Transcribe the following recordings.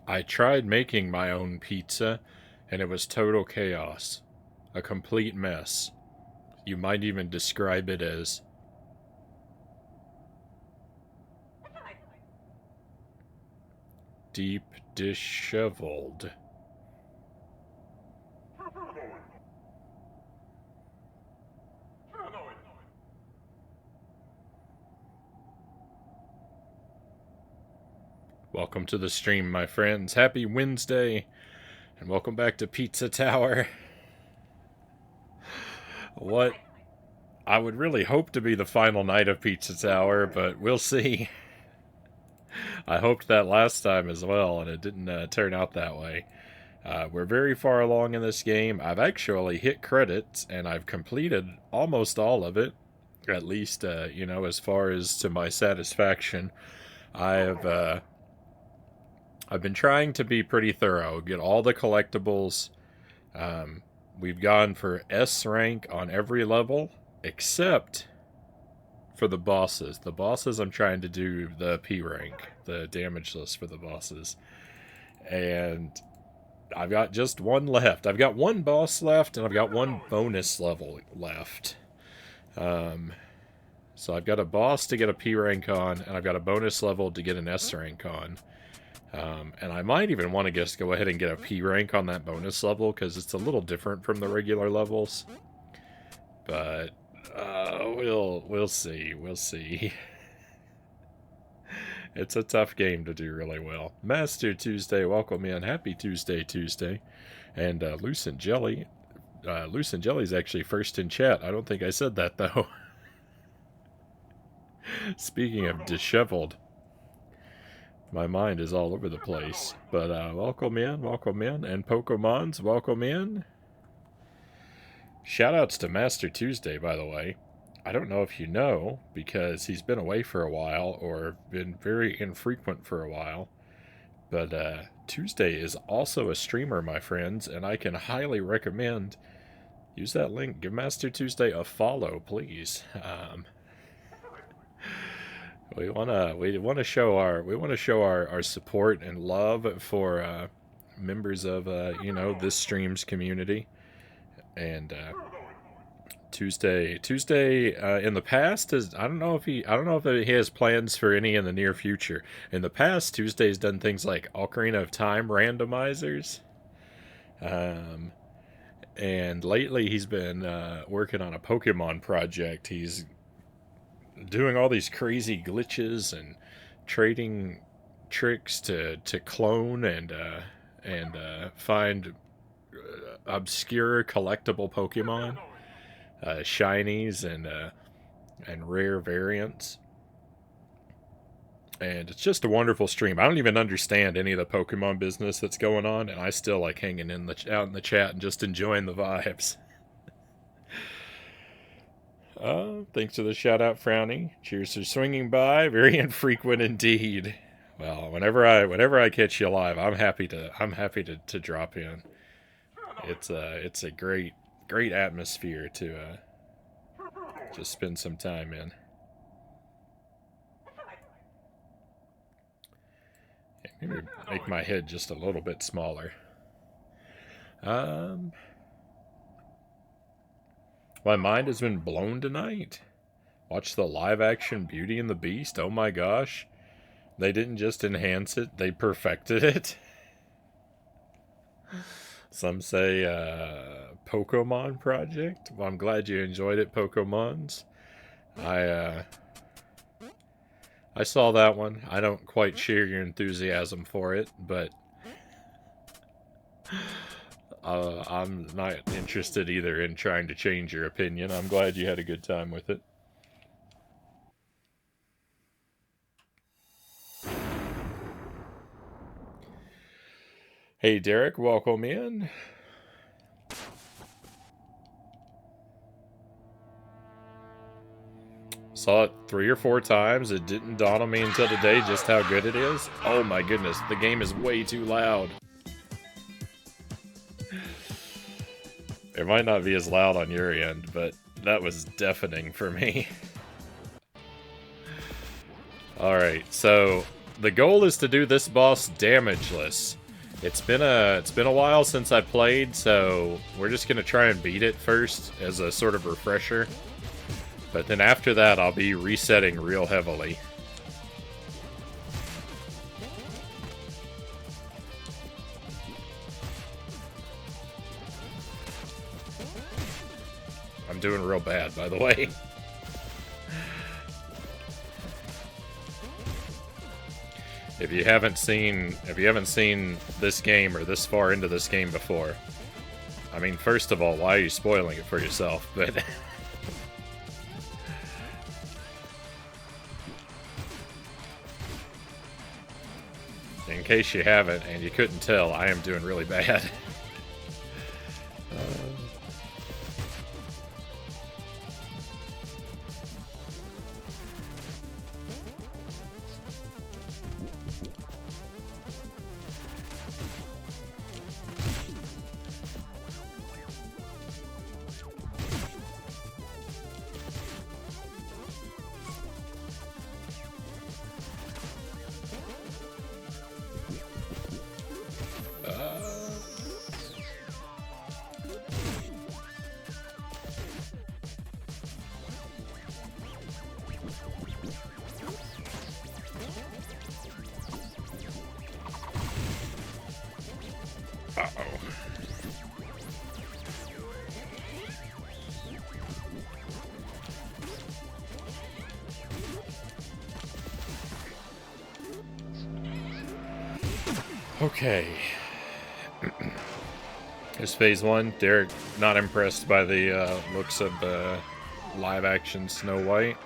I tried making my own pizza, and it was total chaos. A complete mess. You might even describe it as deep disheveled. Welcome to the stream, my friends. Happy Wednesday, and welcome back to Pizza Tower. What I would really hope to be the final night of Pizza Tower, but we'll see. I hoped that last time as well, and it didn't turn out that way. We're very far along in this game. I've actually hit credits, and I've completed almost all of it. At least, as far as to my satisfaction. I've been trying to be pretty thorough, get all the collectibles. We've gone for S rank on every level, except for the bosses. The bosses, I'm trying to do the P rank, the damage list for the bosses. And I've got just one left. I've got one boss left, and I've got one bonus level left. So I've got a boss to get a P rank on, and I've got a bonus level to get an S rank on. And I might even want to just go ahead and get a P rank on that bonus level, because it's a little different from the regular levels. But we'll see. We'll see. It's a tough game to do really well. Master Tuesday, welcome in. Happy Tuesday. And Lucent Jelly. Lucent Jelly's actually first in chat. I don't think I said that, though. Speaking of disheveled, my mind is all over the place. But welcome in. And Pokemons, welcome in. Shoutouts to Master Tuesday, by the way. I don't know if you know, because he's been away for a while, or been very infrequent for a while. But Tuesday is also a streamer, my friends, and I can highly recommend use that link. Give Master Tuesday a follow, please. We wanna show our support and love for members of this stream's community. And Tuesday in the past is I don't know if he has plans for any in the near future. In the past, Tuesday's done things like Ocarina of Time randomizers. And lately he's been working on a Pokemon project. He's doing all these crazy glitches and trading tricks to clone and find obscure collectible Pokemon, shinies and rare variants. And it's just a wonderful stream. I don't even understand any of the Pokemon business that's going on, and I still like hanging out in the chat and just enjoying the vibes. Thanks for the shout out, Frownie. Cheers for swinging by. Very infrequent indeed. Well, whenever I catch you live, I'm happy to drop in. It's a great atmosphere to just spend some time in. Maybe make my head just a little bit smaller. My mind has been blown tonight. Watch the live action Beauty and the Beast. Oh my gosh. They didn't just enhance it, they perfected it. Some say Pokemon project. Well, I'm glad you enjoyed it, Pokemons. I saw that one. I don't quite share your enthusiasm for it, but I'm not interested either in trying to change your opinion. I'm glad you had a good time with it. Hey Derek, welcome in. Saw it 3 or 4 times. It didn't dawn on me until today just how good it is. Oh my goodness, the game is way too loud. It might not be as loud on your end, but that was deafening for me. Alright, so the goal is to do this boss damageless. It's been a while since I played, so we're just gonna try and beat it first as a sort of refresher. But then after that, I'll be resetting real heavily. I'm doing real bad, by the way. If you haven't seen this game or this far into this game before, I mean, first of all, why are you spoiling it for yourself? But in case you haven't and you couldn't tell, I am doing really bad. Okay. Here's phase 1. Derek, not impressed by the looks of live-action Snow White.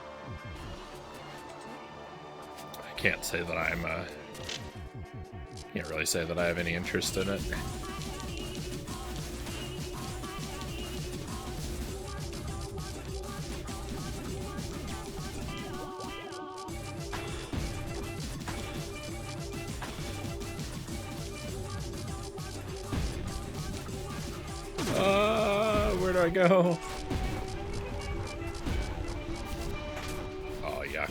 I can't say that I'm... can't really say that I have any interest in it. Where do I go? Oh, yuck.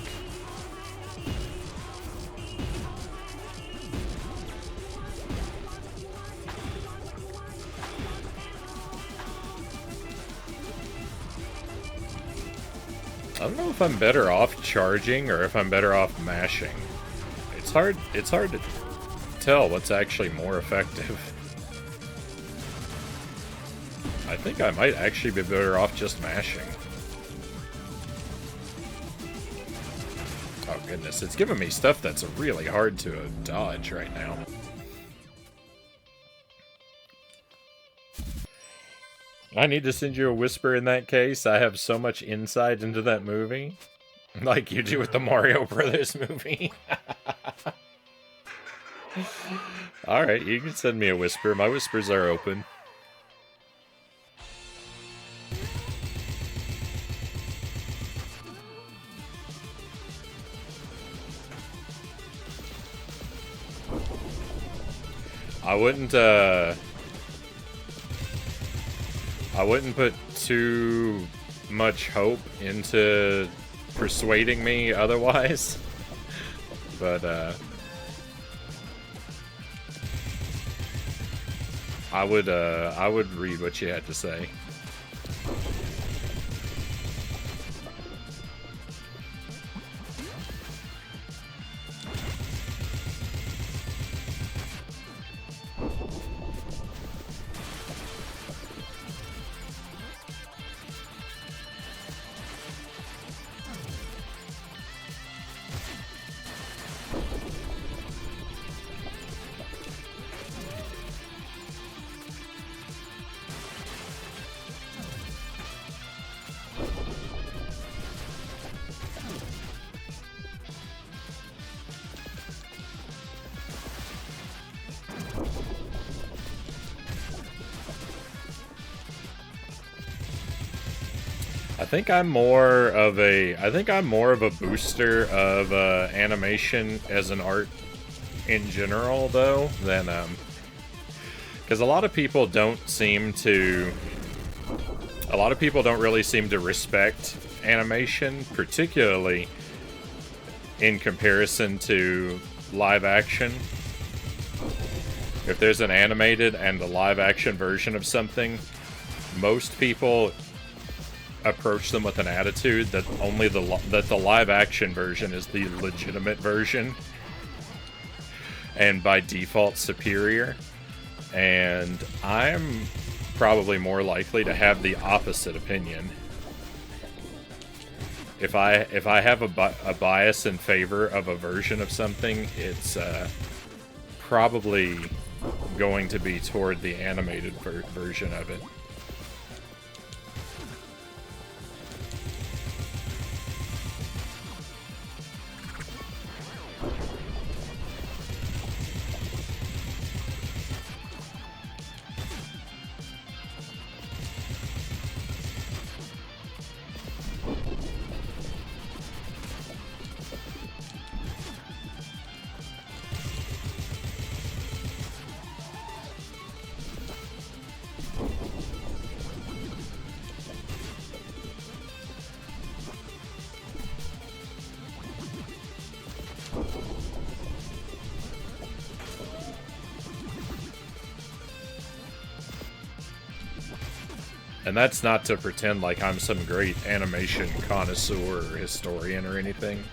I don't know if I'm better off charging or if I'm better off mashing. It's hard to tell what's actually more effective. I think I might actually be better off just mashing. Oh goodness, it's giving me stuff that's really hard to dodge right now. I need to send you a whisper in that case. I have so much insight into that movie. Like you do with the Mario Brothers movie. Alright, you can send me a whisper. My whispers are open. I wouldn't put too much hope into persuading me otherwise. But I would read what you had to say. I think I'm more of a booster of animation as an art in general, though, than because a lot of people don't really seem to respect animation, particularly in comparison to live action, if there's an animated and a live action version of something, most people approach them with an attitude that only the live action version is the legitimate version, and by default superior. And I'm probably more likely to have the opposite opinion. If I have a bias in favor of a version of something, it's probably going to be toward the animated version of it. And that's not to pretend like I'm some great animation connoisseur or historian or anything.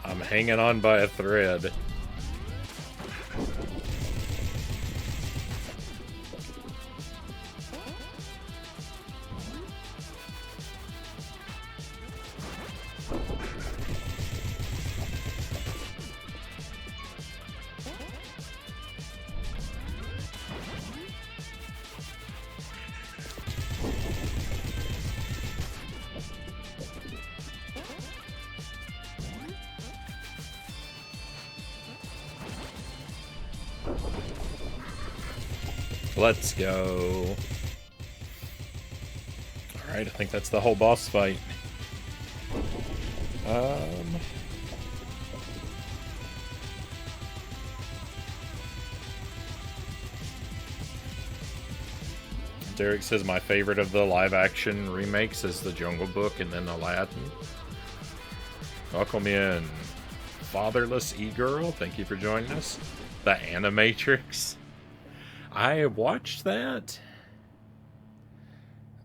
I'm hanging on by a thread. Let's go. Alright, I think that's the whole boss fight. Derek says my favorite of the live-action remakes is The Jungle Book and then Aladdin. Welcome in, Fatherless E-Girl. Thank you for joining us. The Animatrix. I watched that.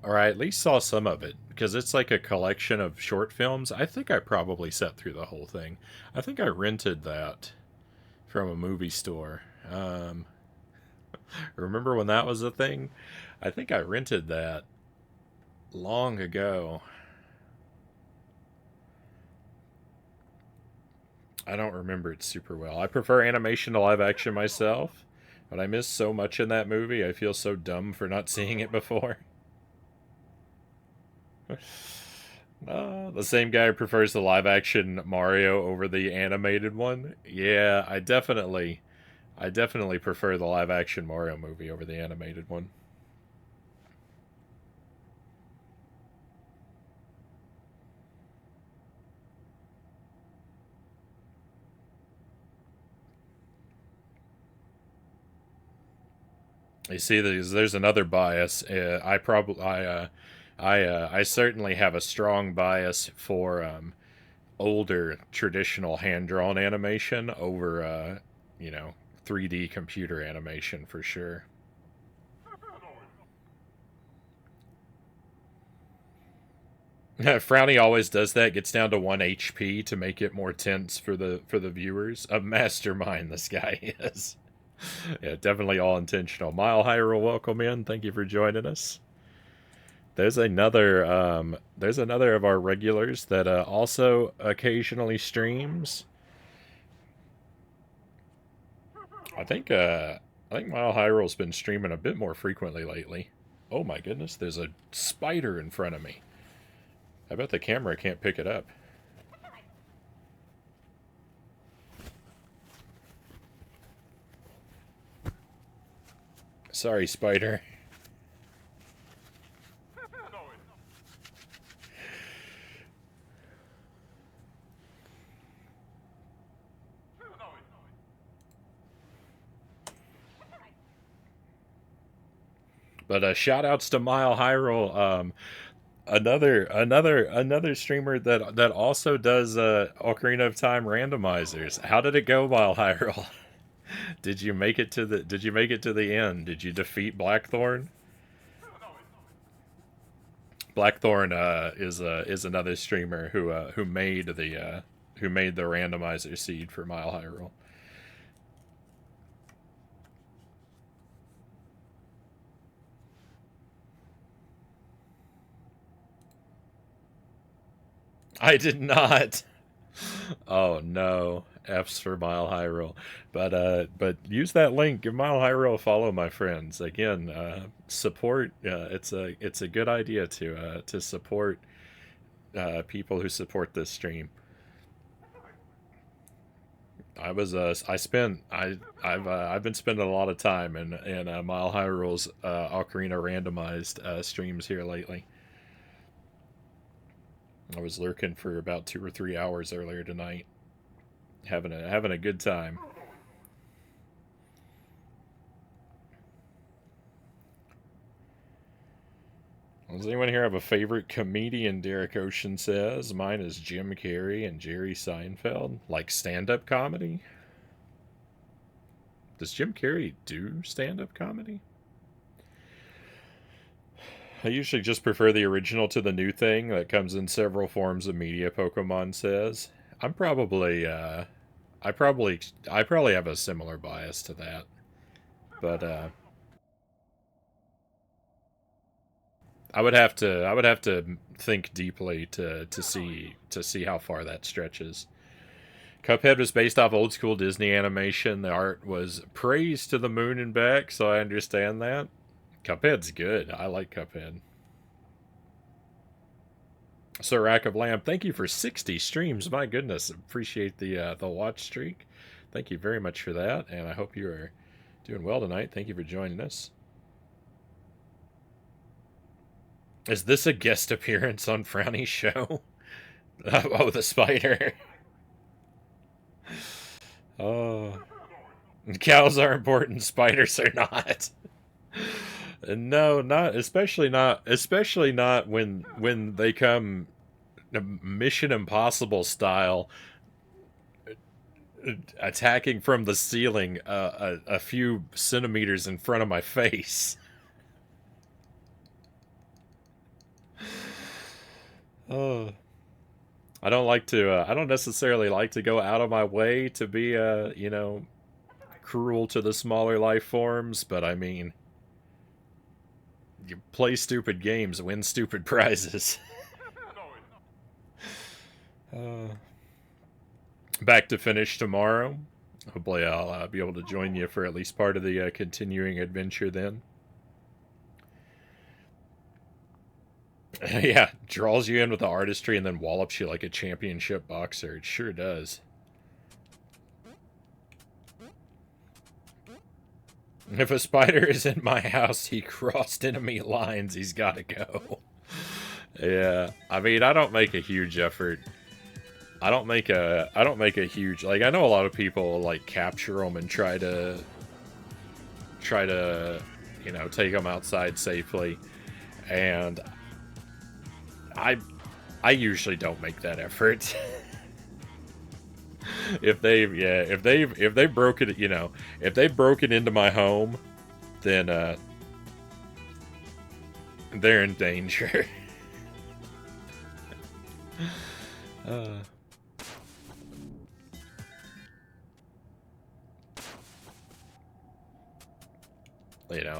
Or I at least saw some of it, because it's like a collection of short films. I think I probably sat through the whole thing. I think I rented that from a movie store. Remember when that was a thing? I think I rented that long ago. I don't remember it super well. I prefer animation to live action myself, but I missed so much in that movie. I feel so dumb for not seeing it before. The same guy prefers the live action Mario over the animated one. Yeah, I definitely prefer the live action Mario movie over the animated one. You see, there's another bias. I certainly have a strong bias for older traditional hand-drawn animation over 3D computer animation for sure. Frownie always does that. Gets down to 1 HP to make it more tense for the viewers. A mastermind, this guy is. Yeah, definitely all intentional. Mile Hyrule, welcome in. Thank you for joining us. There's another of our regulars that also occasionally streams. I think Mile Hyrule's been streaming a bit more frequently lately. Oh my goodness, there's a spider in front of me. I bet the camera can't pick it up. Sorry, Spider. But shout outs to Mile Hyrule. Another streamer that also does Ocarina of Time randomizers. How did it go, Mile Hyrule? Did you make it to the end? Did you defeat Blackthorn? Blackthorn is another streamer who made the randomizer seed for Mile Hyrule. I did not. Oh no. F's for Mile Hyrule. But use that link. Give Mile Hyrule a follow, my friends. Again, support. It's a good idea to support people who support this stream. I've been spending a lot of time in Mile Hyrule's Ocarina randomized streams here lately. I was lurking for about 2 or 3 hours earlier tonight, having a good time. Does anyone here have a favorite comedian? Derek Ocean says mine is Jim Carrey and Jerry Seinfeld. Like stand-up comedy. Does Jim Carrey do stand-up comedy? I usually just prefer the original to the new thing that comes in several forms of media. Pokemon says I probably have a similar bias to that, but I would have to think deeply to see how far that stretches. Cuphead was based off old school Disney animation. The art was praised to the moon and back, so I understand that. Cuphead's good. I like Cuphead. So Rack of Lamb, thank you for 60 streams. My goodness, appreciate the watch streak. Thank you very much for that, and I hope you are doing well tonight. Thank you for joining us. Is this a guest appearance on Frownie's show? Oh, the spider. Oh, cows are important. Spiders are not. No, not especially not when they come Mission Impossible style, attacking from the ceiling a few centimeters in front of my face. Oh, I don't like to. I don't necessarily like to go out of my way to be, cruel to the smaller life forms. But I mean, you play stupid games, win stupid prizes. Back to finish tomorrow. Hopefully, I'll be able to join you for at least part of the continuing adventure then. Yeah, draws you in with the artistry and then wallops you like a championship boxer. It sure does. If a spider is in my house, he crossed enemy lines. He's got to go. Yeah, I mean, I don't make a huge effort. I don't make a huge, like, I know a lot of people like capture them and try to take them outside safely, and I usually don't make that effort. if they've broken it, if they've broken into my home, then they're in danger.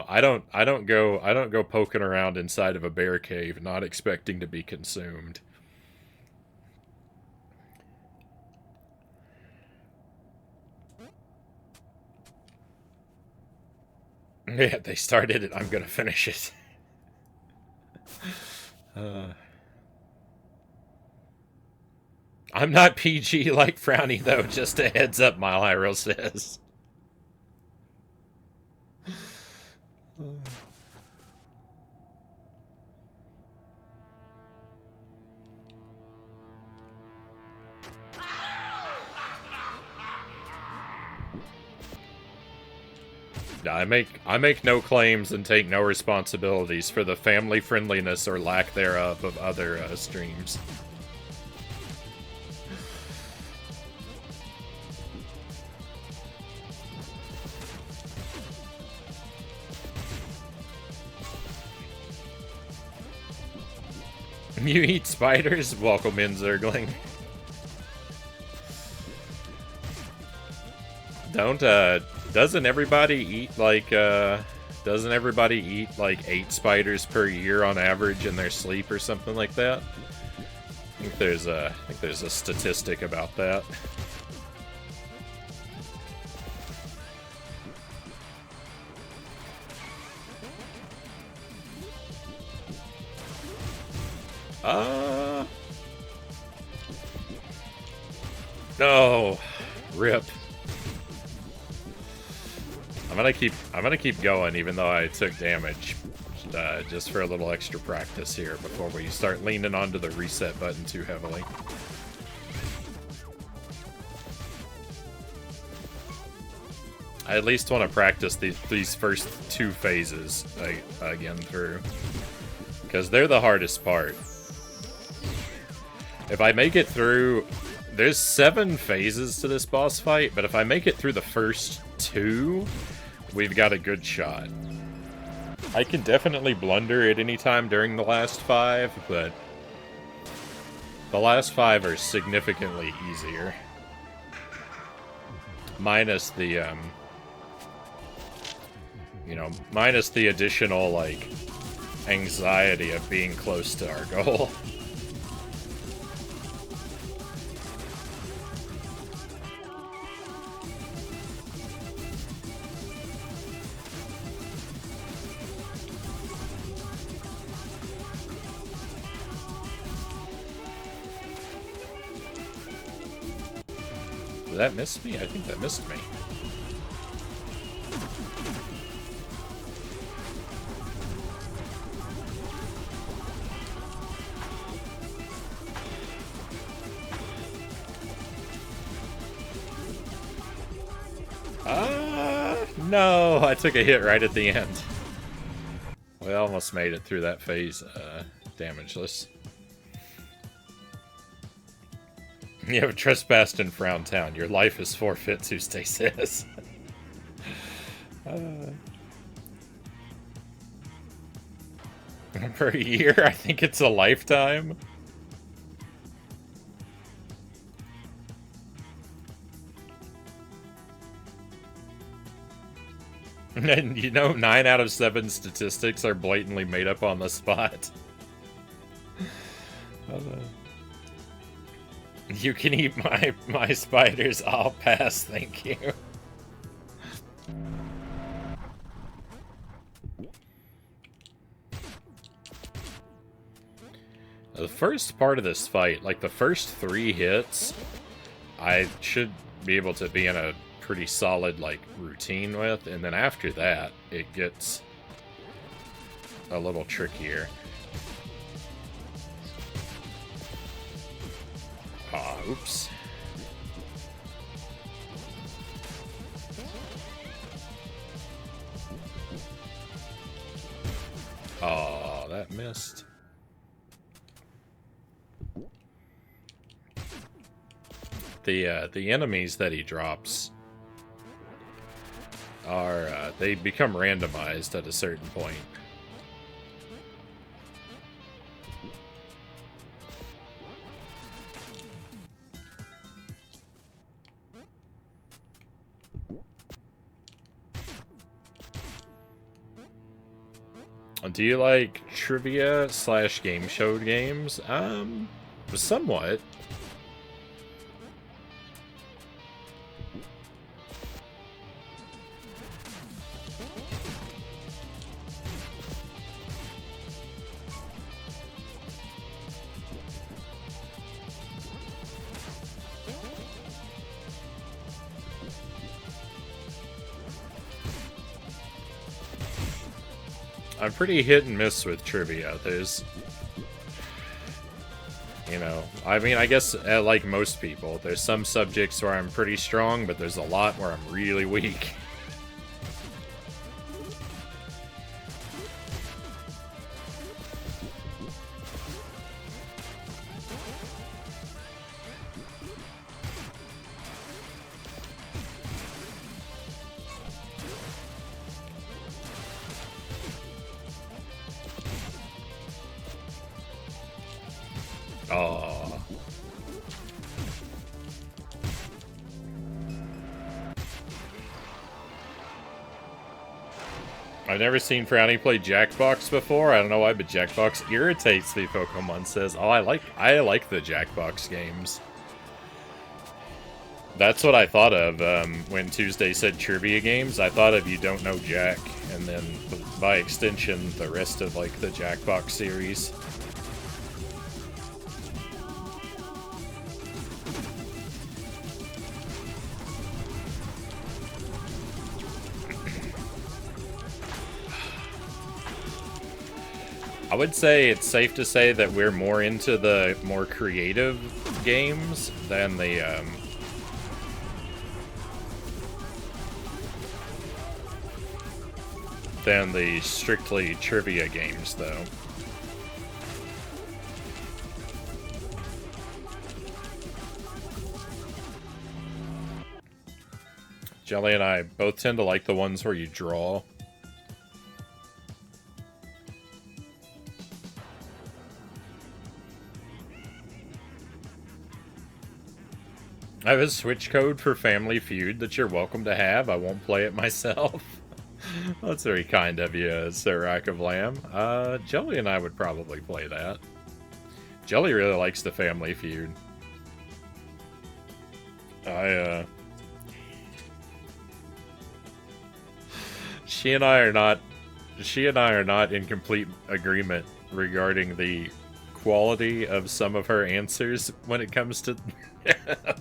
I don't go poking around inside of a bear cave not expecting to be consumed. Yeah, they started it. I'm gonna finish it. I'm not PG like Frownie though. Just a heads up, Mile Hyrule says. I make no claims and take no responsibilities for the family friendliness or lack thereof of other streams. You eat spiders? Welcome in, Zergling. Doesn't everybody eat like 8 spiders per year on average in their sleep or something like that? I think there's a statistic about that. No. Rip. I'm gonna keep going, even though I took damage, just for a little extra practice here before we start leaning onto the reset button too heavily. I at least want to practice these first 2 phases again through, because they're the hardest part. If I make it through, there's 7 phases to this boss fight, but if I make it through the first 2, we've got a good shot. I can definitely blunder at any time during the last 5, but the last 5 are significantly easier. Minus the, minus the additional, like, anxiety of being close to our goal. Did that miss me? I think that missed me. No, I took a hit right at the end. We almost made it through that phase damageless. You have trespassed in Frown Town. Your life is forfeit, Tuesday says. Per year? I think it's a lifetime. And you know, 9 out of 7 statistics are blatantly made up on the spot. You can eat my spiders. I'll pass, thank you. The first part of this fight, like the first 3 hits, I should be able to be in a pretty solid, like, routine with, and then after that, it gets a little trickier. Ah, oops. Oh, that missed. The enemies that he drops are, they become randomized at a certain point. Do you like trivia / game show games? Somewhat. I'm pretty hit and miss with trivia. There's, you know, I mean, I guess like most people, there's some subjects where I'm pretty strong, but there's a lot where I'm really weak. Oh. I've never seen Frownie play Jackbox before. I don't know why, but Jackbox irritates me, Pokemon says. Oh, I like the Jackbox games. That's what I thought of when Tuesday said trivia games. I thought of You Don't Know Jack, and then by extension, the rest of like the Jackbox series. I would say it's safe to say that we're more into the more creative games than the strictly trivia games, though. Jelly and I both tend to like the ones where you draw. I have a Switch code for Family Feud that you're welcome to have. I won't play it myself. That's very kind of you, Sir Rack of Lamb. Jelly and I would probably play that. Jelly really likes the Family Feud. She and I are not in complete agreement regarding the quality of some of her answers when it comes to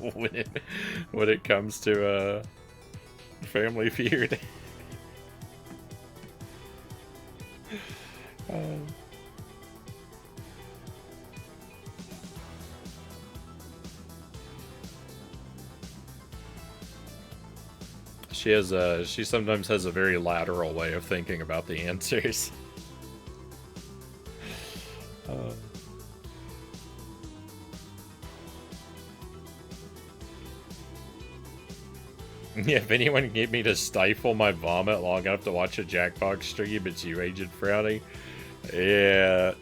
when it comes to Family Feud. She sometimes has a very lateral way of thinking about the answers. Yeah, if anyone can get me to stifle my vomit long enough to watch a Jackbox stream, it's you, Agent Frownie. Yeah.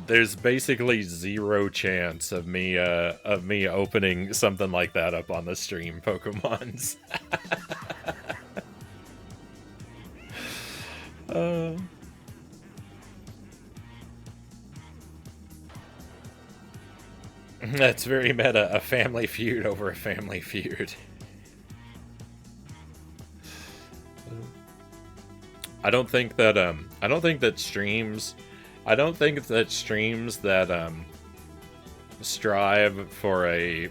There's basically zero chance of me opening something like that up on the stream, Pokemons. That's very meta. A Family Feud over a Family Feud. I don't think that streams that strive for a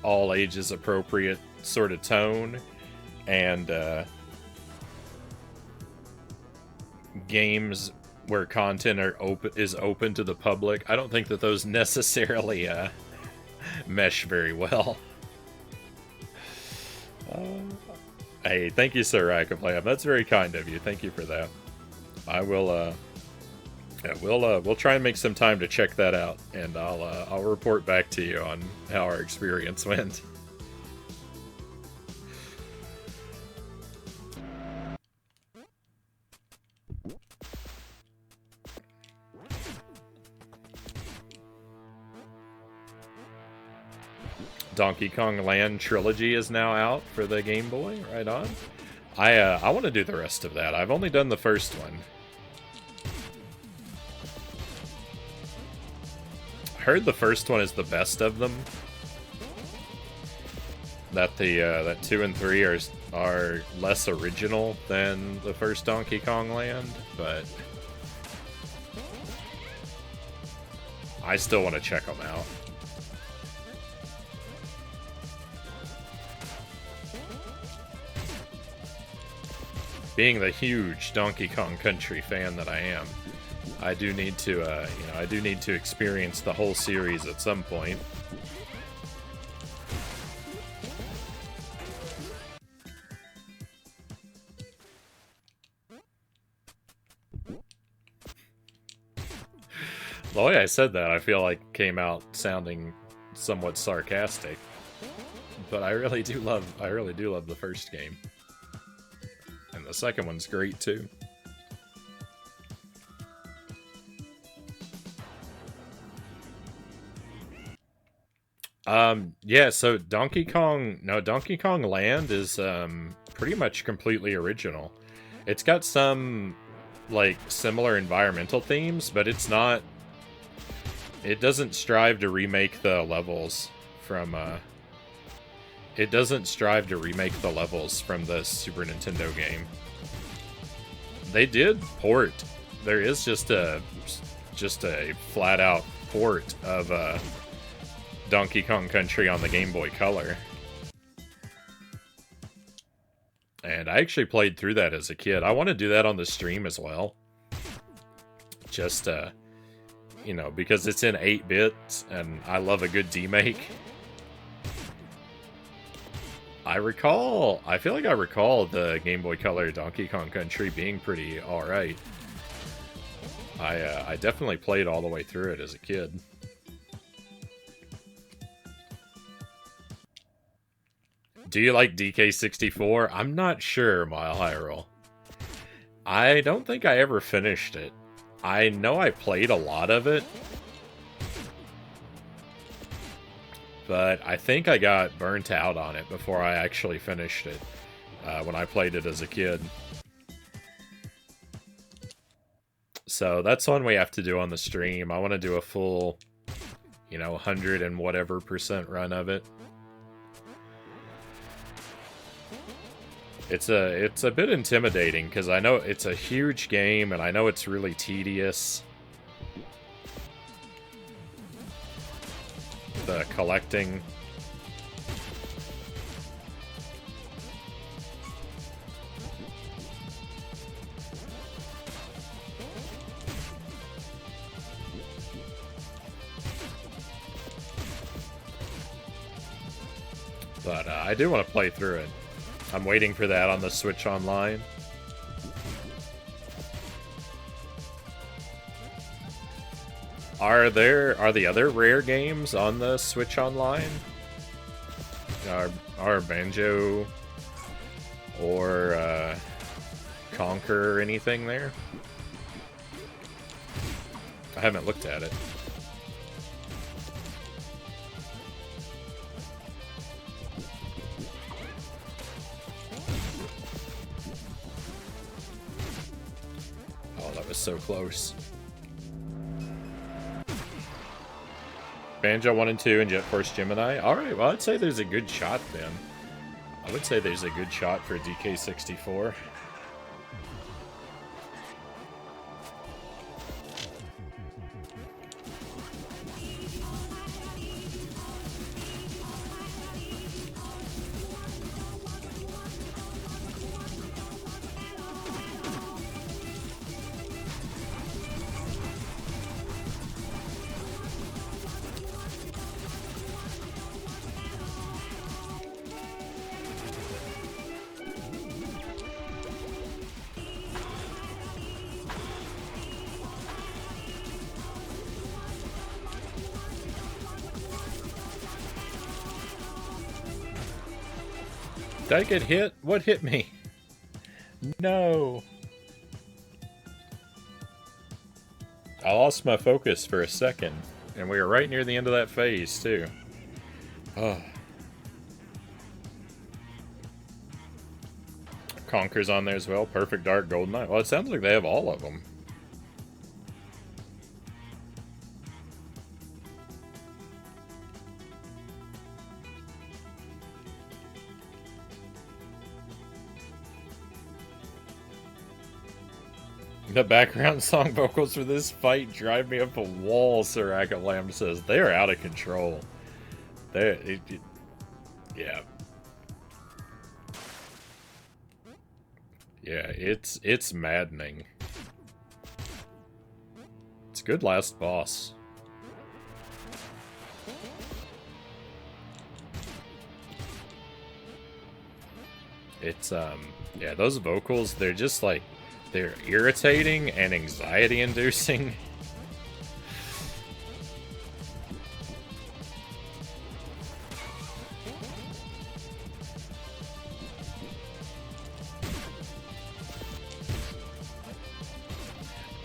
all ages appropriate sort of tone and games where content is open to the public, I don't think that those necessarily mesh very well. Hey, thank you, Sir Rackaplam. That's very kind of you. Thank you for that. I will yeah, we'll try and make some time to check that out, and I'll report back to you on how our experience went. Donkey Kong Land Trilogy is now out for the Game Boy. Right on. I want to do the rest of that. I've only done the first one. Heard the first one is the best of them. That that 2 and 3 are less original than the first Donkey Kong Land, but I still want to check them out. being the huge Donkey Kong Country fan that I am, I do need to, I do need to experience the whole series at some point. The way I said that, I feel like came out sounding somewhat sarcastic, but I really do love the first game, and the second one's great too. Yeah, so Donkey Kong Land is, pretty much completely original. It's got some, like, similar environmental themes, but it doesn't strive to remake the levels from, it doesn't strive to remake the levels from the Super Nintendo game. They did port. There is just a flat-out port of, Donkey Kong Country on the Game Boy Color. And I actually played through that as a kid. I want to do that on the stream as well. Just, you know, because it's in 8 bits, and I love a good demake. I feel like I recall the Game Boy Color Donkey Kong Country being pretty alright. I definitely played all the way through it as a kid. Do you like DK64? I'm not sure, Mile High Roll. I don't think I ever finished it. I know I played a lot of it, but I think I got burnt out on it before I actually finished it, when I played it as a kid. So that's one we have to do on the stream. I want to do a full, 100 and whatever % run of it. It's a bit intimidating, because I know it's a huge game, and I know it's really tedious. The collecting. But I do want to play through it. I'm waiting for that on the Switch Online. Are the other Rare games on the Switch Online? Are Banjo or Conquer or anything there? I haven't looked at it. So close. Banjo 1 and 2 and Jet Force Gemini. Alright, well, I'd say there's a good shot then. I would say there's a good shot for DK64. Did I get hit? What hit me? No. I lost my focus for a second, and we were right near the end of that phase, too. Oh. Conker's on there as well. Perfect Dark, Golden Knight. Well, it sounds like they have all of them. The background song vocals for this fight drive me up a wall, Siraka Lamb says. They are out of control. Yeah. Yeah, it's maddening. It's a good last boss. It's, yeah, those vocals, they're just like, they're irritating and anxiety-inducing.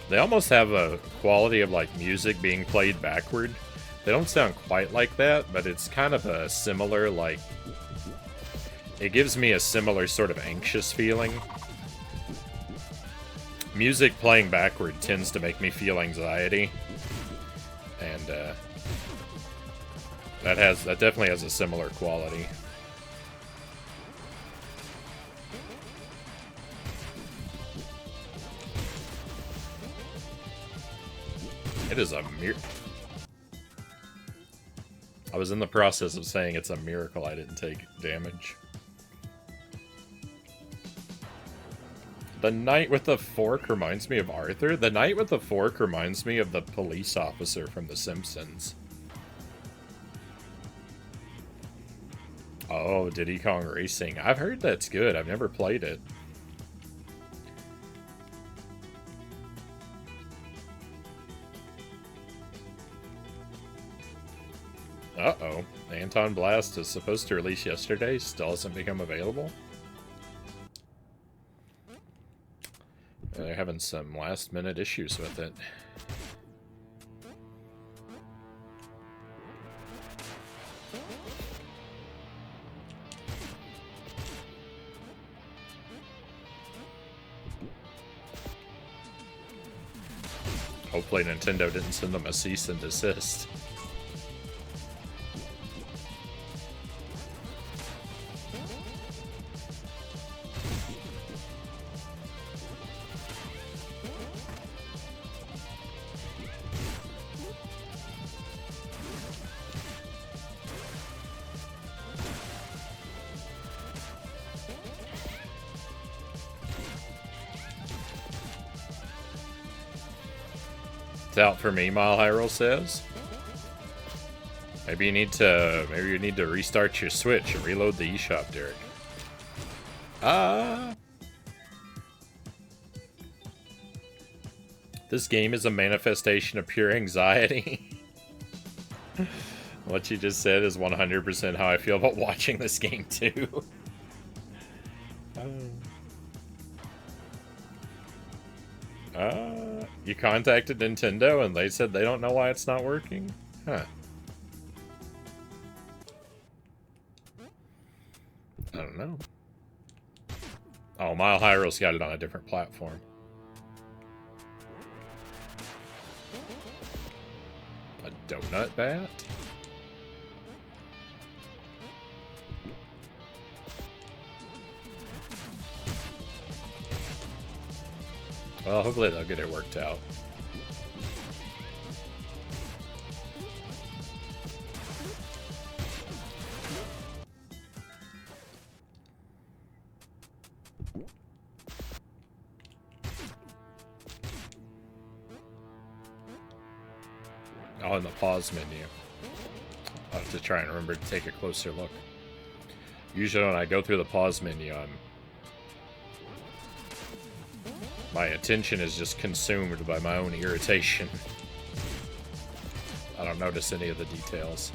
They almost have a quality of, like, music being played backward. They don't sound quite like that, but it's kind of a similar, like... It gives me a similar sort of anxious feeling. Music playing backward tends to make me feel anxiety. And, that definitely has a similar quality. It is a I was in the process of saying it's a miracle I didn't take damage. The knight with the fork reminds me of Arthur. The knight with the fork reminds me of the police officer from The Simpsons. Oh, Diddy Kong Racing. I've heard that's good. I've never played it. Uh-oh. Anton Blast is supposed to release yesterday. Still hasn't become available. They're having some last-minute issues with it. Hopefully Nintendo didn't send them a cease and desist. It's out for me, Mile Hyrule says. Maybe you need to restart your Switch and reload the eShop, Derek. This game is a manifestation of pure anxiety. What you just said is 100% how I feel about watching this game, too. You contacted Nintendo and they said they don't know why it's not working? Huh. I don't know. Oh, Mile Hyrule's got it on a different platform. A donut bat? Well, hopefully they'll get it worked out. Oh, in the pause menu. I'll have to try and remember to take a closer look. Usually when I go through the pause menu, my attention is just consumed by my own irritation. I don't notice any of the details.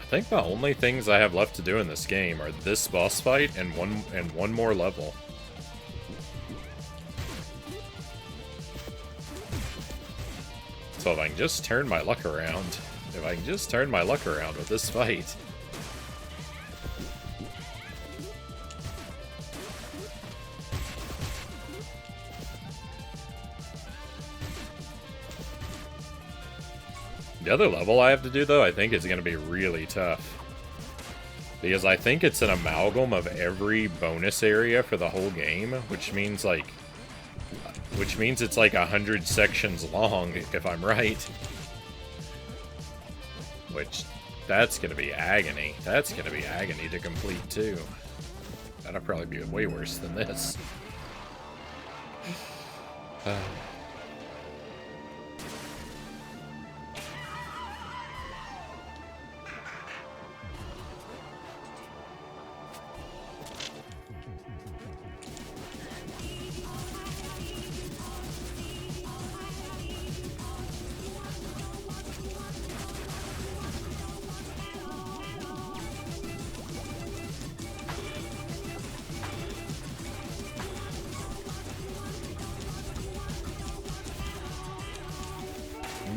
I think the only things I have left to do in this game are this boss fight and one more level. So if I can just turn my luck around, with this fight. The other level I have to do, though, I think is going to be really tough. Because I think it's an amalgam of every bonus area for the whole game, which means, like... Which means it's like 100 sections long, if I'm right. Which, that's going to be agony. That's going to be agony to complete, too. That'll probably be way worse than this.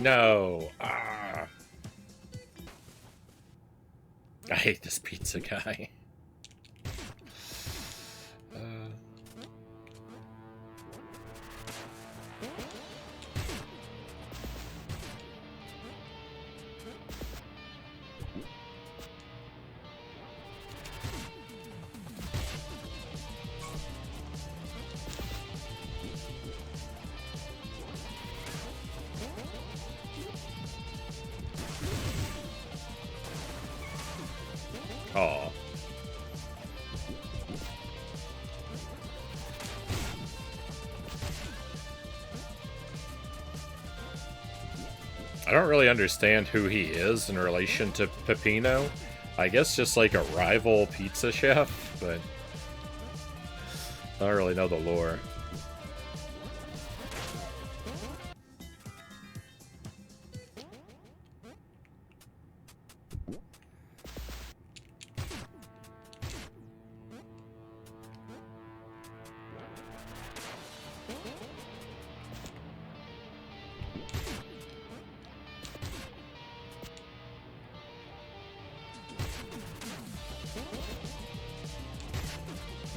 No. Ah. I hate this pizza guy. Aw. I don't really understand who he is in relation to Peppino. I guess just like a rival pizza chef, but I don't really know the lore.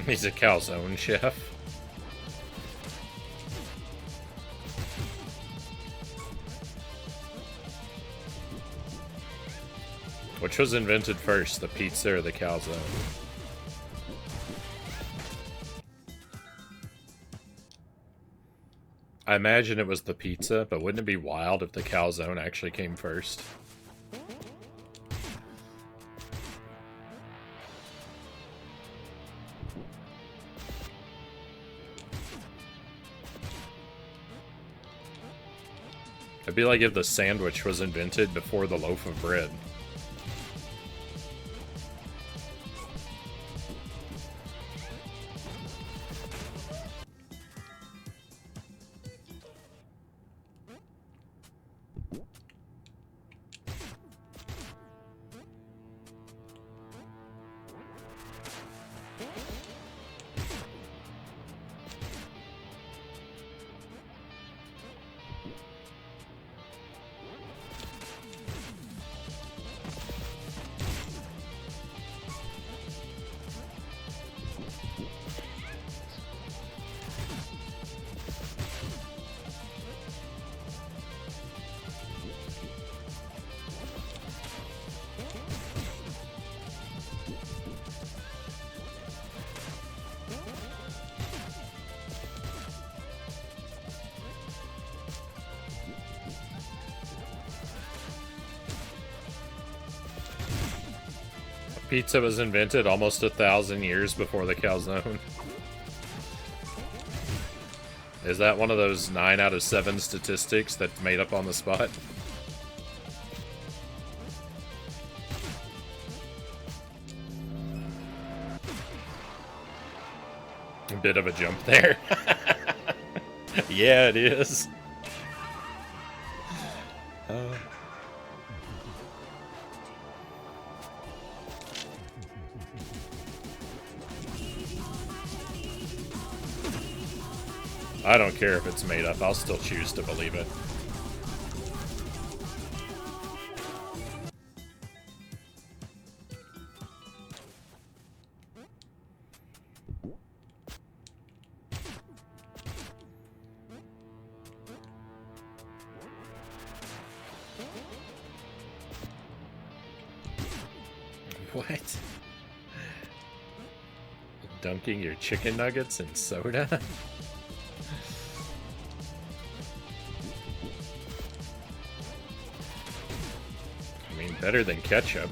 He's a calzone chef. Which was invented first, the pizza or the calzone? I imagine it was the pizza, but wouldn't it be wild if the calzone actually came first? It'd be like if the sandwich was invented before the loaf of bread. Pizza was invented almost 1,000 years before the calzone. Is that one of those 9 out of 7 statistics that's made up on the spot? A bit of a jump there. Yeah, it is. I don't care if it's made up, I'll still choose to believe it. What? Dunking your chicken nuggets in soda? I mean, better than ketchup.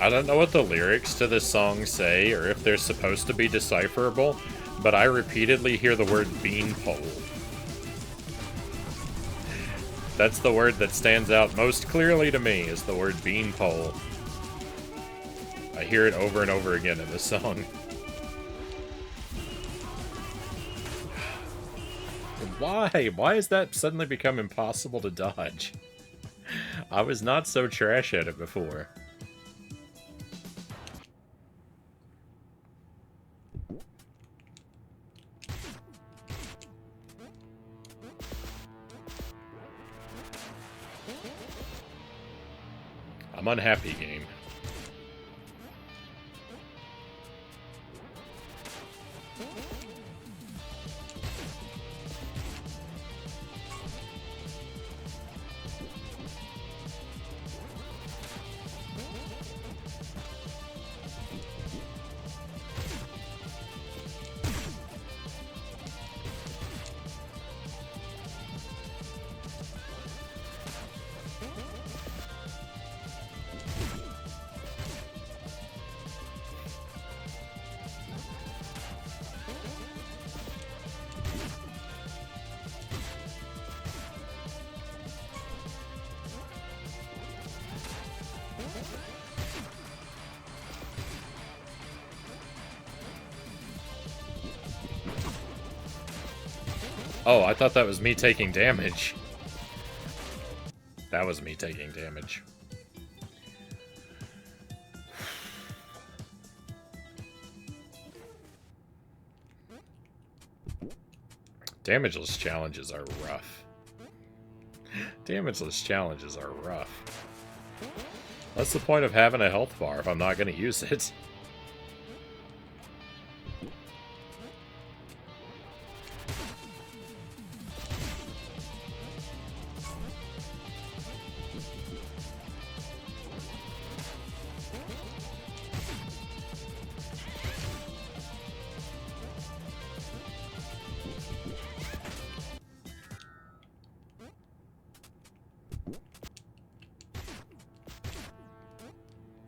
I don't know what the lyrics to this song say, or if they're supposed to be decipherable, but I repeatedly hear the word beanpole. That's the word that stands out most clearly to me, is the word beanpole. I hear it over and over again in this song. Why? Why has that suddenly become impossible to dodge? I was not so trash at it before. I'm unhappy, game. Oh, I thought that was me taking damage. That was me taking damage. Damageless challenges are rough. Damageless challenges are rough. What's the point of having a health bar if I'm not going to use it?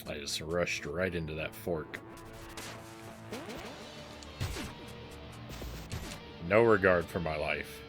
I just rushed right into that fork. No regard for my life.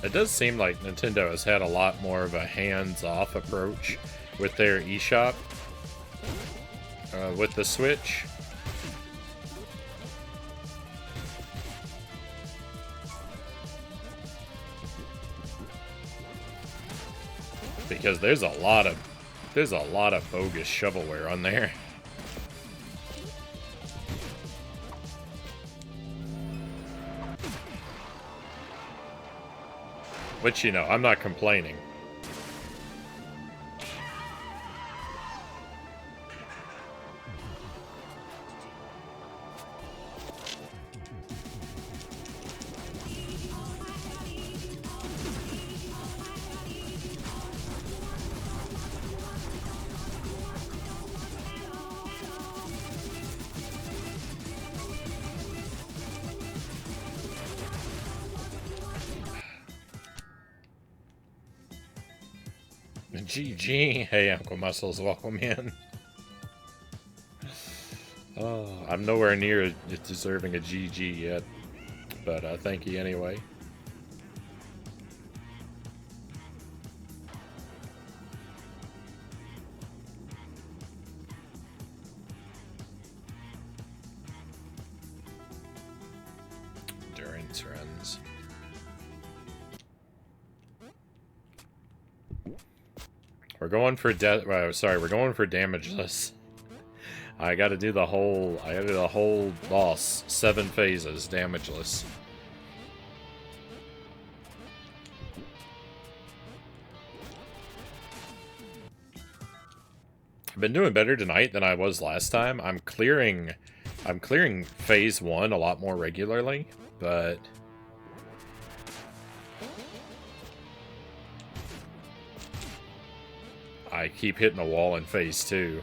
It does seem like Nintendo has had a lot more of a hands-off approach with their eShop, with the Switch. Because there's a lot of bogus shovelware on there. Which, you know, I'm not complaining. GG. Hey, Uncle Muscles, welcome in. Oh, I'm nowhere near deserving a GG yet, but thank you anyway. Endurance runs. We're going for we're going for damageless. I gotta do the whole boss, 7 phases, damageless. I've been doing better tonight than I was last time. I'm clearing phase 1 a lot more regularly, but I keep hitting a wall in phase 2.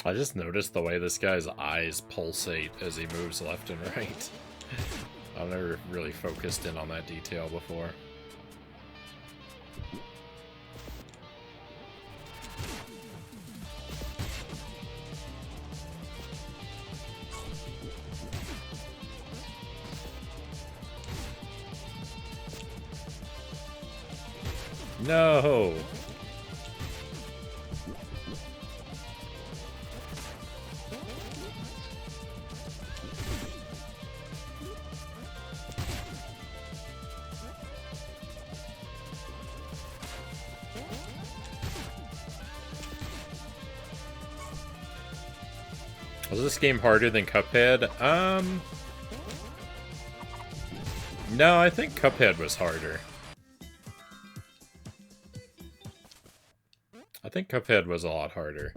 I just noticed the way this guy's eyes pulsate as he moves left and right. I've never really focused in on that detail before. No! Was this game harder than Cuphead? No, I think Cuphead was harder. I think Cuphead was a lot harder.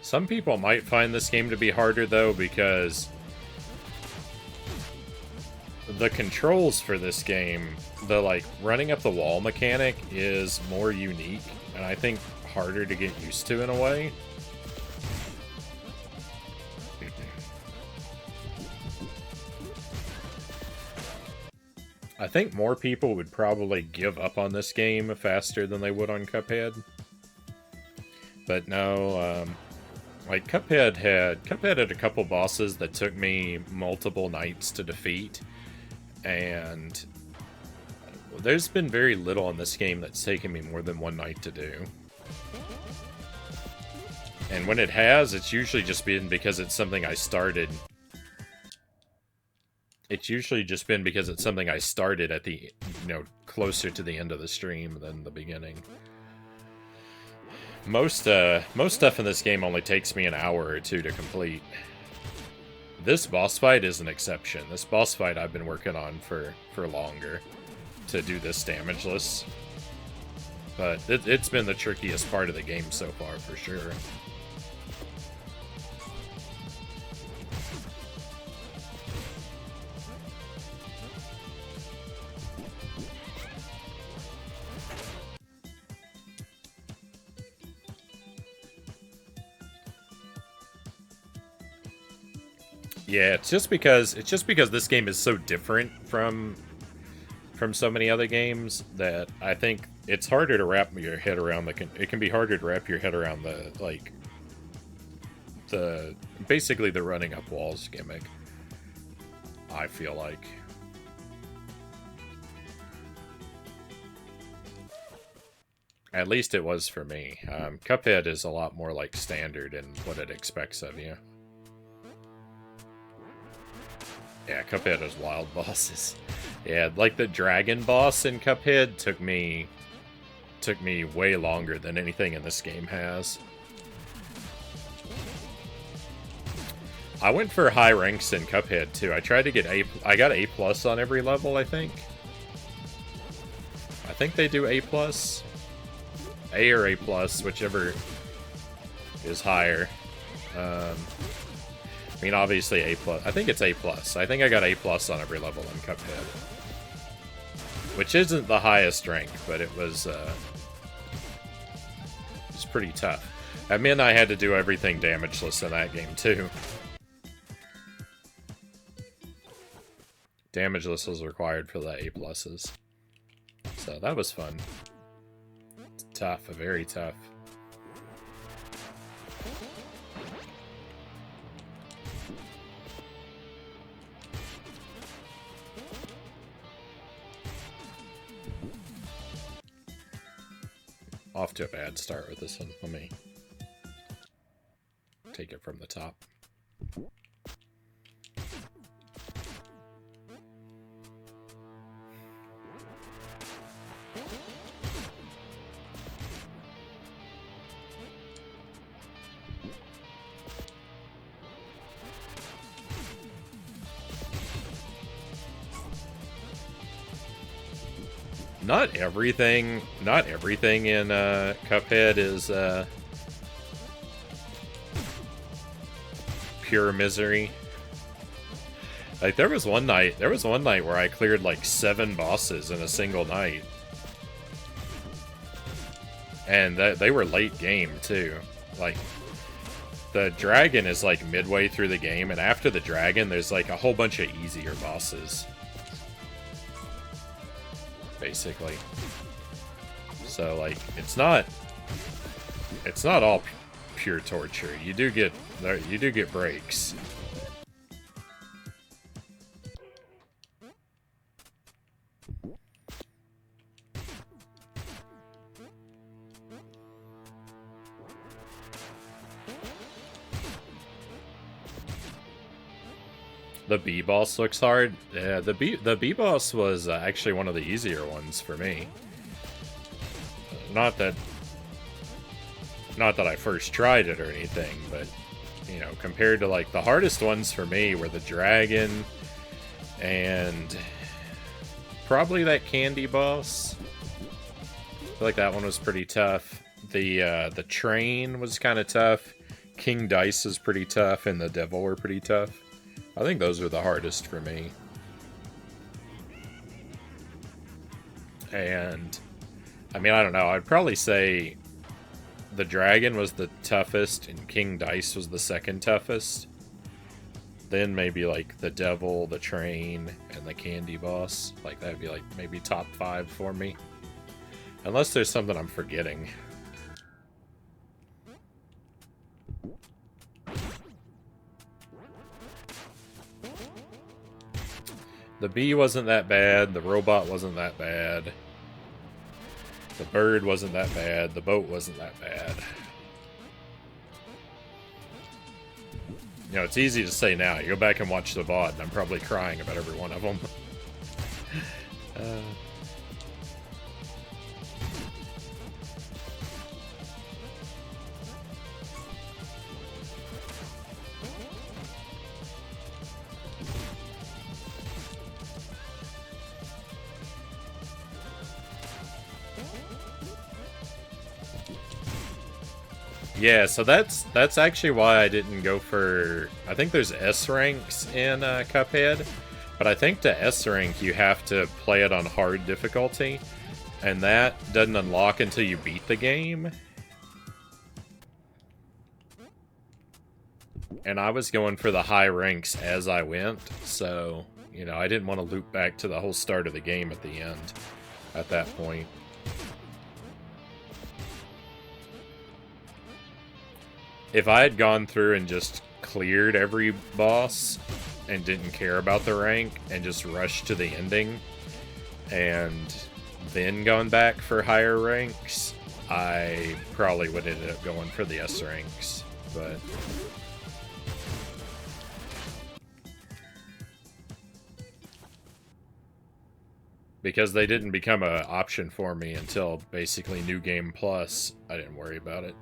Some people might find this game to be harder, though, because the controls for this game, the, like, running up the wall mechanic is more unique, and I think harder to get used to in a way. I think more people would probably give up on this game faster than they would on Cuphead. But no, like, Cuphead had a couple bosses that took me multiple nights to defeat, and there's been very little in this game that's taken me more than one night to do. And when it has, it's usually just been because it's something I started. It's usually just been because it's something I started at the, closer to the end of the stream than the beginning. Most stuff in this game only takes me an hour or two to complete. This boss fight is an exception. This boss fight I've been working on for longer to do this damageless. But it's been the trickiest part of the game so far, for sure. Yeah, it's just because this game is so different from from so many other games that I think it's harder to wrap your head around it can be harder to wrap your head around basically the running up walls gimmick. I feel like. At least it was for me. Cuphead is a lot more like standard in what it expects of you. Yeah, Cuphead has wild bosses. Yeah, like the dragon boss in Cuphead took me way longer than anything in this game has. I went for high ranks in Cuphead too. I tried to get I got A+ on every level, I think. I think they do A+. A or A+, whichever is higher. I mean, obviously A+. I think it's A+. I think I got A+ on every level in Cuphead. Which isn't the highest rank, but it was pretty tough. That meant I had to do everything damageless in that game, too. Damageless was required for the A+. So that was fun. Tough, very tough. Off to a bad start with this one. Let me take it from the top. Not everything in Cuphead is pure misery. Like there was one night where I cleared like 7 bosses in a single night. And they were late game too. Like the dragon is like midway through the game, and after the dragon there's like a whole bunch of easier bosses. Basically. So like it's not all pure torture. You do get breaks. The B-boss looks hard. Yeah, the B-boss was actually one of the easier ones for me. Not that I first tried it or anything, but, you know, compared to, like, the hardest ones for me were the dragon and probably that candy boss. I feel like that one was pretty tough. The train was kind of tough. King Dice is pretty tough, and the devil were pretty tough. I think those are the hardest for me. And, I mean, I don't know. I'd probably say the dragon was the toughest, and King Dice was the second toughest. Then maybe, like, the devil, the train, and the candy boss. Like, that'd be, like, maybe top 5 for me. Unless there's something I'm forgetting. The bee wasn't that bad, the robot wasn't that bad, the bird wasn't that bad, the boat wasn't that bad. You know, it's easy to say now. You go back and watch the VOD, and I'm probably crying about every one of them. Yeah, so that's actually why I didn't go for... I think there's S ranks in Cuphead, but I think to S rank you have to play it on hard difficulty, and that doesn't unlock until you beat the game. And I was going for the high ranks as I went, so You know, I didn't want to loop back to the whole start of the game at the end at that point. If I had gone through and just cleared every boss and didn't care about the rank and just rushed to the ending and then gone back for higher ranks, I probably would have ended up going for the S ranks, but... because they didn't become an option for me until basically New Game Plus, I didn't worry about it.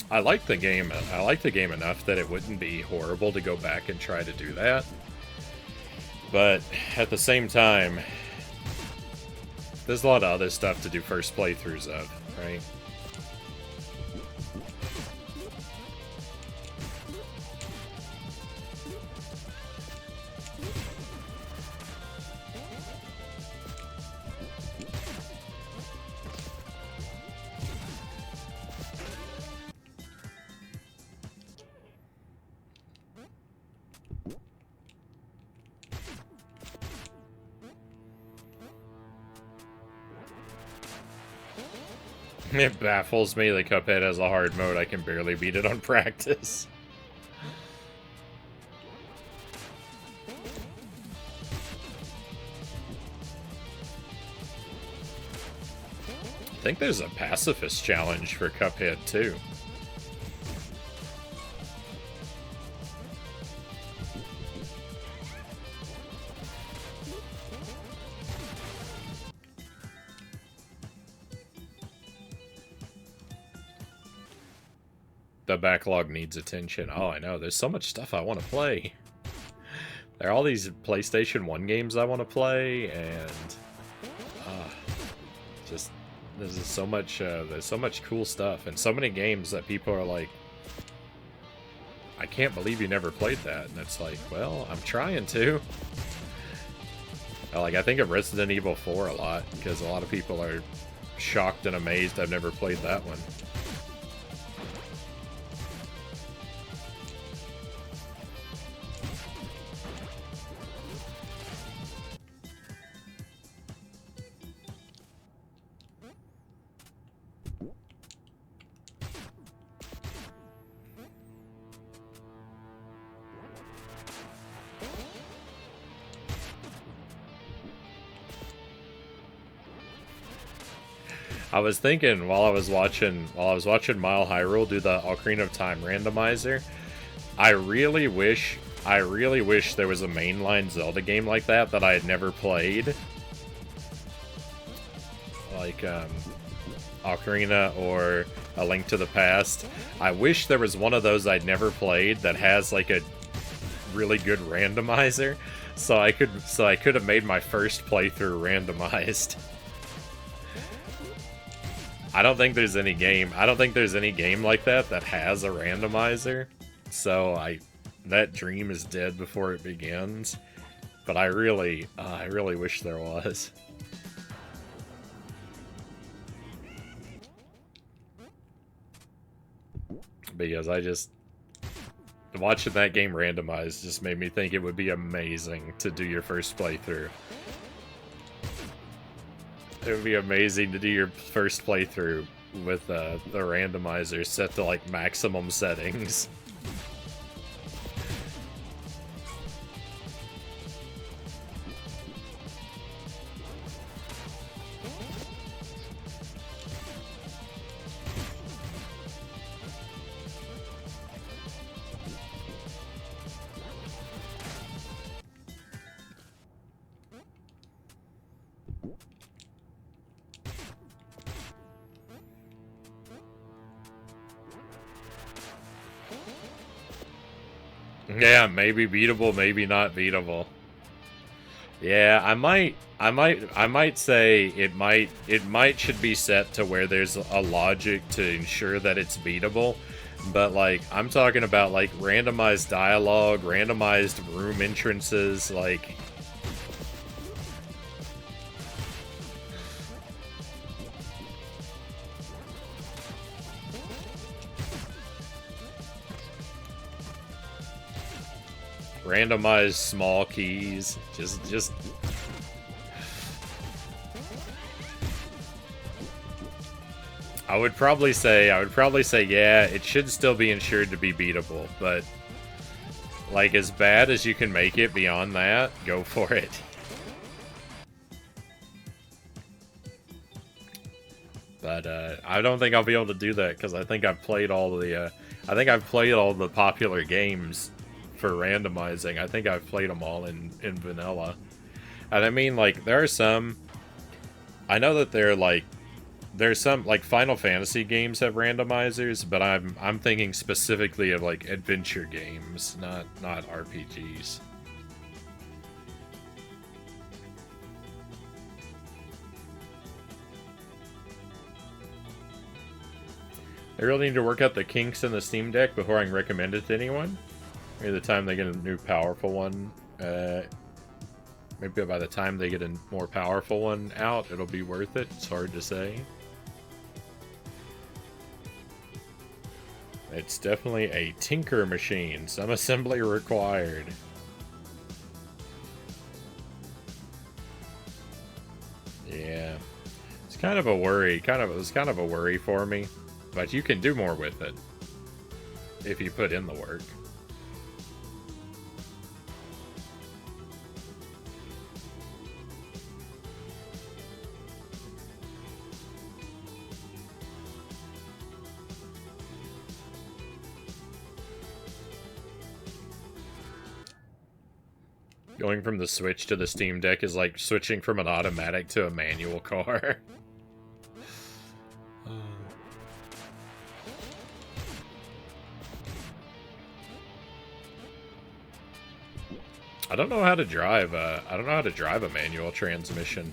I like the game. I like the game enough that it wouldn't be horrible to go back and try to do that. But at the same time, there's a lot of other stuff to do first playthroughs of, right? It baffles me that Cuphead has a hard mode. I can barely beat it on practice. I think there's a pacifist challenge for Cuphead, too. The backlog needs attention. Oh, I know. There's so much stuff I want to play. There are all these PlayStation 1 games I want to play, and... just... there's so much cool stuff, and so many games that people are like, I can't believe you never played that. And it's like, well, I'm trying to. Like, I think of Resident Evil 4 a lot, because a lot of people are shocked and amazed I've never played that one. I was thinking while I was watching Mile Hyrule do the Ocarina of Time randomizer, I really wish there was a mainline Zelda game like that I had never played. Like Ocarina or A Link to the Past. I wish there was one of those I'd never played that has like a really good randomizer, so I could have made my first playthrough randomized. I don't think there's any game like that has a randomizer, so that dream is dead before it begins. But I really wish there was. Because watching that game randomized just made me think it would be amazing to do your first playthrough. It would be amazing to do your first playthrough with the randomizer set to like maximum settings. Yeah, maybe beatable, maybe not beatable. Yeah, I might say it might should be set to where there's a logic to ensure that it's beatable. But like I'm talking about like randomized dialogue, randomized room entrances, like Randomize small keys. Just. I would probably say, yeah, it should still be ensured to be beatable, but like as bad as you can make it beyond that, go for it. But I don't think I'll be able to do that because I think I've played all the popular games for randomizing. I think I've played them all in vanilla. And I mean, like, there are some... I know that there's some, like, Final Fantasy games have randomizers, but I'm thinking specifically of, like, adventure games, not RPGs. I really need to work out the kinks in the Steam Deck before I can recommend it to anyone. Maybe the time they get a new powerful one, maybe by the time they get a more powerful one out, it'll be worth it. It's hard to say. It's definitely a tinker machine. Some assembly required. Yeah. It's kind of a worry. It was kind of a worry for me. But you can do more with it if you put in the work. Going from the Switch to the Steam Deck is like switching from an automatic to a manual car. I don't know how to drive. I don't know how to drive a manual transmission.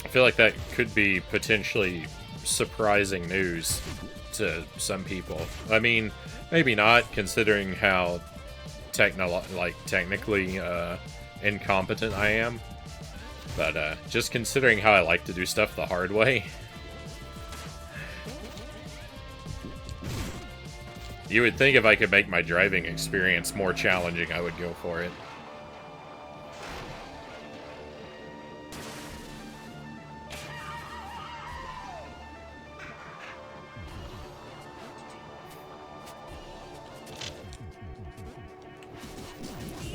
I feel like that could be potentially surprising news to some people. I mean, maybe not, considering how technically incompetent I am, but just considering how I like to do stuff the hard way, you would think if I could make my driving experience more challenging, I would go for it.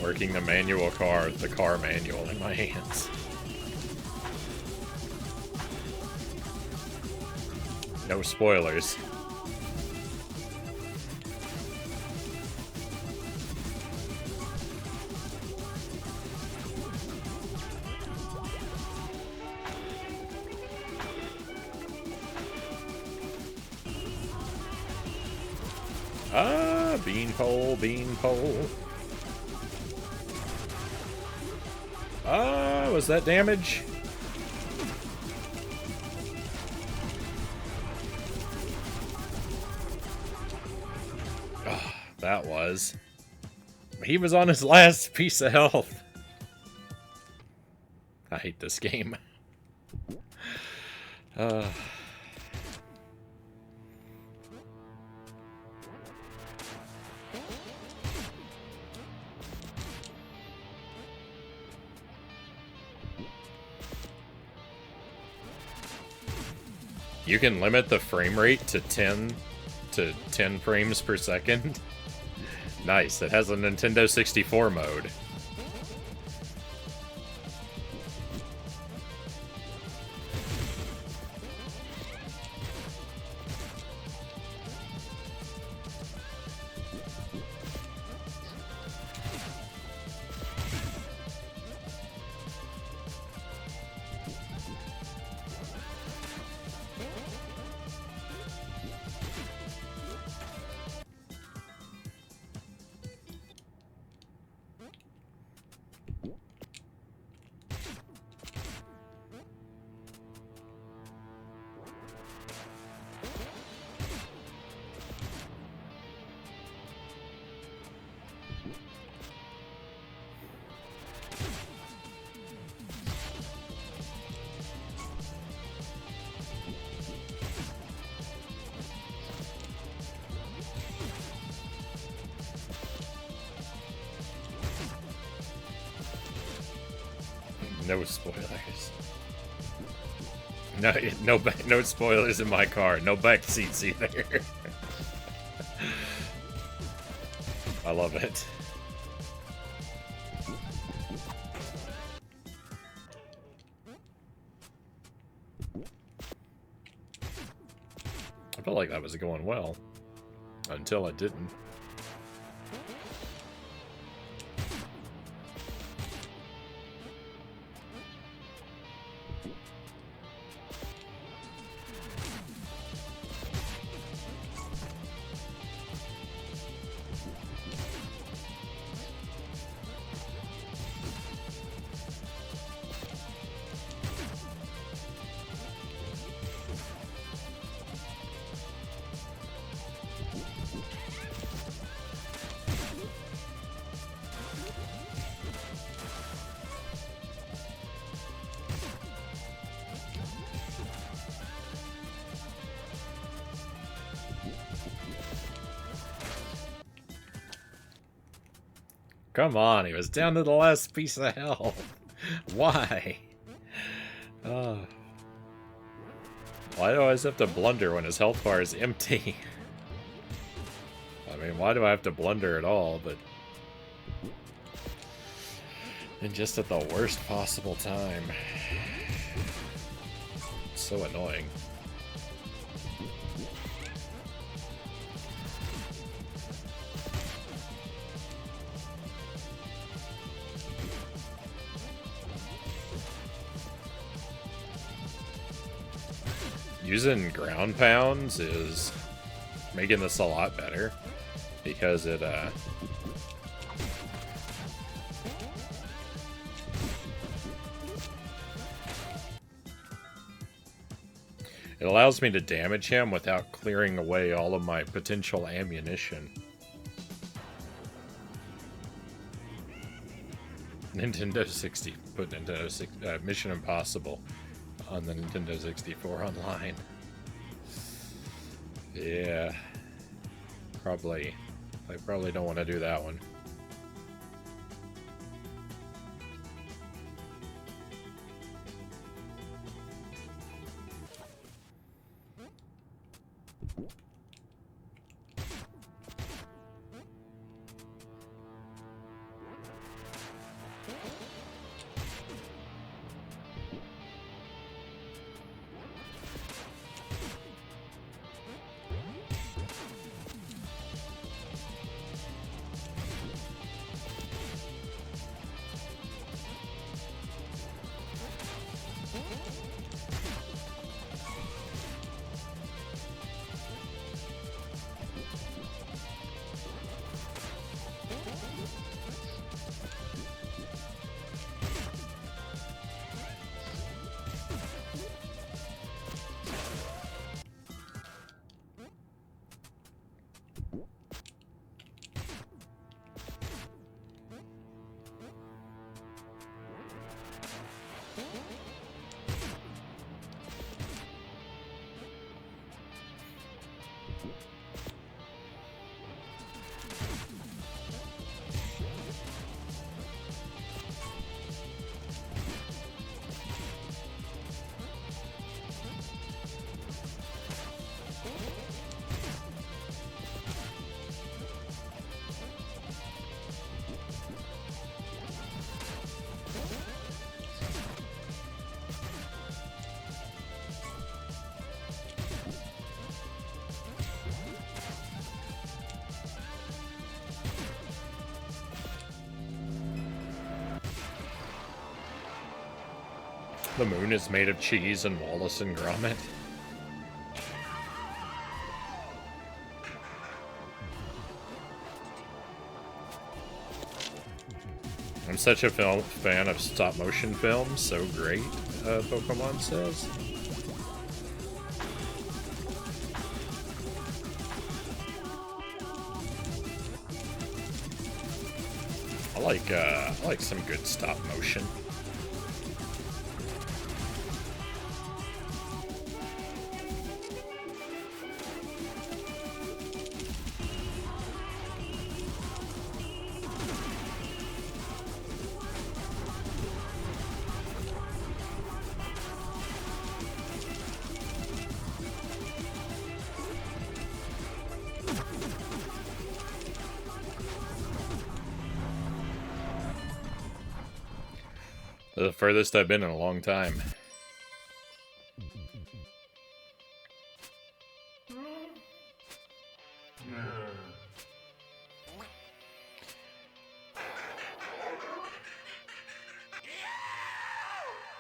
Working the manual car with the car manual in my hands. No spoilers. Ah, beanpole, beanpole. Was that damage? Oh, that was. He was on his last piece of health. I hate this game. You can limit the frame rate to 10 frames per second. Nice. It has a Nintendo 64 mode. No spoilers. No, no spoilers in my car. No back seats either. I love it. I felt like that was going well until it didn't. Come on, he was down to the last piece of health. Why? Why do I always have to blunder when his health bar is empty? I mean, why do I have to blunder at all, but... And just at the worst possible time. It's so annoying. Using ground pounds is making this a lot better because it allows me to damage him without clearing away all of my potential ammunition. Nintendo 60 put Nintendo 6, Mission Impossible on the Nintendo 64 online. Yeah. I probably don't want to do that one. The moon is made of cheese and Wallace and Gromit. I'm such a fan of stop-motion films, so great, Pokemon says. I like some good stop-motion. The furthest I've been in a long time.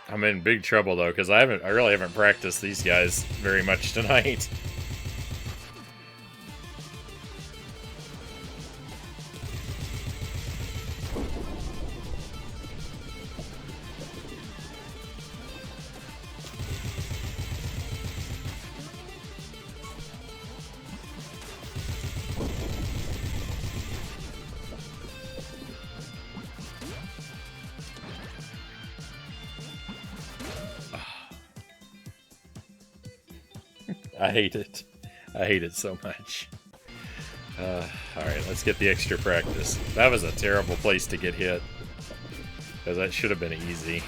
I'm in big trouble though, because I really haven't practiced these guys very much tonight. I hate it. I hate it so much. Alright, let's get the extra practice. That was a terrible place to get hit. Because that should have been easy.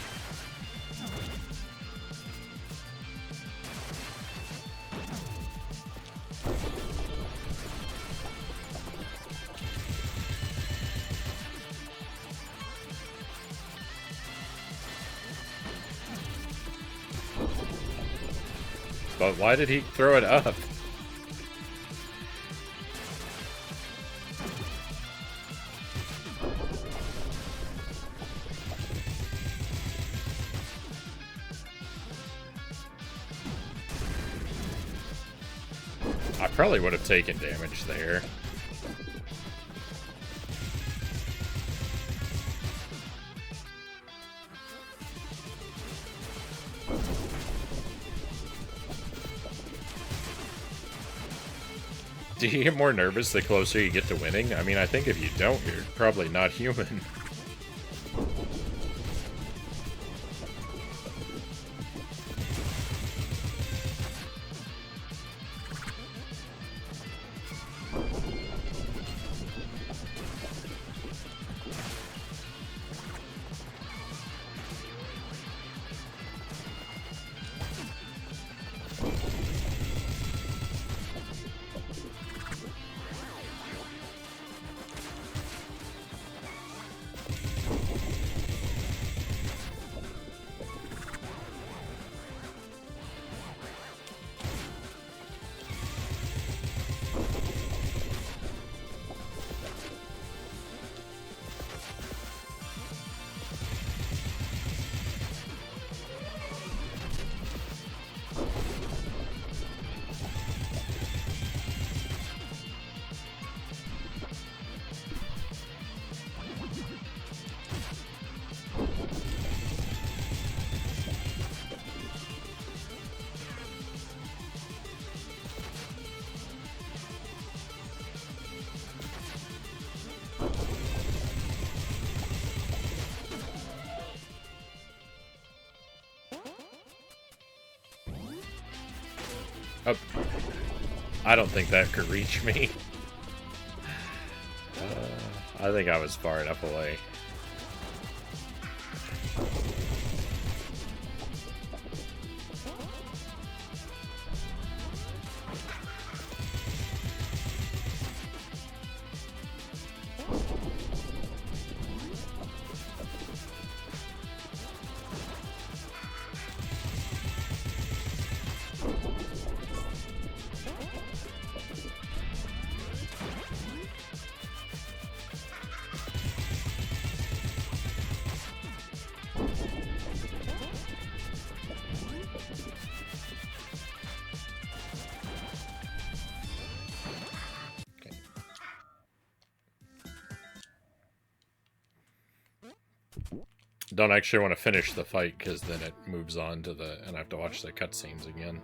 But why did he throw it up? I probably would have taken damage there. Do you get more nervous the closer you get to winning? I mean, I think if you don't, you're probably not human. Oh, I don't think that could reach me. I think I was far enough away. Don't actually want to finish the fight because then it moves on to the, and I have to watch the cutscenes again.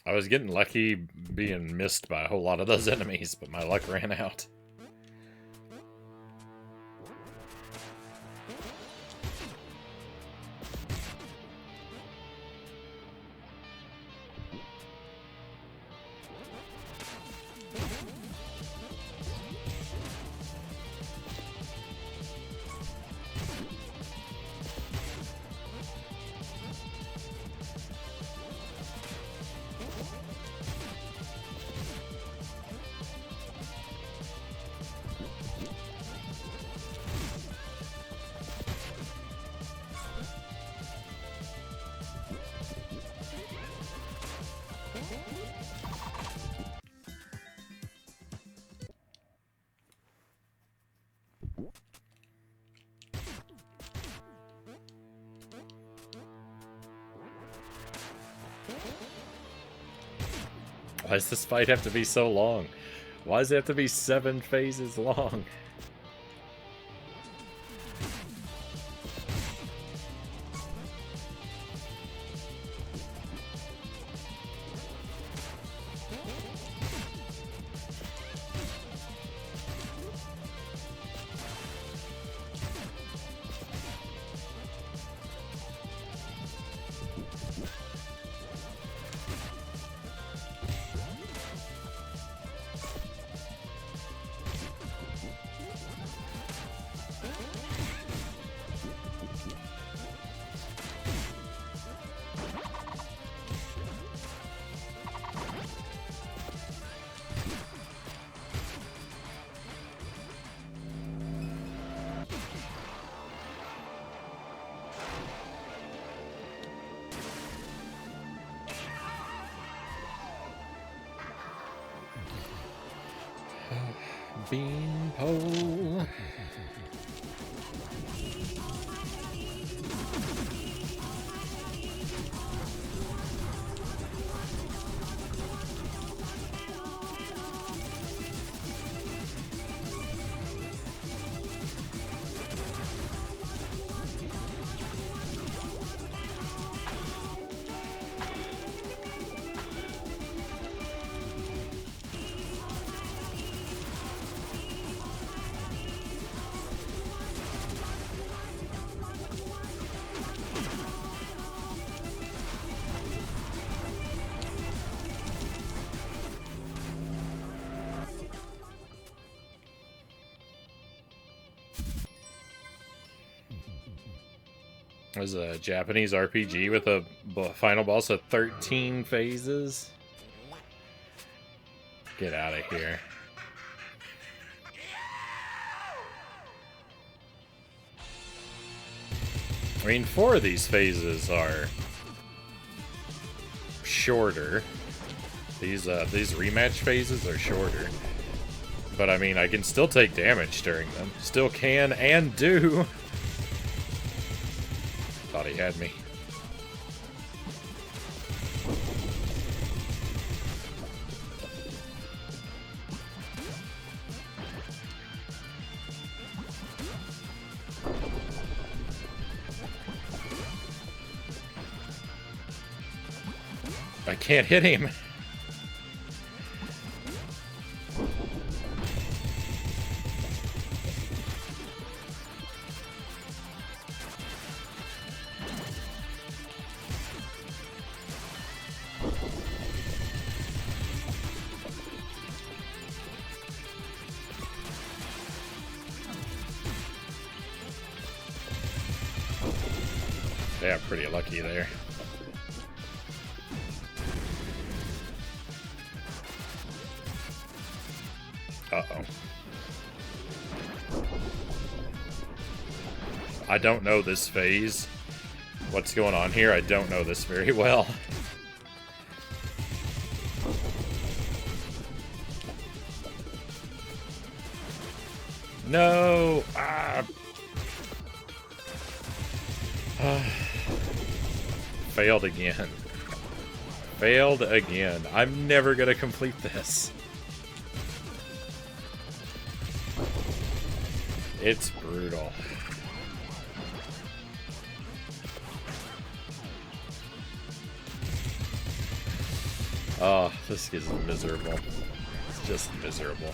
I was getting lucky being missed by a whole lot of those enemies, but my luck ran out. Why does this fight have to be so long? Why does it have to be 7 phases long? Beanpole. It was a Japanese RPG with a final boss of 13 phases. Get out of here. I mean, 4 of these phases are shorter. These rematch phases are shorter. But I mean, I can still take damage during them. Still can and do. Thought he had me. I can't hit him. Yeah, pretty lucky there. Uh-oh. I don't know this phase. What's going on here? I don't know this very well. No! Ah! Failed again. Failed again. I'm never gonna complete this. It's brutal. Oh, this is miserable. It's just miserable.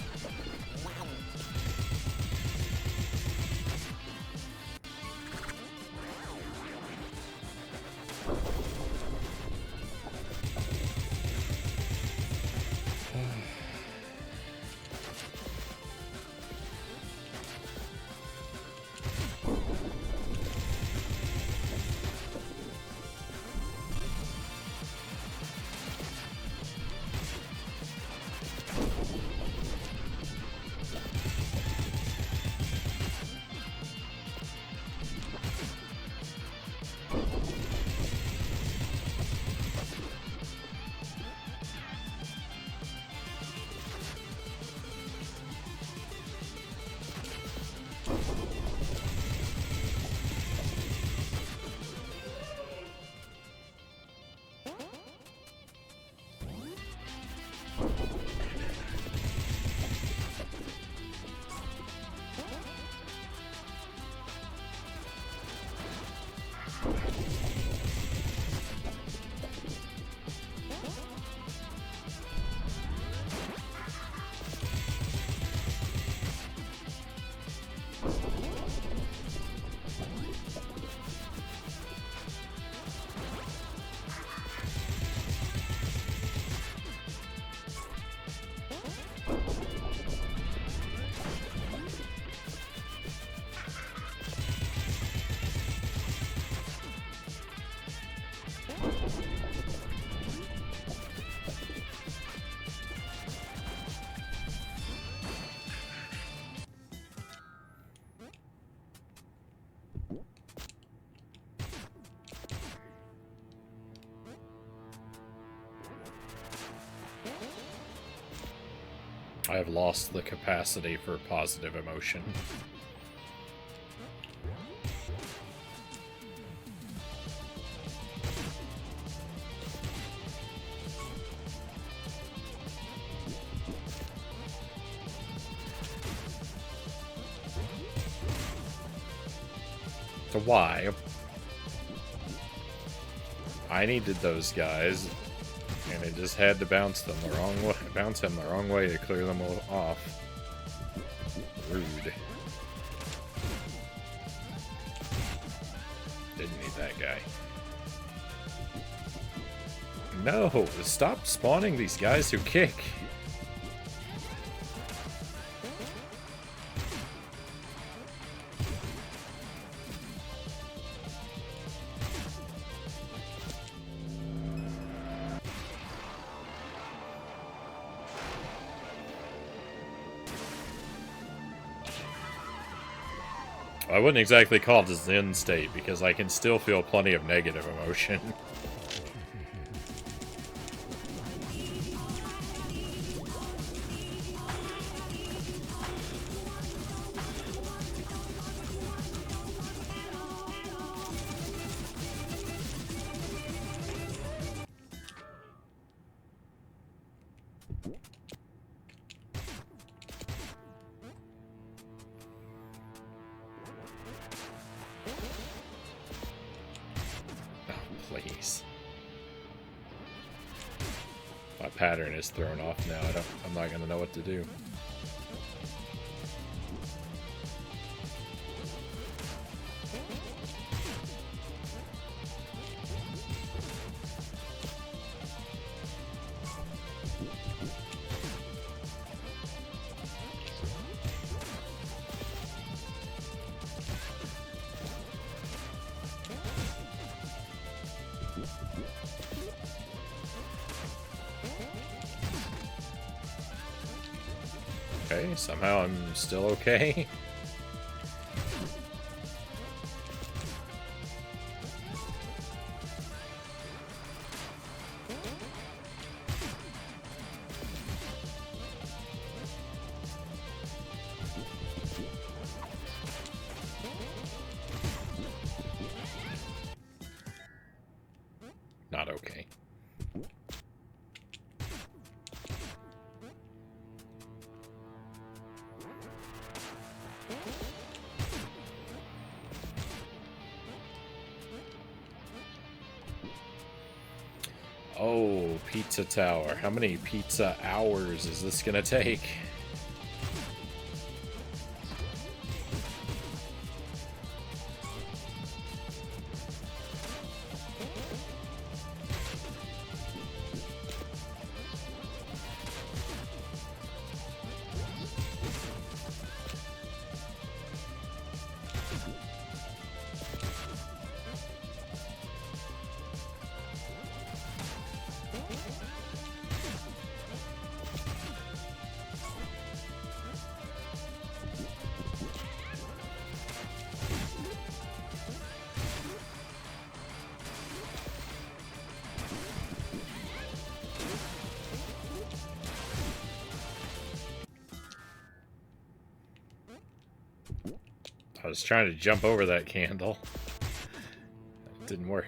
I have lost the capacity for positive emotion. So why? I needed those guys, and it just had to bounce them the wrong way, bounce him the wrong way to clear them all off. Rude. Didn't need that guy. No, stop spawning these guys who kick. I wouldn't exactly call it a Zen state, because I can still feel plenty of negative emotion. Please. My pattern is thrown off now. I'm not gonna know what to do. Okay, somehow I'm still okay. Not okay. Oh, pizza tower. How many pizza hours is this gonna take? I was trying to jump over that candle. It didn't work.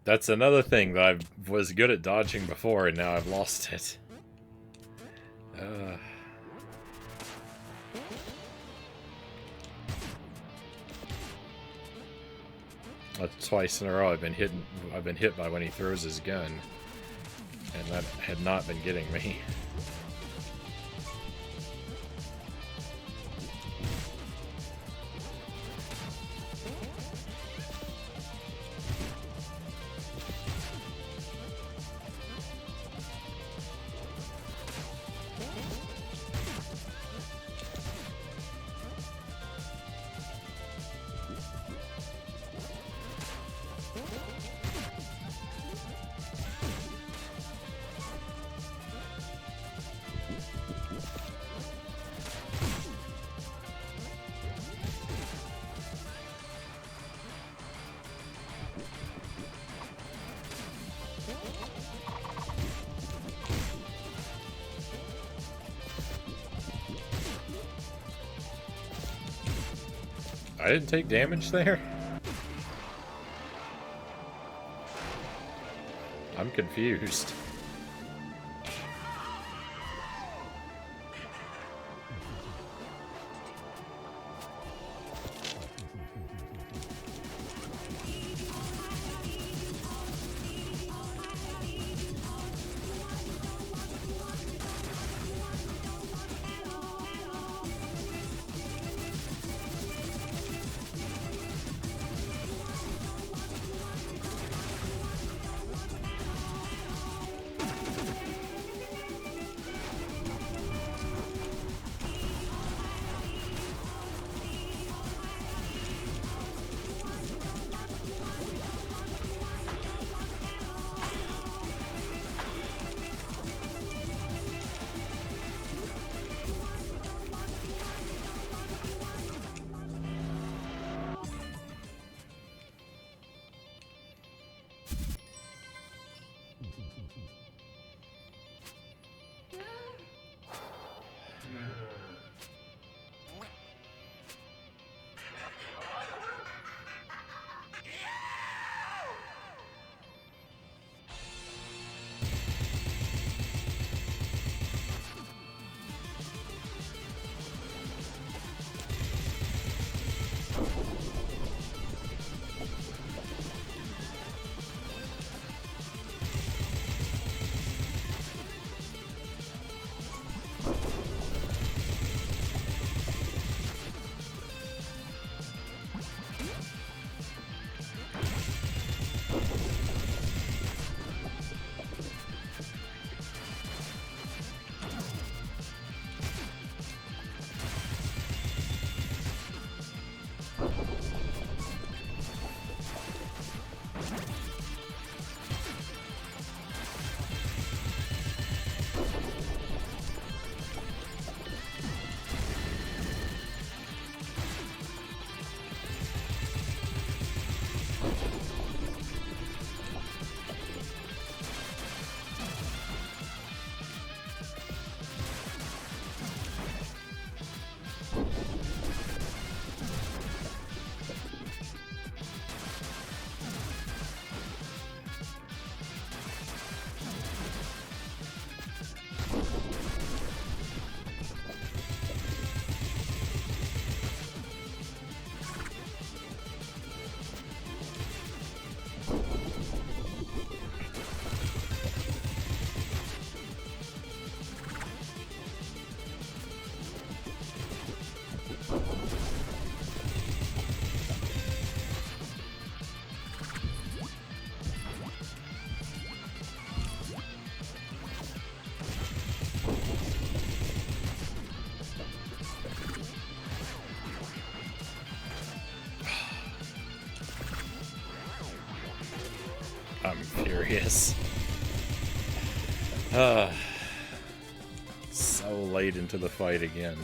That's another thing that I was good at dodging before, and now I've lost it. That's twice in a row I've been hit by when he throws his gun, and that had not been getting me. I didn't take damage there? I'm confused. I'm furious. So late into the fight again.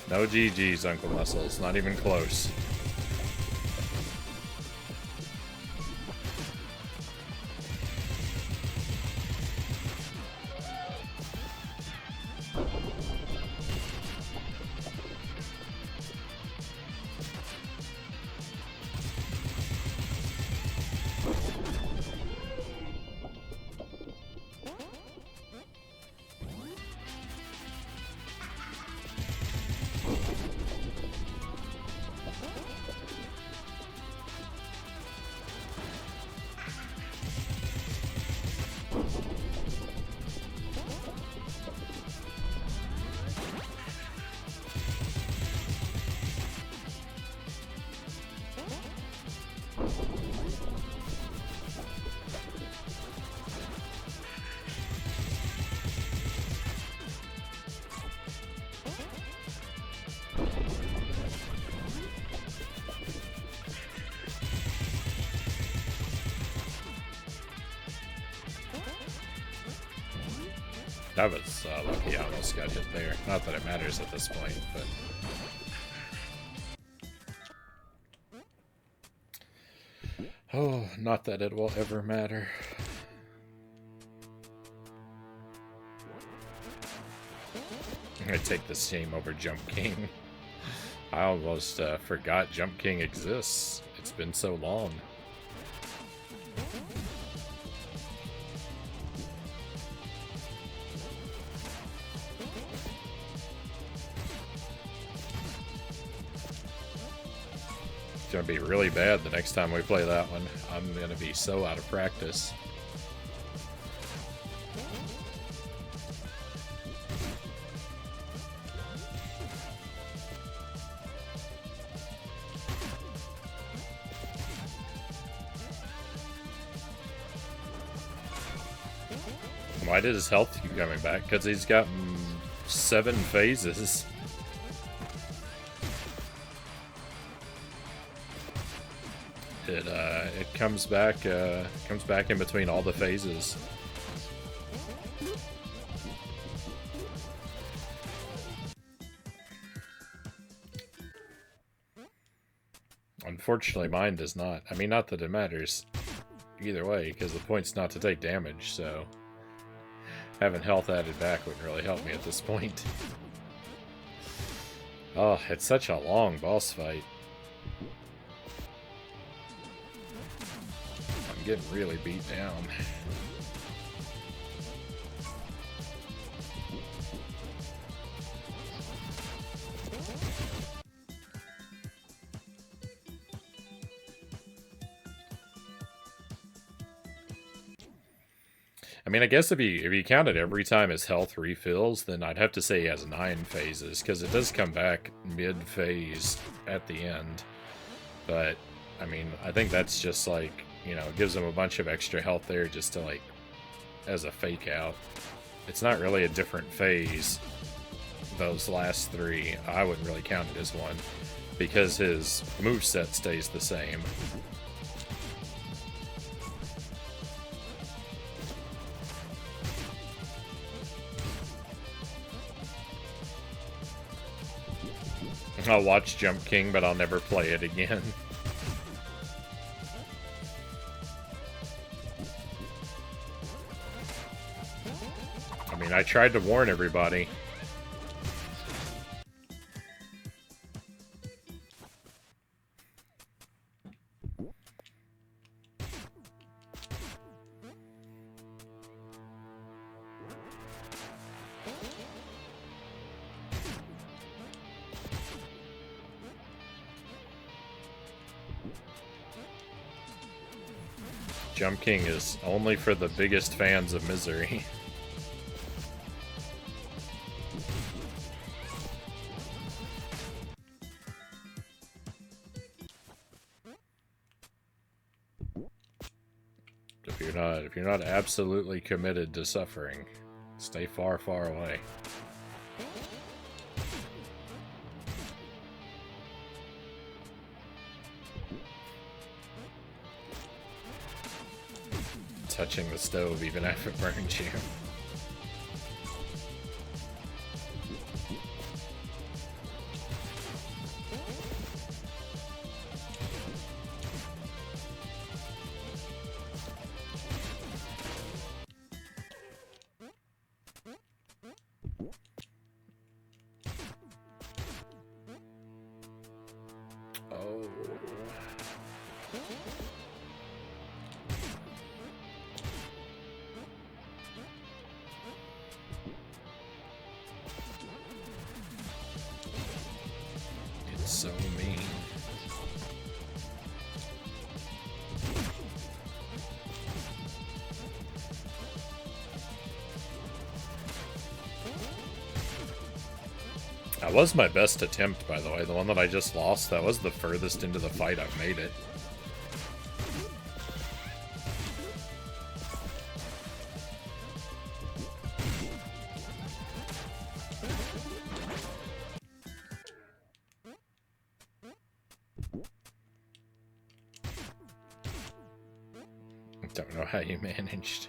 No GG's, Uncle Muscles. Not even close. That was lucky I almost got hit there. Not that it matters at this point, but... Oh, not that it will ever matter. I'm gonna take this team over Jump King. I almost forgot Jump King exists. It's been so long. It's gonna be really bad the next time we play that one. I'm gonna be so out of practice. Why did his health keep coming back? Because he's got 7 phases. It comes back in between all the phases. Unfortunately, mine does not. I mean, not that it matters either way, because the point's not to take damage, so having health added back wouldn't really help me at this point. Oh, it's such a long boss fight. I'm getting really beat down. I mean, I guess if you counted every time his health refills, then I'd have to say he has 9 phases, because it does come back mid-phase at the end. But, I mean, I think that's just like, you know, it gives him a bunch of extra health there just to, like, as a fake out. It's not really a different phase, those last 3. I wouldn't really count it as one, because his moveset stays the same. I'll watch Jump King, but I'll never play it again. I mean, I tried to warn everybody. Jump King is only for the biggest fans of misery. If you're not absolutely committed to suffering, stay far, far away. touching the stove even if it burns you. So mean. That was my best attempt, by the way. The one that I just lost, that was the furthest into the fight I've made it. Don't know how you managed.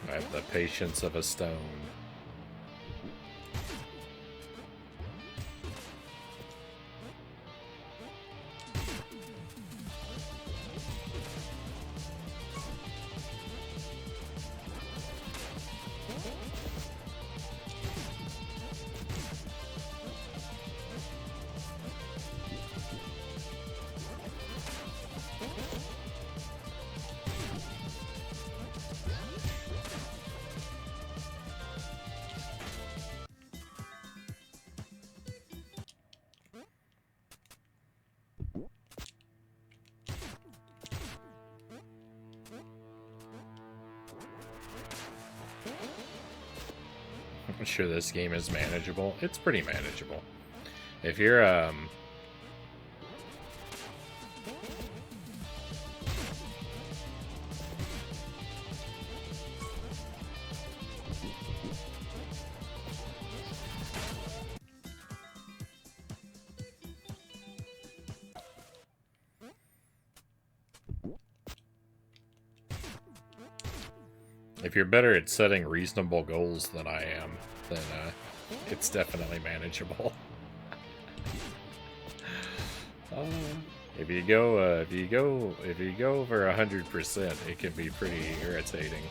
I have the patience of a stone. I'm sure this game is manageable. It's pretty manageable. If you're, if you're better at setting reasonable goals than I am, then it's definitely manageable. If you go over 100%, it can be pretty irritating,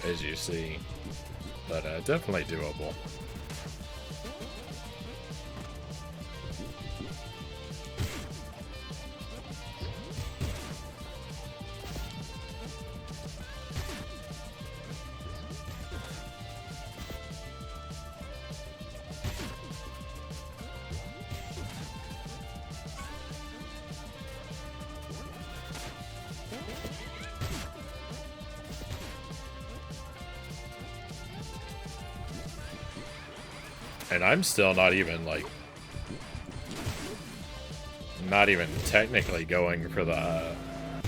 as you see, but definitely doable. And I'm still not even, like, not even technically going for the,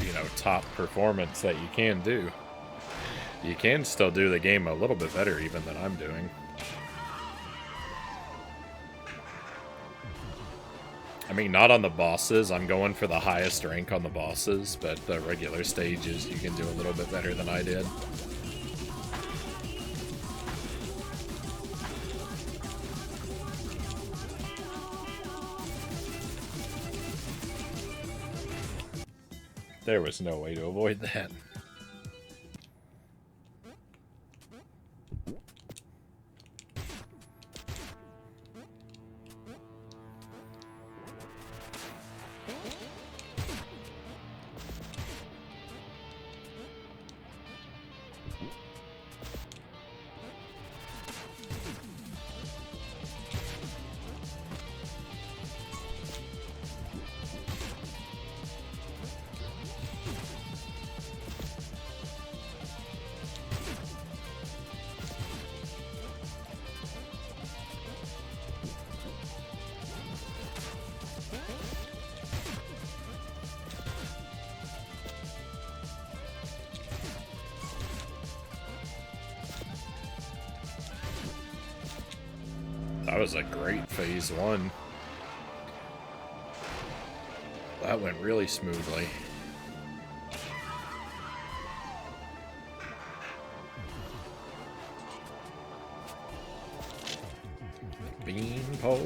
you know, top performance that you can do. You can still do the game a little bit better even than I'm doing. I mean, not on the bosses. I'm going for the highest rank on the bosses, but the regular stages you can do a little bit better than I did. There was no way to avoid that. That was a great phase one. that went really smoothly. Beanpole.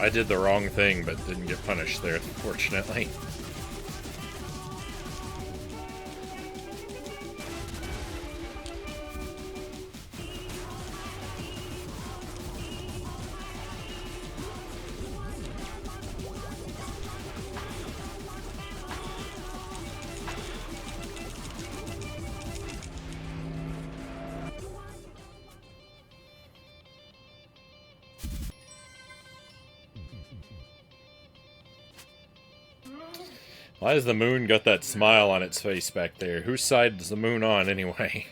I did the wrong thing, but didn't get punished there, fortunately. Why has the moon got that smile on its face back there? Whose side is the moon on, anyway?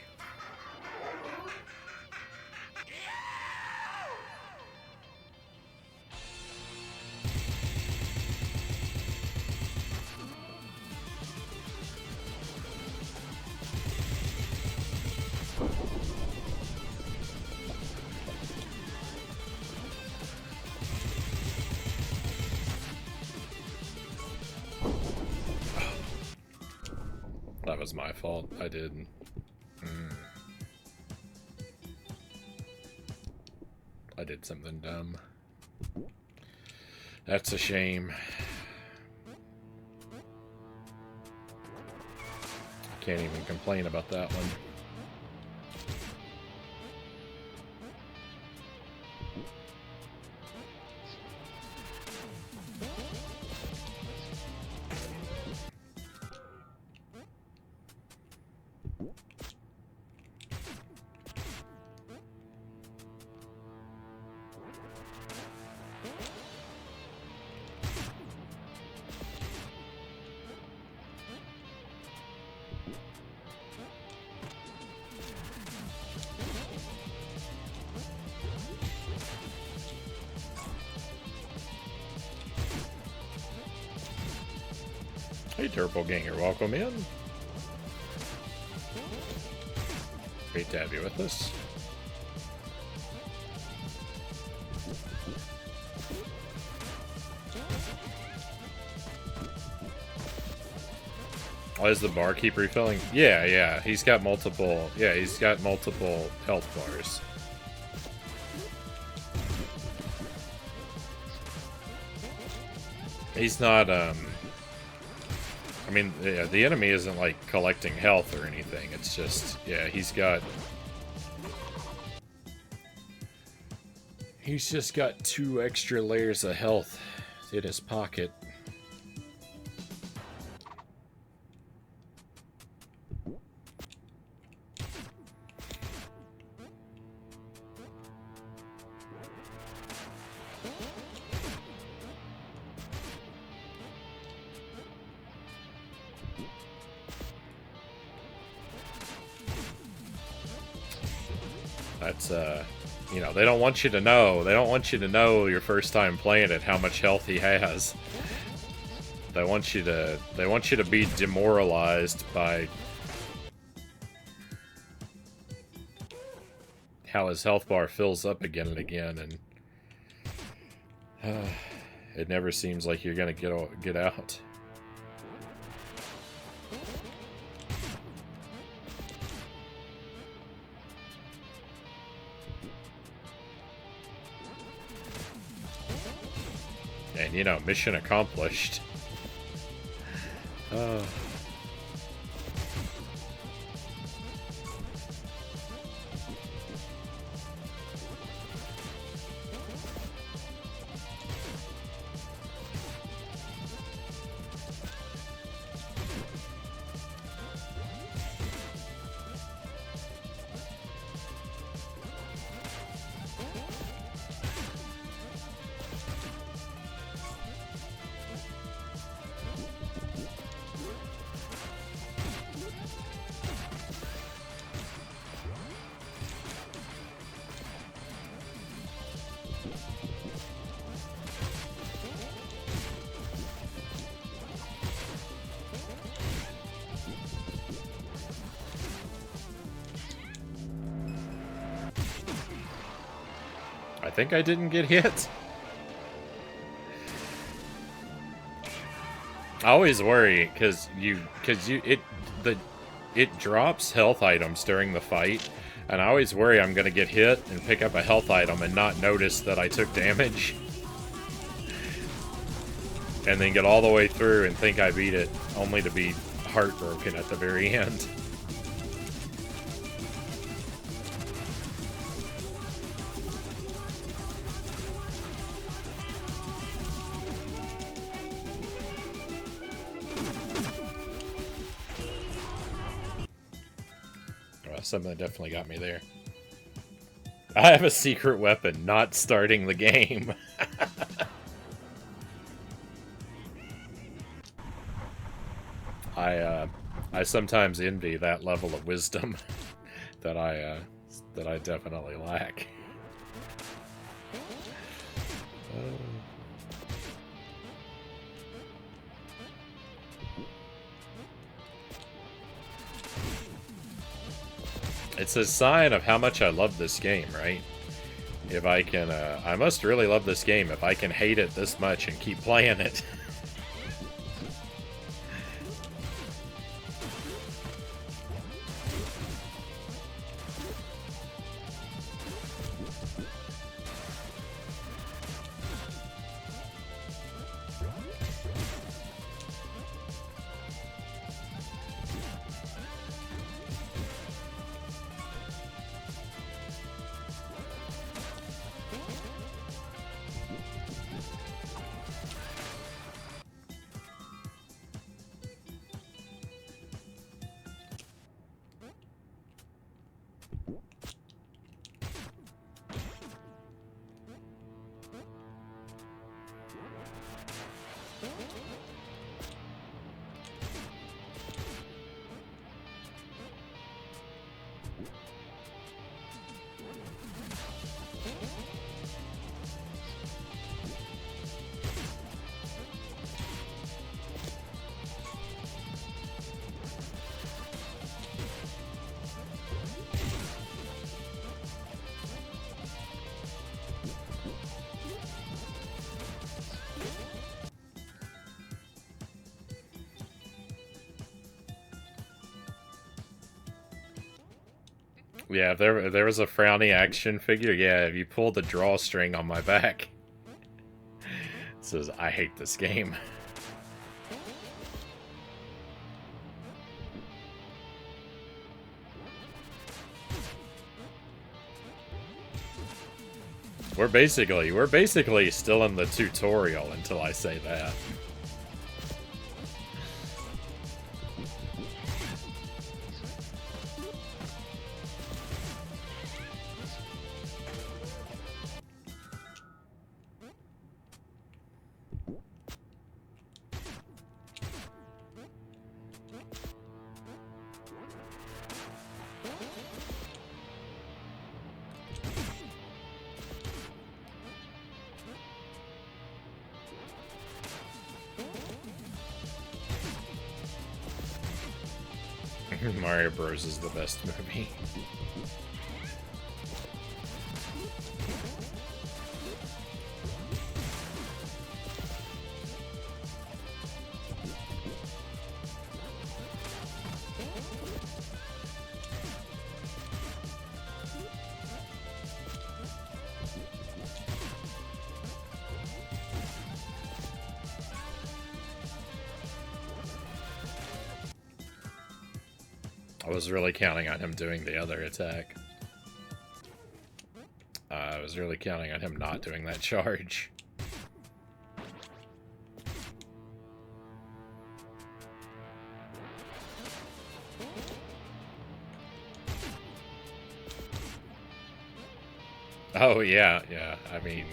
That was my fault. I did. I did something dumb. That's a shame. Can't even complain about that one. Hey, Turbo Ganger, welcome in. Great to have you with us. Oh, is the bar keep refilling? Yeah, he's got multiple, he's got multiple health bars. He's not, I mean, the enemy isn't, like, collecting health or anything. It's just, he's just got 2 extra layers of health in his pocket. That's, you know, they don't want you to know. They don't want you to know your first time playing it how much health he has. They want you to be demoralized by how his health bar fills up again and again, and it never seems like you're gonna get out. And, you know, mission accomplished. I think I didn't get hit. I always worry because it drops health items during the fight, and I always worry I'm gonna get hit and pick up a health item and not notice that I took damage, and then get all the way through and think I beat it, only to be heartbroken at the very end. Something that definitely got me there. I have a secret weapon, not starting the game. I sometimes envy that level of wisdom that I definitely lack. It's a sign of how much I love this game, right? If I can, I must really love this game if I can hate it this much and keep playing it. Yeah, if there was a Frownie action figure, yeah, if you pull the drawstring on my back, it says, I hate this game. We're basically still in the tutorial until I say that. Mario Bros. Is the best movie. I was really counting on him doing the other attack. I was really counting on him not doing that charge. Oh, yeah, yeah, I mean...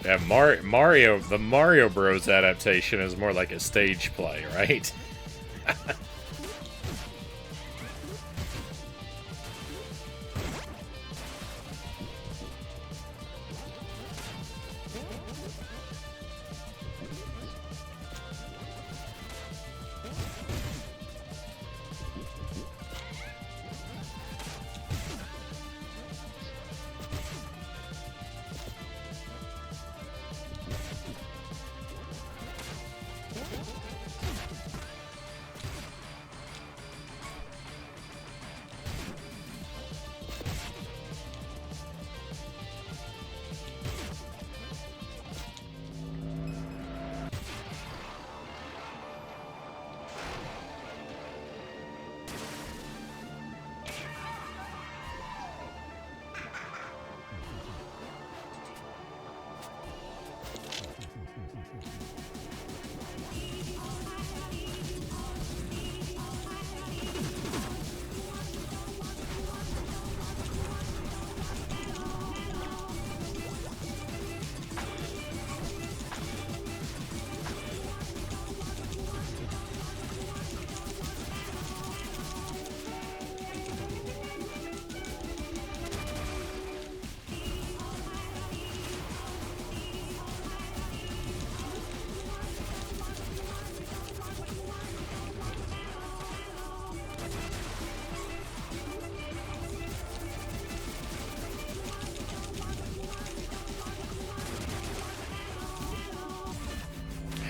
Yeah, Mario, the Mario Bros. Adaptation is more like a stage play, right?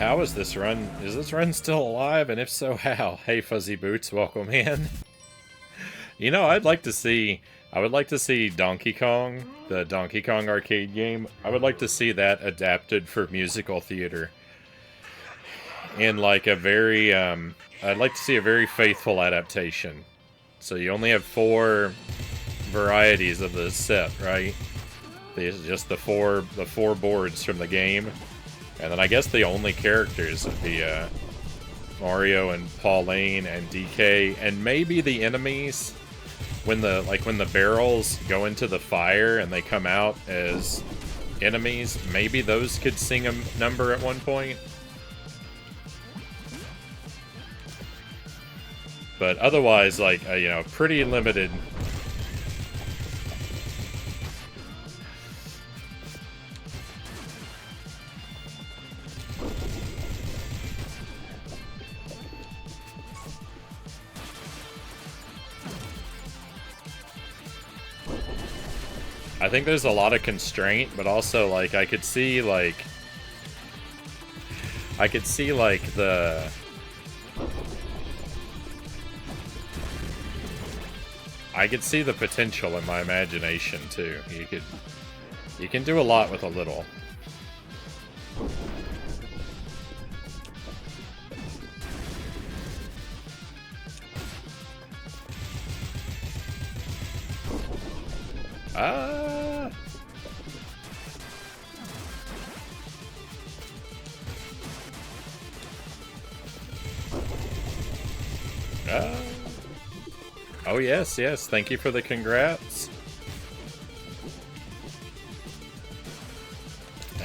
how is this run? Is this run still alive? And if so, how? Hey, Fuzzy Boots, welcome in. You know, I would like to see Donkey Kong, the Donkey Kong arcade game. I would like to see that adapted for musical theater. In like a very, I'd like to see a very faithful adaptation. So you only have 4 varieties of the set, right? These just the four boards from the game, and then I guess the only characters would be Mario and Pauline and DK, and maybe the enemies when the barrels go into the fire and they come out as enemies. Maybe those could sing a number at one point. But otherwise, like, you know, pretty limited. I think there's a lot of constraint, but also, like, I could see, like, the... I could see the potential in my imagination, too. You can do a lot with a little. Oh, yes, yes. Thank you for the congrats.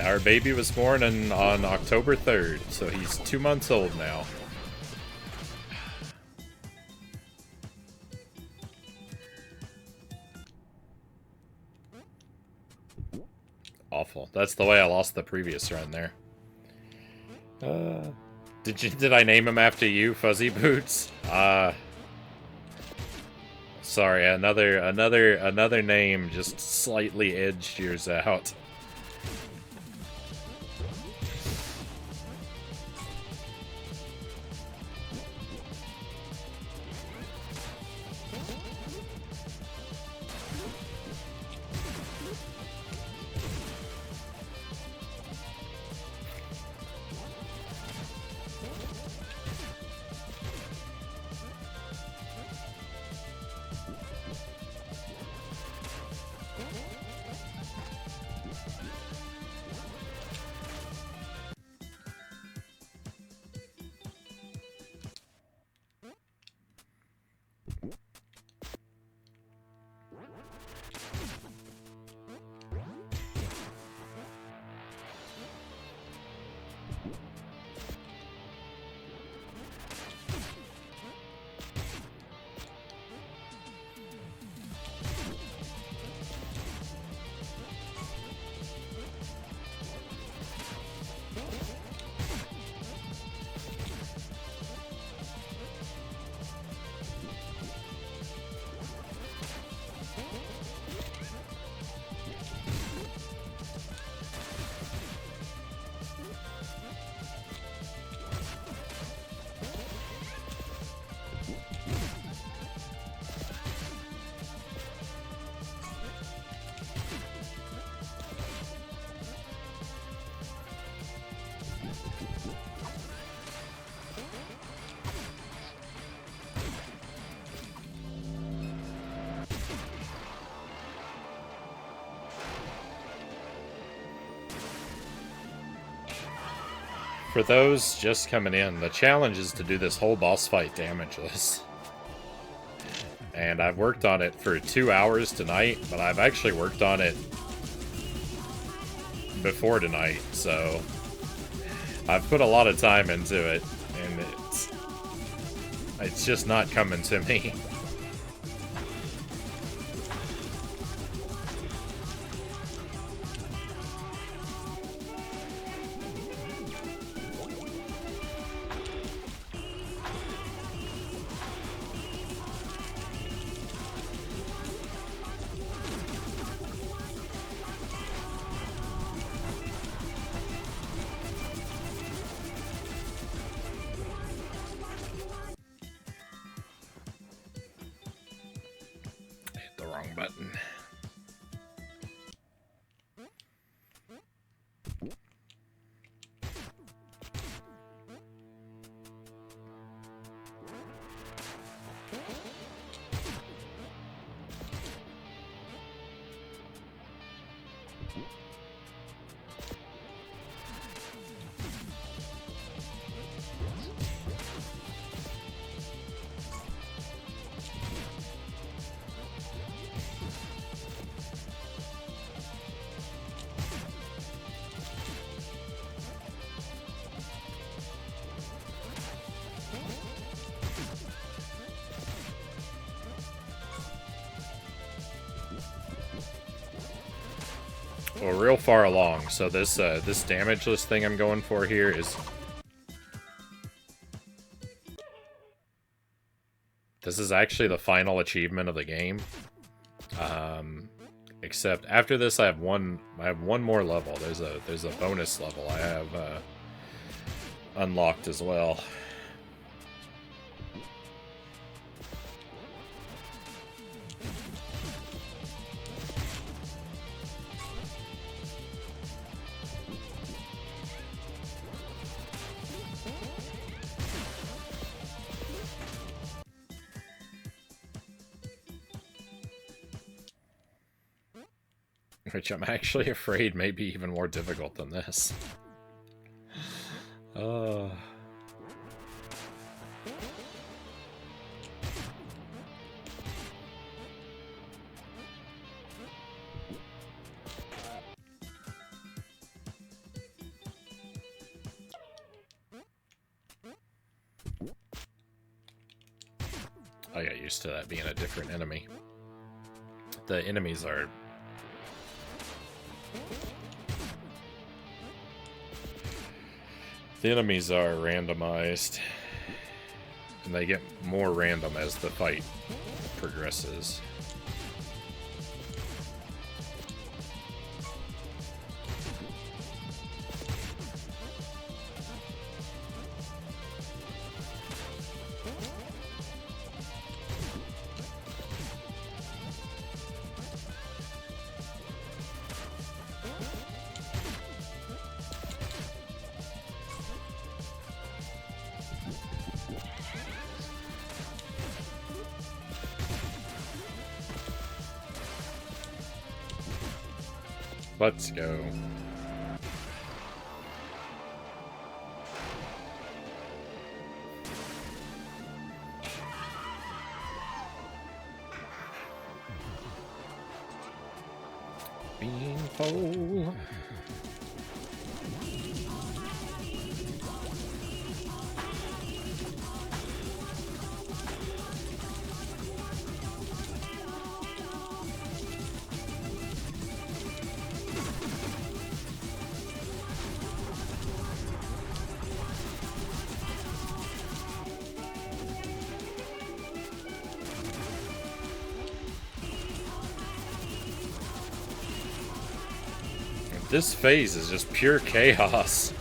Our baby was born on October 3rd, so he's 2 months old now. Awful. That's the way I lost the previous run there. Did I name him after you, Fuzzy Boots? Sorry, another name just slightly edged yours out. For those just coming in, the challenge is to do this whole boss fight damageless. And I've worked on it for 2 hours tonight, but I've actually worked on it before tonight, so I've put a lot of time into it, and it's just not coming to me. button. We're real far along, so this this damageless thing I'm going for here is... This is actually the final achievement of the game. Except after this I have one more level. There's a bonus level I have unlocked as well. Which I'm actually afraid may be even more difficult than this. I got used to that being a different enemy. The enemies are... The enemies are randomized, and they get more random as the fight progresses. Let's go. Beanpole. This phase is just pure chaos.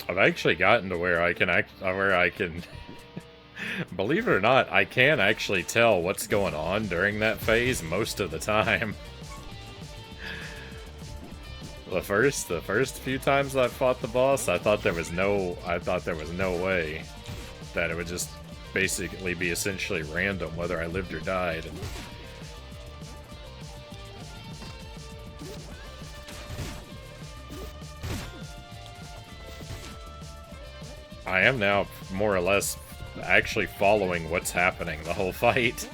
I've actually gotten to where I can believe it or not, I can actually tell what's going on during that phase most of the time. The first few times I fought the boss, I thought there was no way that it would just basically be essentially random whether I lived or died. I am now more or less actually following what's happening the whole fight.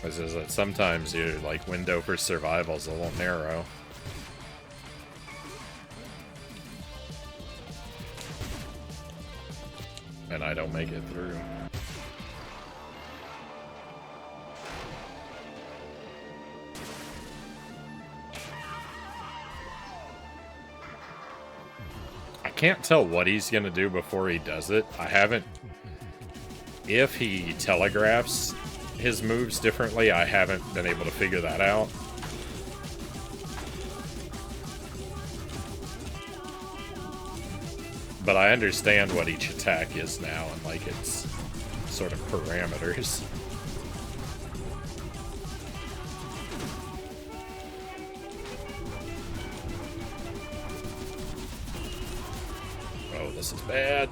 This is that sometimes your like window for survival is a little narrow. And I don't make it through. I can't tell what he's going to do before he does it. I haven't... If he telegraphs his moves differently, I haven't been able to figure that out. But I understand what each attack is now and, like, its sort of parameters. Oh, this is bad.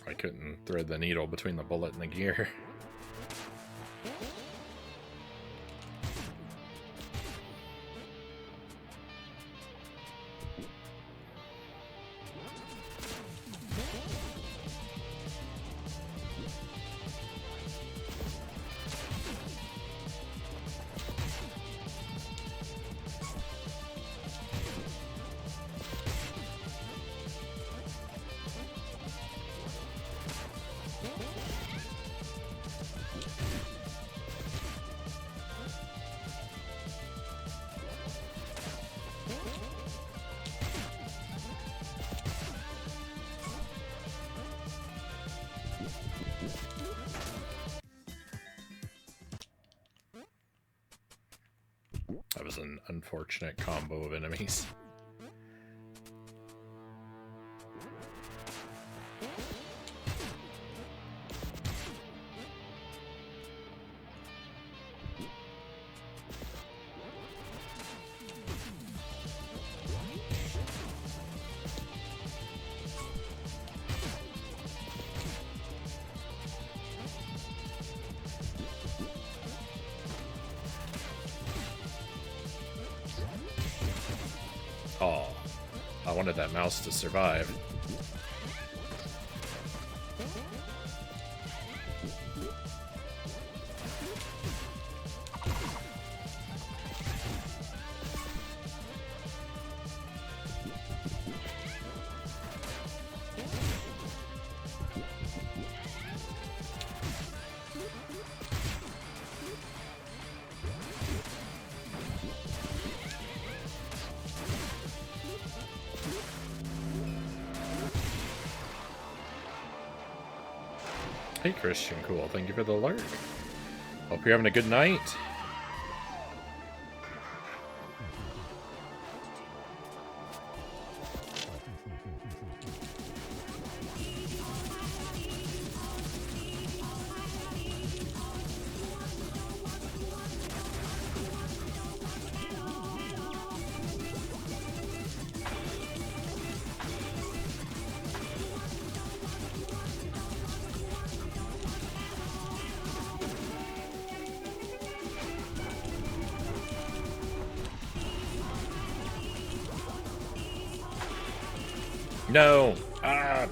I couldn't thread the needle between the bullet and the gear. That was an unfortunate combo of enemies. Oh, I wanted that mouse to survive. Hey Christian, cool. Thank you for the alert. Hope you're having a good night. No! Ah!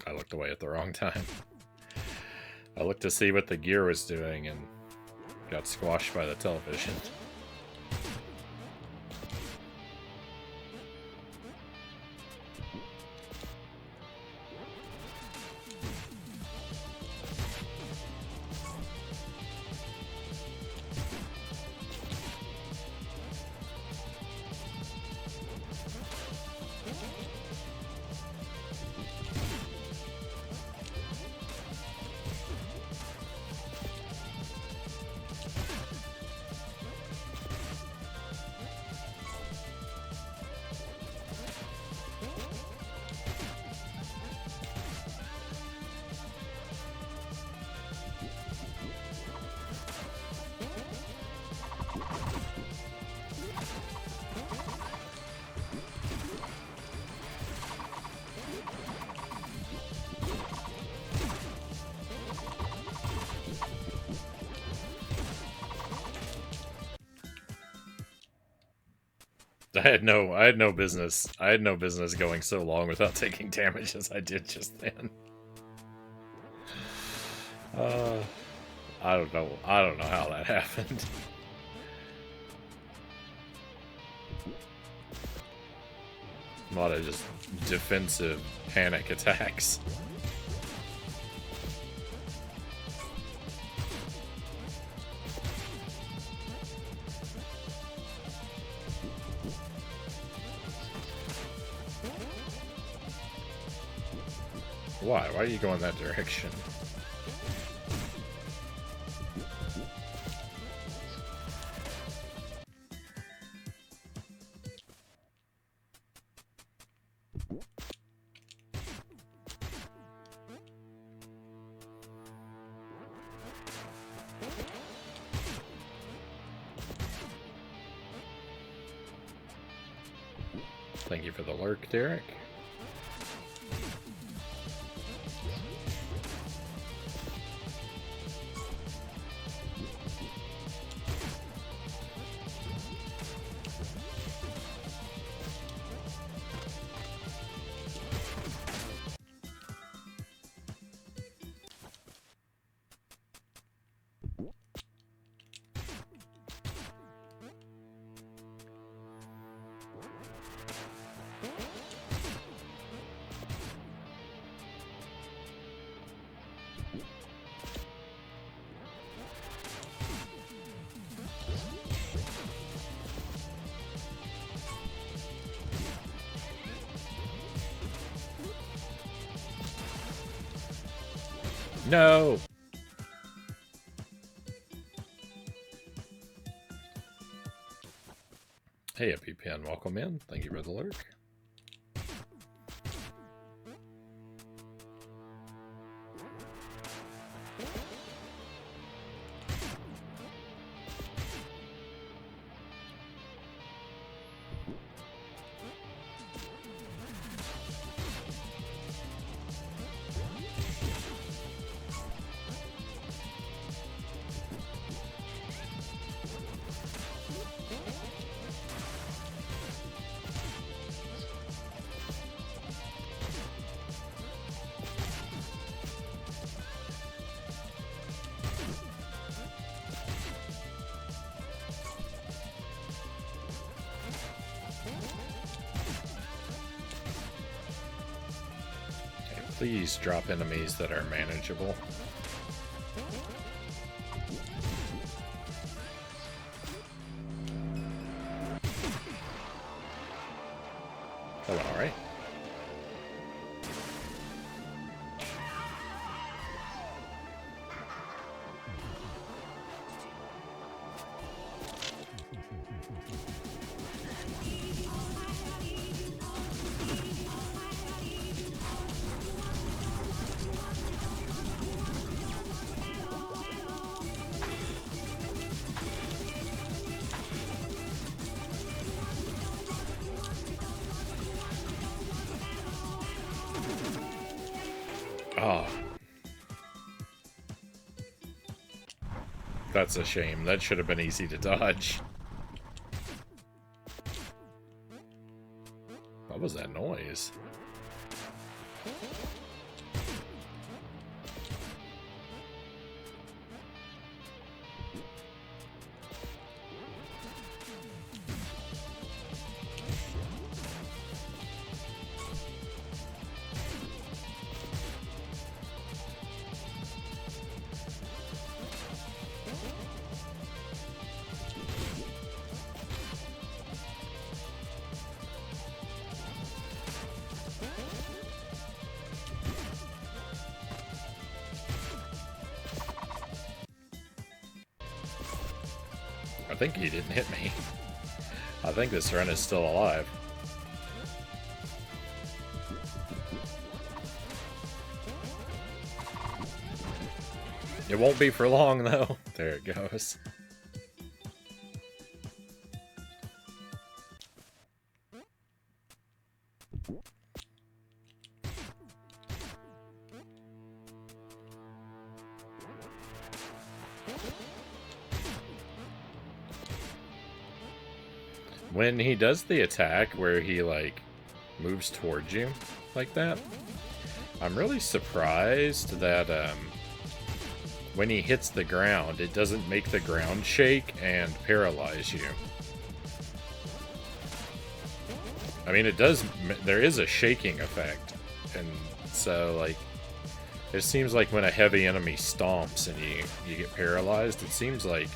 I looked away at the wrong time. I looked to see what the gear was doing and got squashed by the television. I had no business going so long without taking damage as I did just then. I don't know how that happened. A lot of just defensive panic attacks. Why? Why are you going that direction? Thank you for the lurk, Derek. No! Hey, EpiPen, welcome in. Thank you for the lurk. Please drop enemies that are manageable. Hello, alright. Oh. That's a shame. That should have been easy to dodge. What was that noise? I think he didn't hit me. I think this run is still alive. It won't be for long, though. There it goes. When he does the attack where he, like, moves towards you like that, I'm really surprised that, when he hits the ground, it doesn't make the ground shake and paralyze you. I mean, it does. There is a shaking effect, and so like, it seems like when a heavy enemy stomps and you get paralyzed, it seems like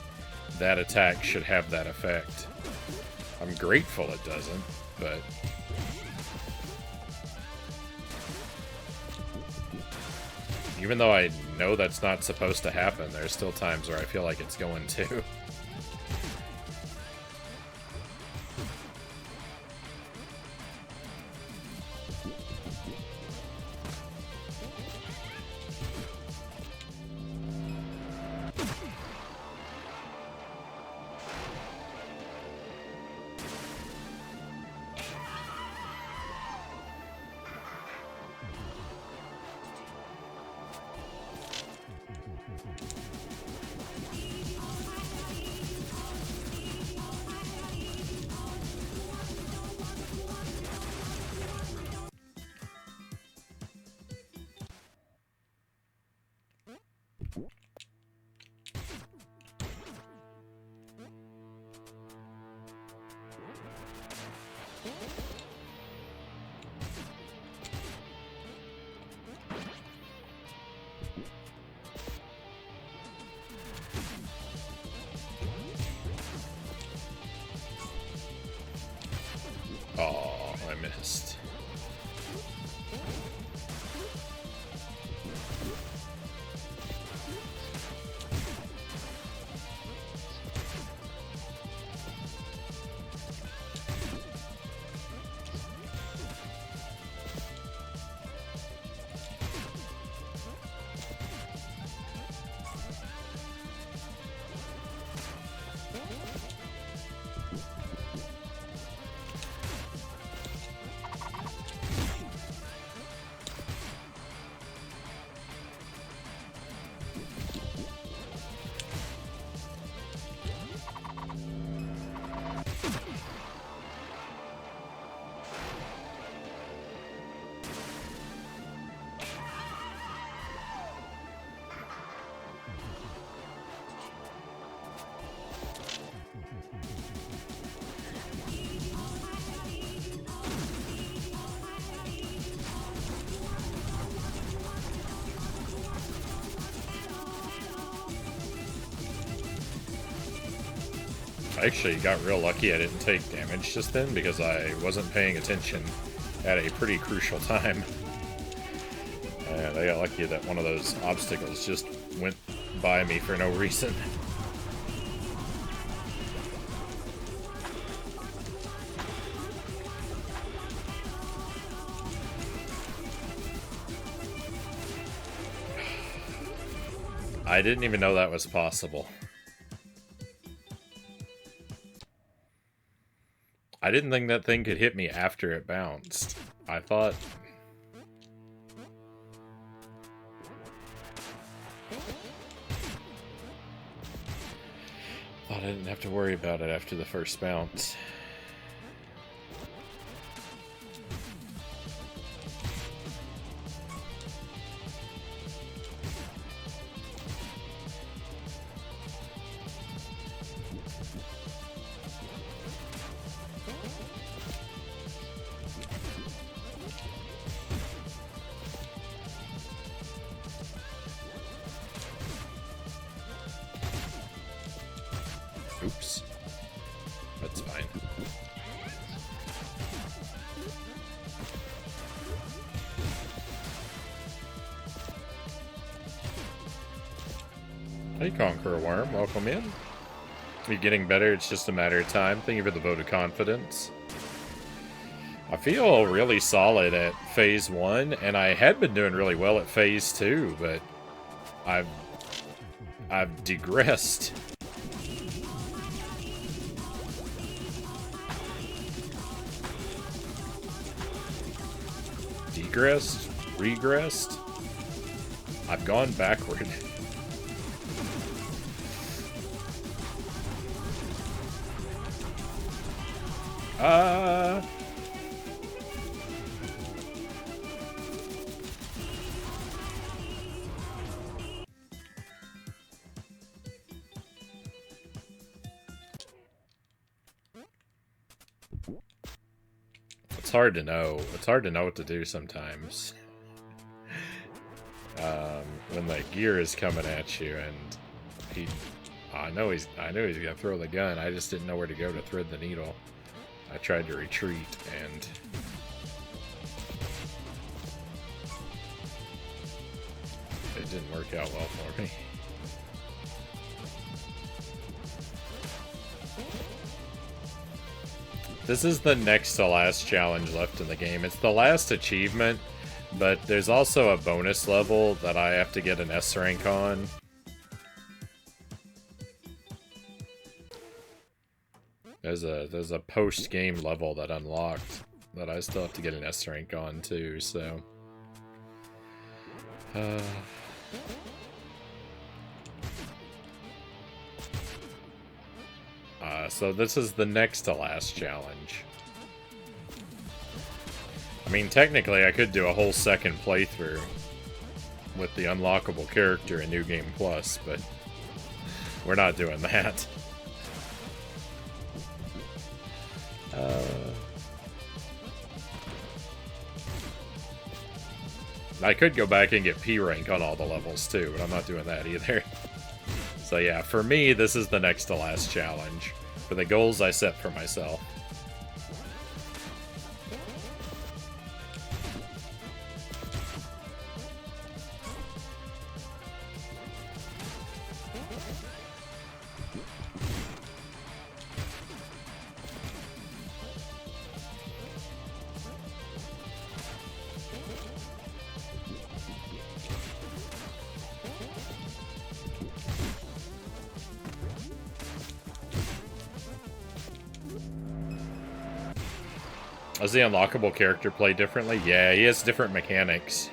that attack should have that effect. I'm grateful it doesn't, but even though I know that's not supposed to happen, there's still times where I feel like it's going to. Oh, I missed. I actually got real lucky I didn't take damage just then because I wasn't paying attention at a pretty crucial time. And I got lucky that one of those obstacles just went by me for no reason. I didn't even know that was possible. I didn't think that thing could hit me after it bounced. I thought I didn't have to worry about it after the first bounce. Oops. That's fine. Hey, Conqueror Worm, welcome in. You're getting better, it's just a matter of time. Thank you for the vote of confidence. I feel really solid at Phase 1, and I had been doing really well at Phase 2, but I've digressed. Degressed? Regressed? I've gone backward. It's hard to know. It's hard to know what to do sometimes. When the gear is coming at you, and I knew he's gonna throw the gun. I just didn't know where to go to thread the needle. I tried to retreat, and it didn't work out well for me. This is the next to last challenge left in the game. It's the last achievement, but there's also a bonus level that I have to get an S rank on. There's a post-game level that unlocked that I still have to get an S rank on too, so... So this is the next to last challenge. I mean, technically I could do a whole second playthrough with the unlockable character in New Game Plus, but we're not doing that. I could go back and get P rank on all the levels too, but I'm not doing that either. So yeah, for me, this is the next to last challenge. For the goals I set for myself. Does the unlockable character play differently? Yeah, he has different mechanics.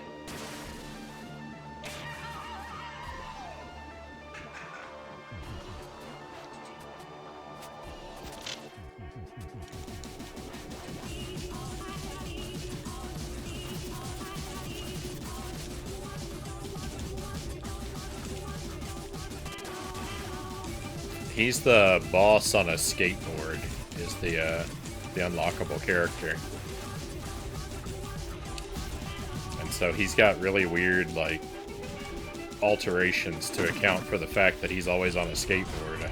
He's the boss on a skateboard, is the unlockable character. And so he's got really weird, like, alterations to account for the fact that he's always on a skateboard.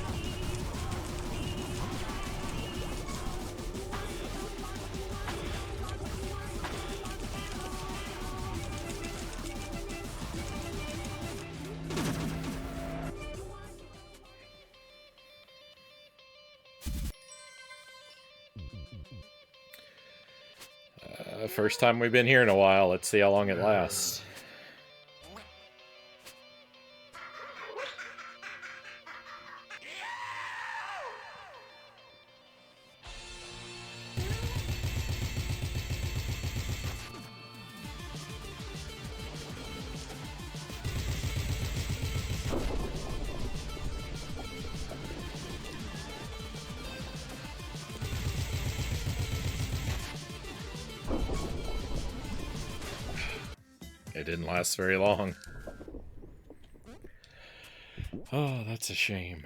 First time we've been here in a while. Let's see how long it lasts. It didn't last very long. Oh, that's a shame.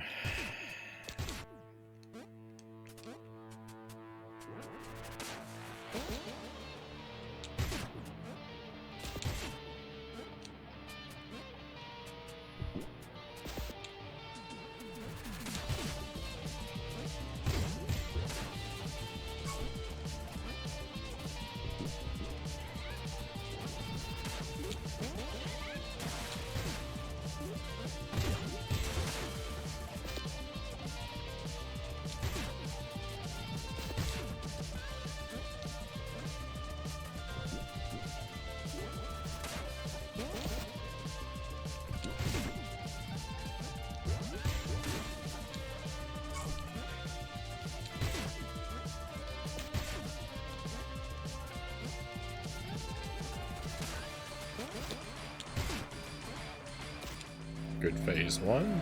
Good phase one.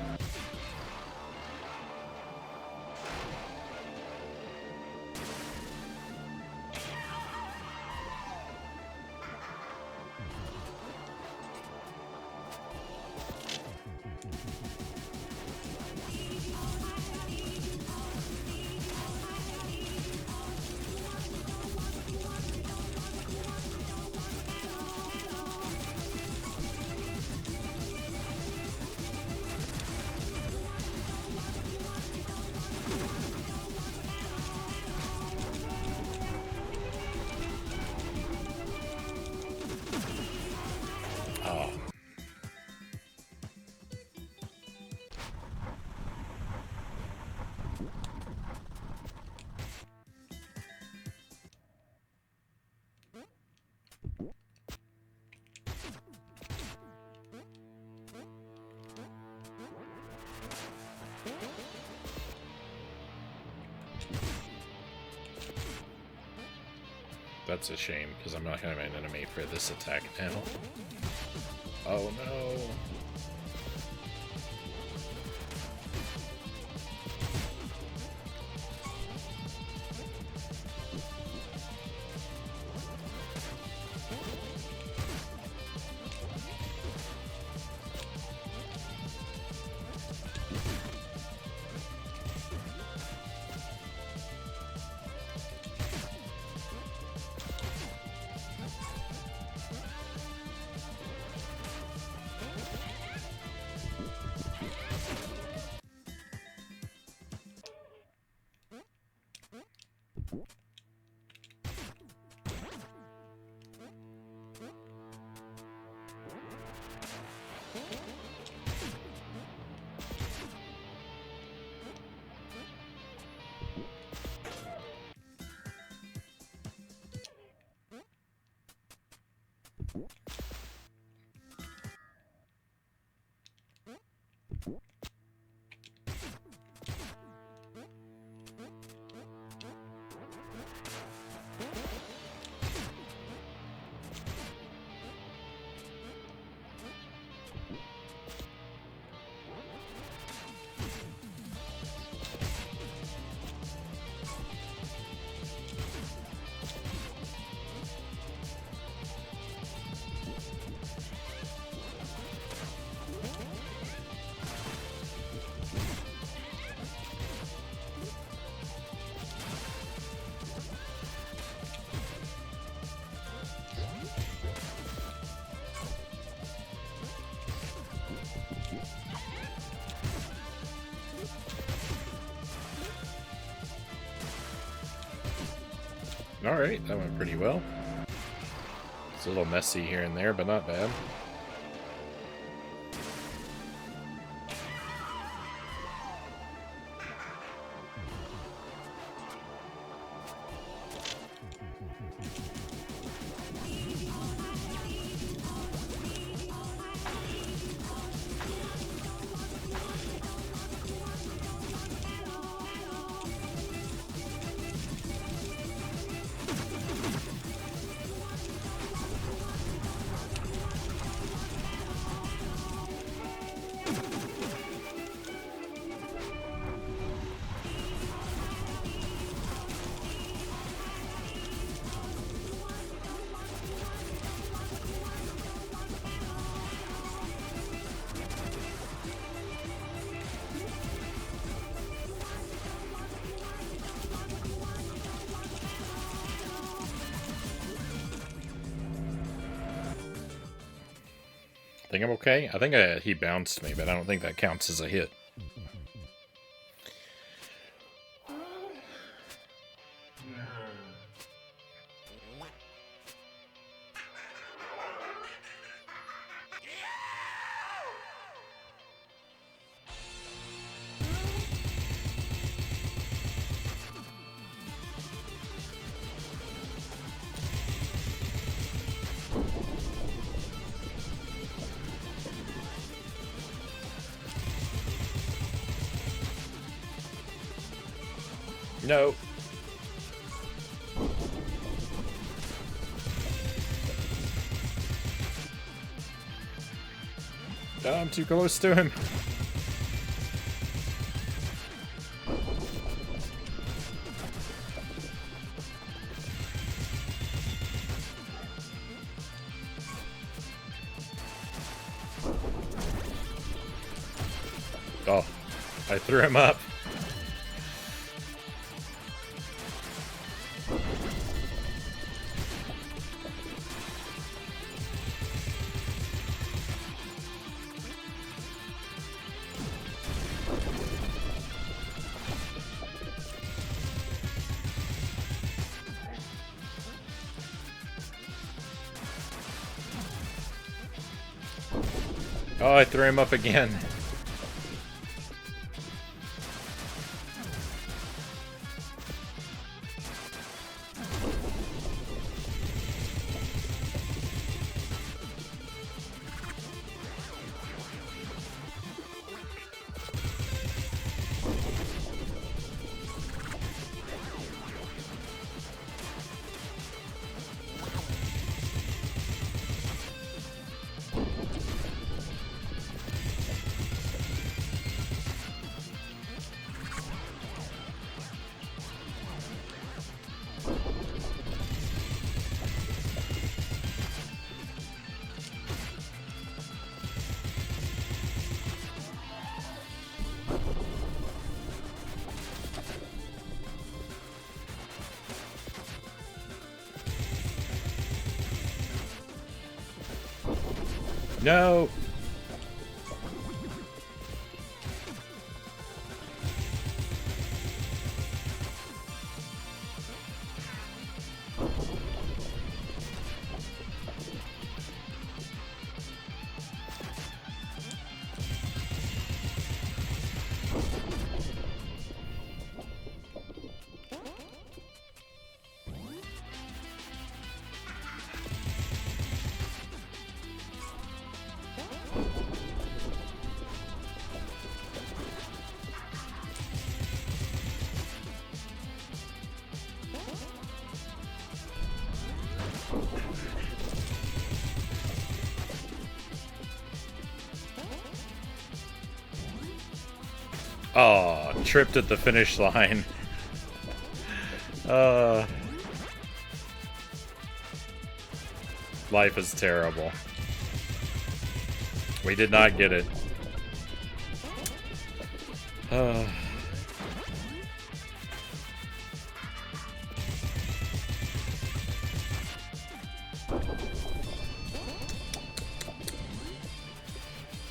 That's a shame, because I'm not going to have an enemy for this attack now. Oh no! Alright, that went pretty well. It's a little messy here and there, but not bad. Think I'm okay? I think he bounced me, but I don't think that counts as a hit. No. Oh, I'm too close to him. Oh, I threw him up. Oh, I threw him up again. No! Oh, tripped at the finish line. Life is terrible. We did not get it.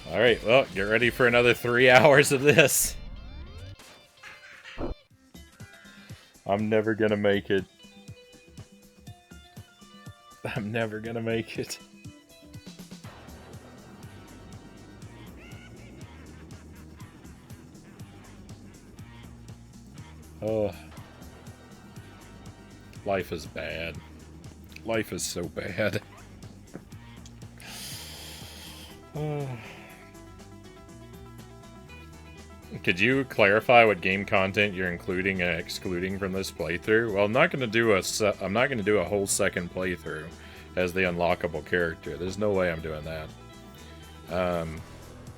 Alright, well, get ready for another 3 hours of this. I'm never gonna make it. I'm never gonna make it. Oh. Life is bad. Life is so bad. Oh. Could you clarify what game content you're including and excluding from this playthrough? Well, I'm not gonna do a whole second playthrough as the unlockable character. There's no way I'm doing that.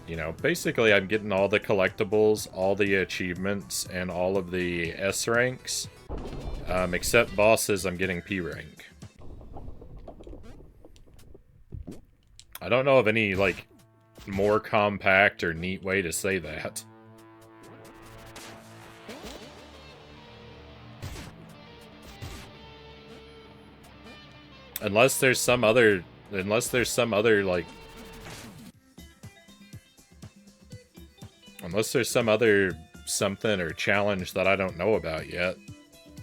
You know, basically I'm getting all the collectibles, all the achievements, and all of the S ranks. Except bosses, I'm getting P rank. I don't know of any, like, more compact or neat way to say that. Unless there's some other, like... Unless there's some other something or challenge that I don't know about yet,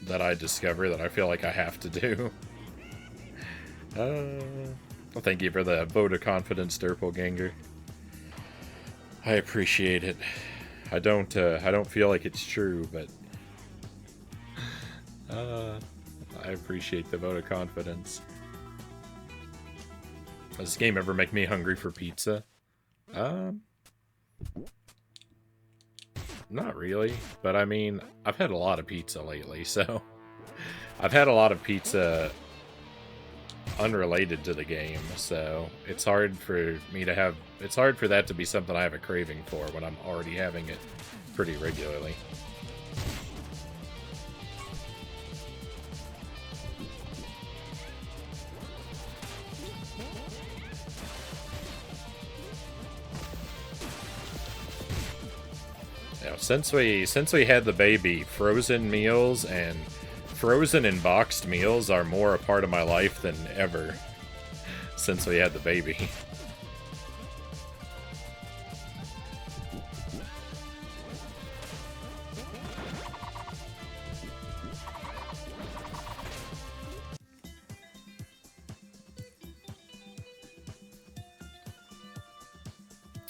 that I discover that I feel like I have to do. Well, thank you for the vote of confidence, Doppelganger. I appreciate it. I don't feel like it's true, but... I appreciate the vote of confidence. Does this game ever make me hungry for pizza? Not really, but I mean, I've had a lot of pizza lately, so... I've had a lot of pizza unrelated to the game, so it's hard for me to have... It's hard for that to be something I have a craving for when I'm already having it pretty regularly. Now, since we had the baby, frozen meals and frozen and boxed meals are more a part of my life than ever since we had the baby.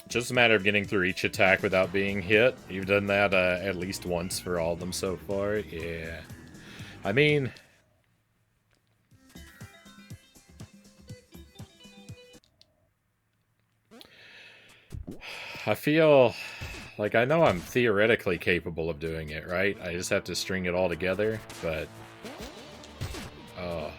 Just a matter of getting through each attack without being hit. You've done that at least once for all of them so far. Yeah. I mean... I feel like I know I'm theoretically capable of doing it, right? I just have to string it all together, but... Oh...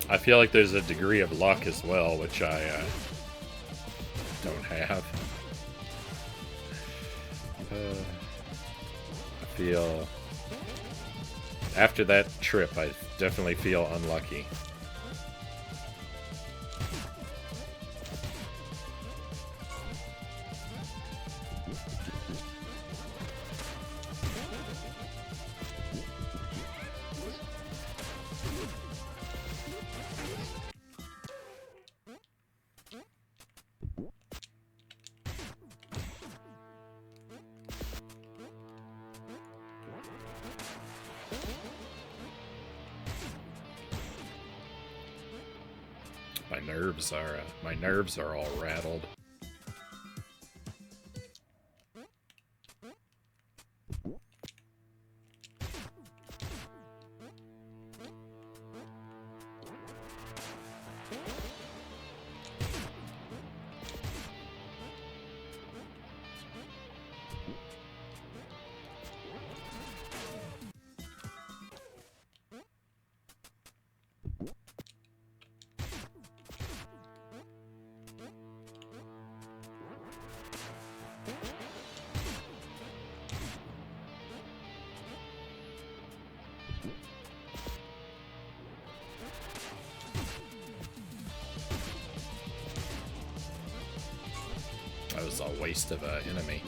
I feel like there's a degree of luck as well, which I don't have. I feel... After that trip, I definitely feel unlucky. My nerves are all rattled. That was a waste of an enemy.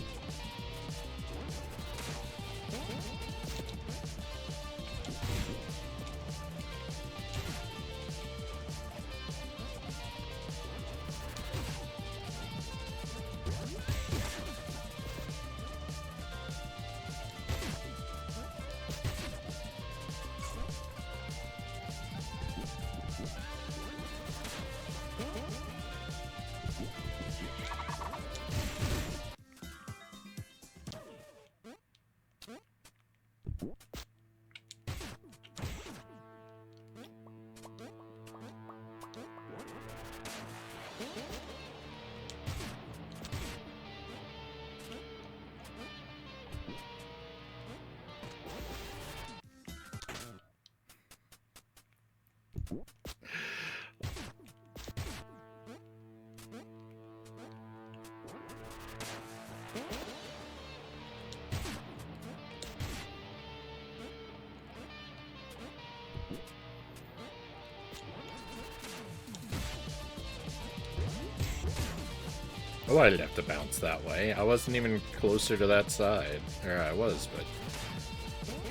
Oh, I didn't have to bounce that way. I wasn't even closer to that side. Or I was, but...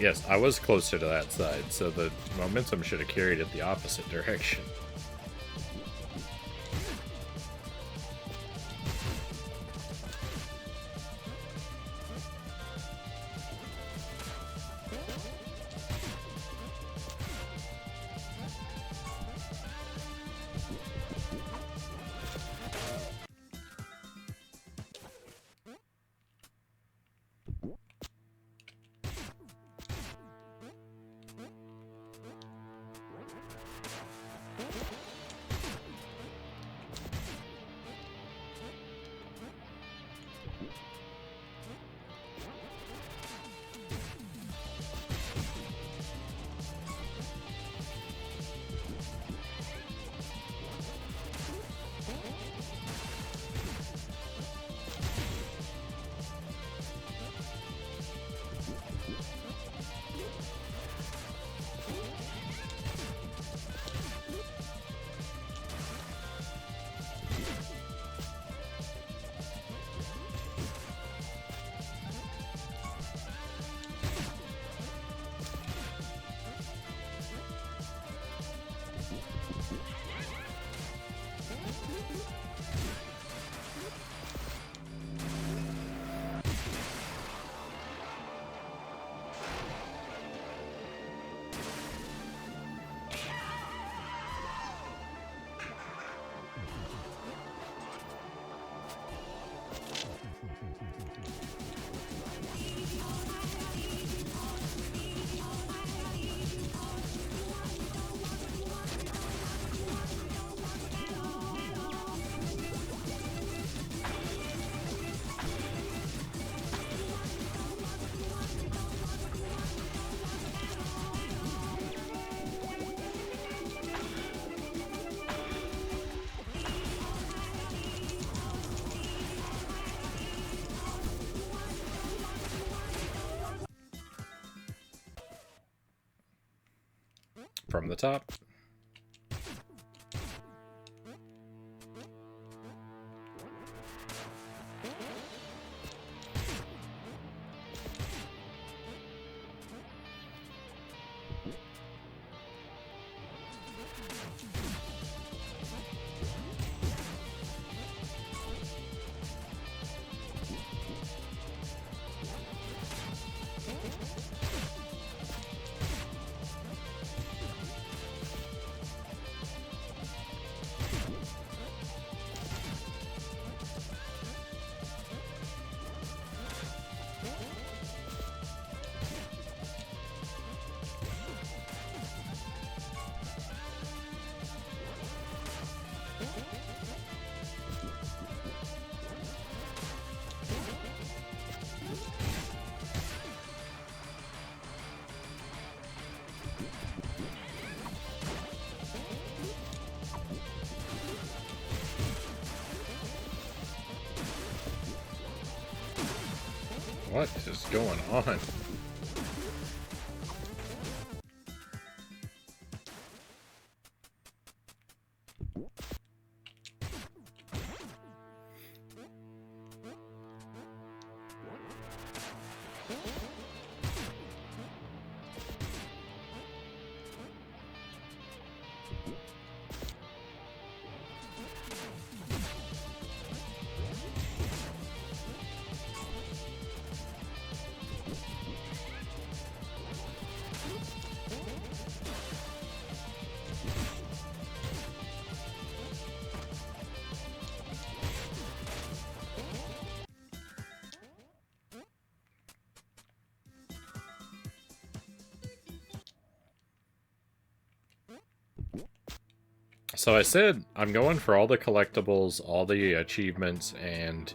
Yes, I was closer to that side, so the momentum should have carried it the opposite direction. From the top. What is going on? So I said I'm going for all the collectibles, all the achievements, and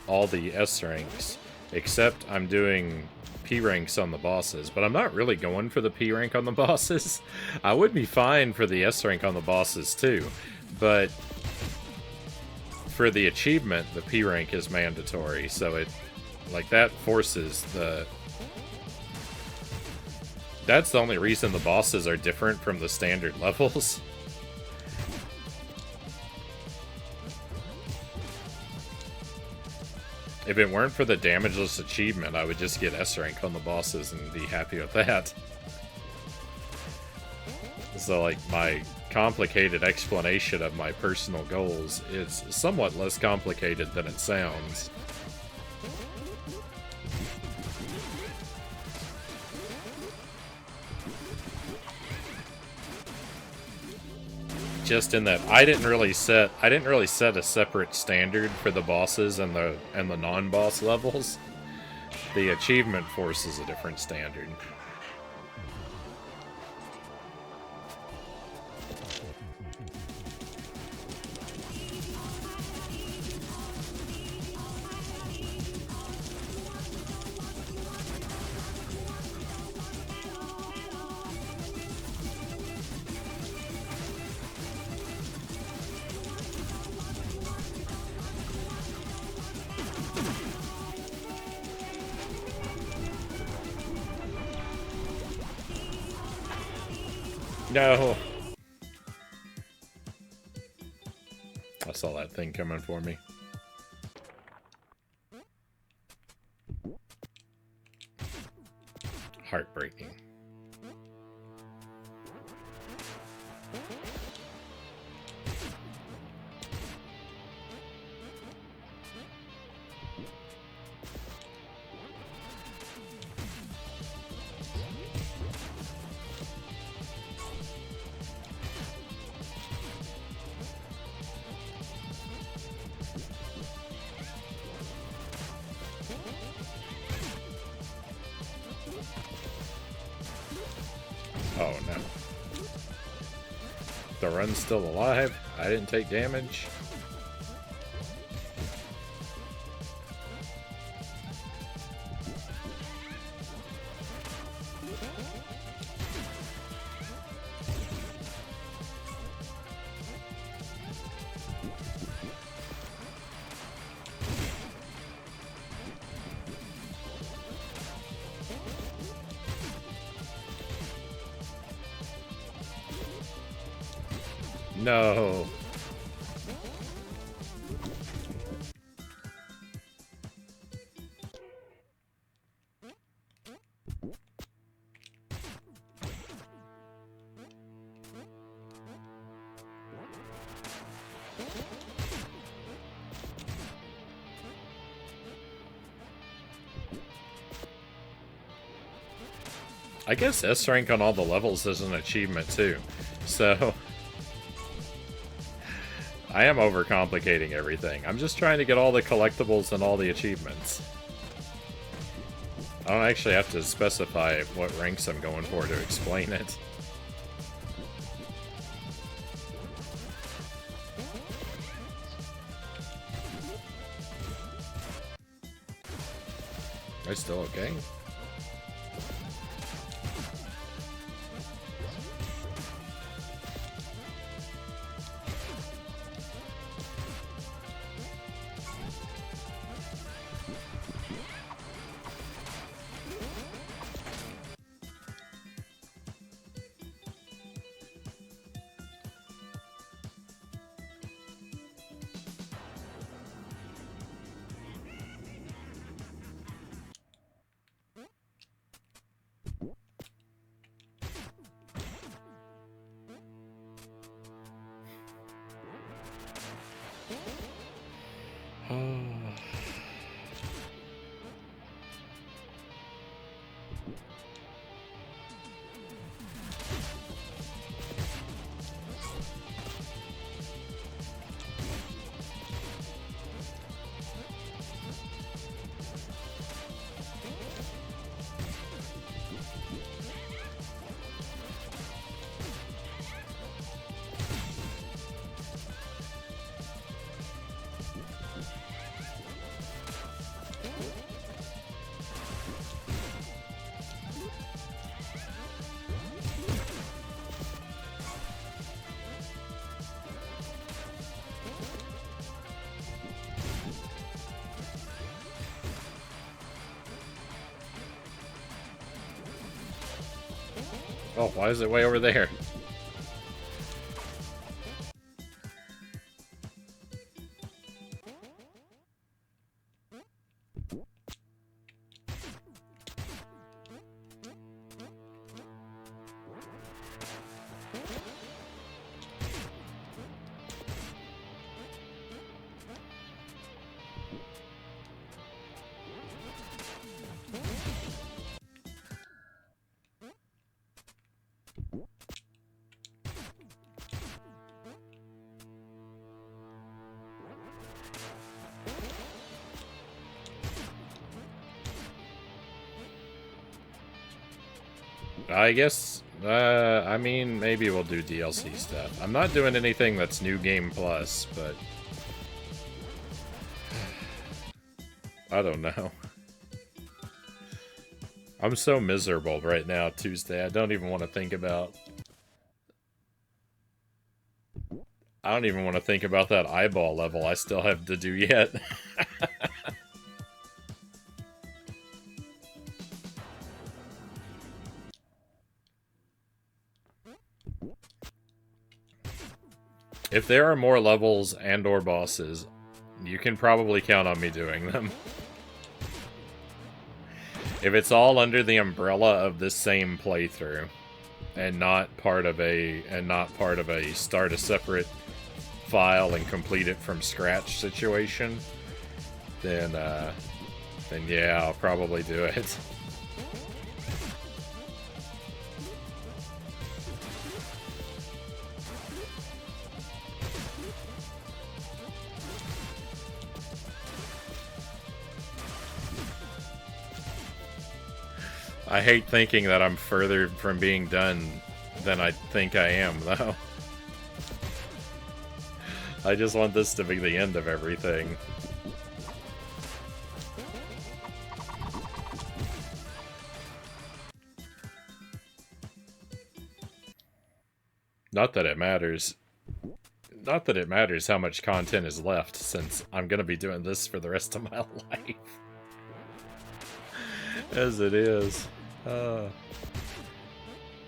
all the S ranks, except I'm doing P ranks on the bosses, but I'm not really going for the P rank on the bosses. I would be fine for the S rank on the bosses too, but for the achievement, the P rank is mandatory, so it, like, that forces the... That's the only reason the bosses are different from the standard levels. If it weren't for the damageless achievement, I would just get S rank on the bosses and be happy with that. So, like, my complicated explanation of my personal goals is somewhat less complicated than it sounds. Just in that I didn't really set a separate standard for the bosses and the non-boss levels. The achievement forces a different standard. No. I saw that thing coming for me. Heartbreaking. Oh no. The run's still alive. I didn't take damage. No. I guess S rank on all the levels is an achievement too, so I am overcomplicating everything. I'm just trying to get all the collectibles and all the achievements. I don't actually have to specify what ranks I'm going for to explain it. Am I still okay? Oh, why is it way over there? I guess, I mean, maybe we'll do DLC stuff. I'm not doing anything that's New Game Plus, but... I don't know. I'm so miserable right now, Tuesday. I don't even want to think about... I don't even want to think about that eyeball level I still have to do yet. If there are more levels and or bosses, you can probably count on me doing them. If it's all under the umbrella of this same playthrough, and not part of a start a separate file and complete it from scratch situation, then yeah, I'll probably do it. I hate thinking that I'm further from being done than I think I am, though. I just want this to be the end of everything. Not that it matters. Not that it matters how much content is left, since I'm gonna be doing this for the rest of my life. As it is.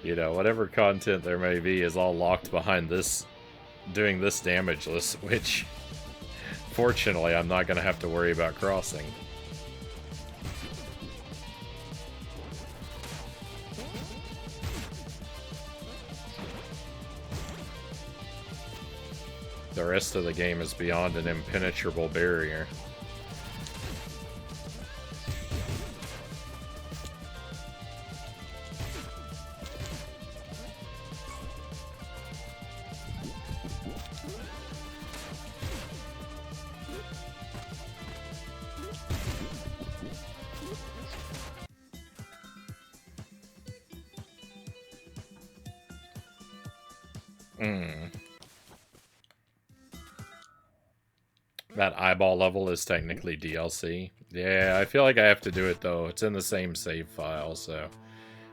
You know, whatever content there may be is all locked behind this, doing this damageless, which, fortunately, I'm not going to have to worry about crossing. The rest of the game is beyond an impenetrable barrier. That eyeball level is technically DLC. Yeah, I feel like I have to do it though. It's in the same save file, so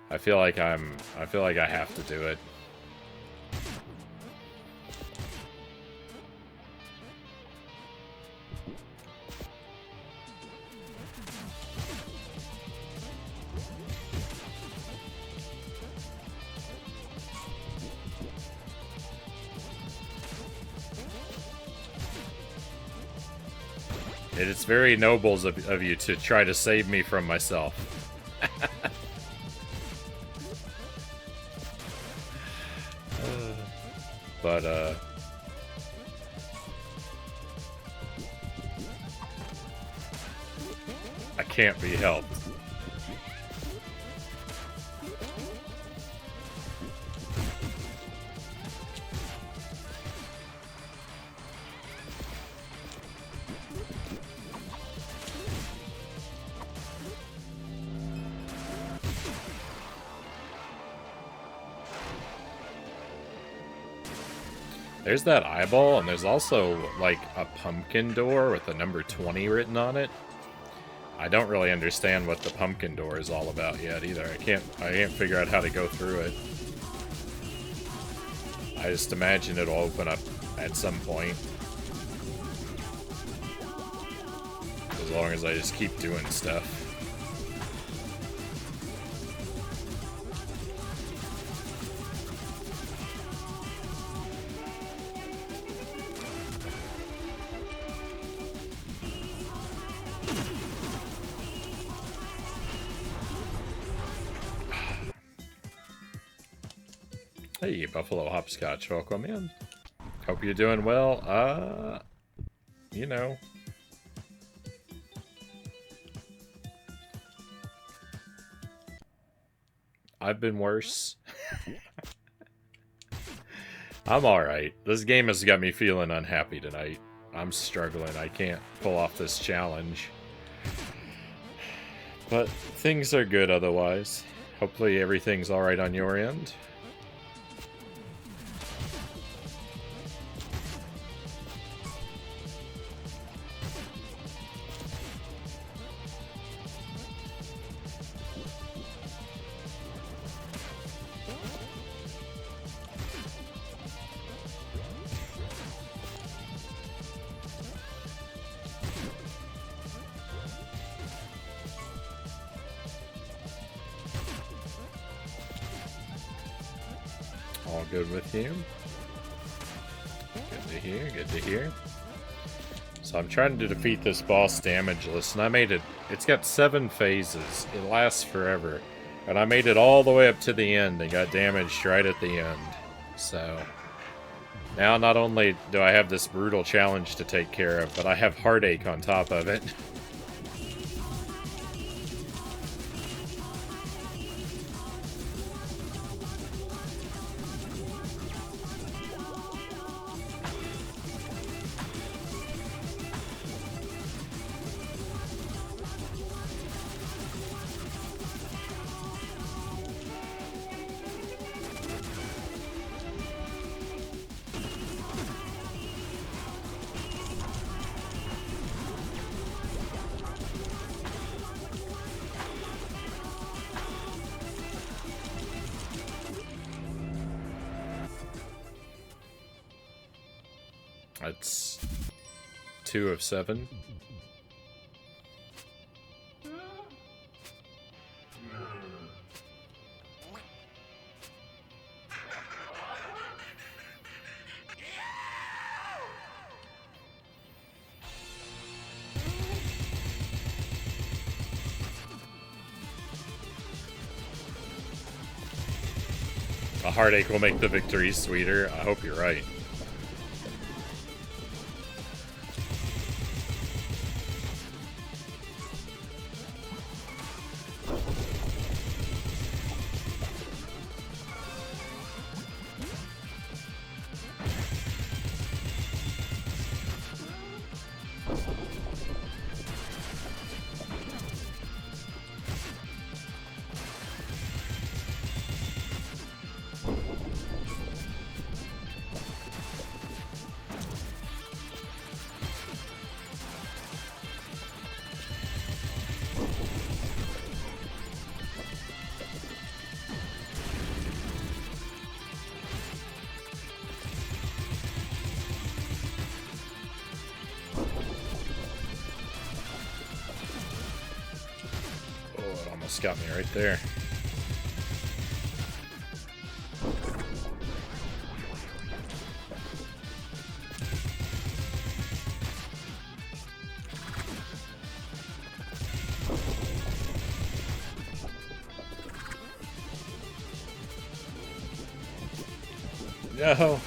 I feel like I have to do it. It's very noble of you to try to save me from myself. can't be helped. There's that eyeball, and there's also, like, a pumpkin door with the number 20 written on it. I don't really understand what the pumpkin door is all about yet, either. I can't figure out how to go through it. I just imagine it'll open up at some point. As long as I just keep doing stuff. Hey, Buffalo Hopscotch, welcome in. Hope you're doing well. You know. I've been worse. I'm alright. This game has got me feeling unhappy tonight. I'm struggling. I can't pull off this challenge. But things are good otherwise. Hopefully everything's alright on your end. All good with you? Good to hear, good to hear. So I'm trying to defeat this boss damageless, and I made it. It's got 7 phases. It lasts forever. And I made it all the way up to the end and got damaged right at the end. So now not only do I have this brutal challenge to take care of, but I have heartache on top of it. That's 2 of 7. A heartache will make the victory sweeter. I hope you're right. Got me right there. No.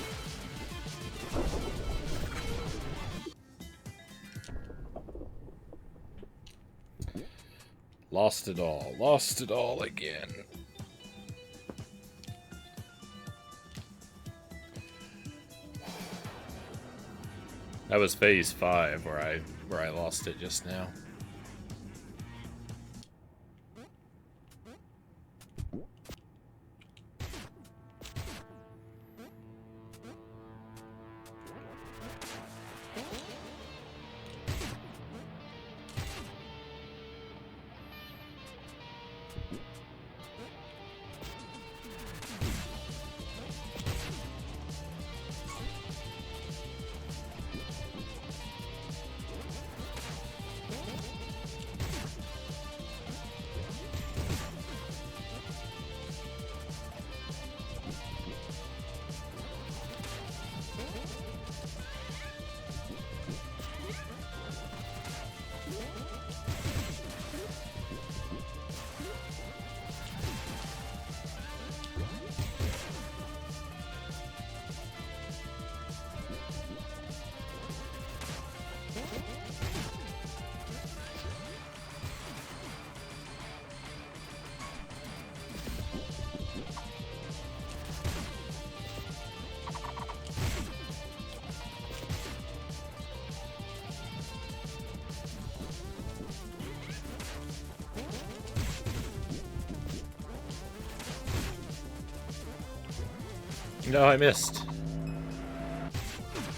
Lost it all. Lost it all again. That was phase 5 where I lost it just now. No, I missed.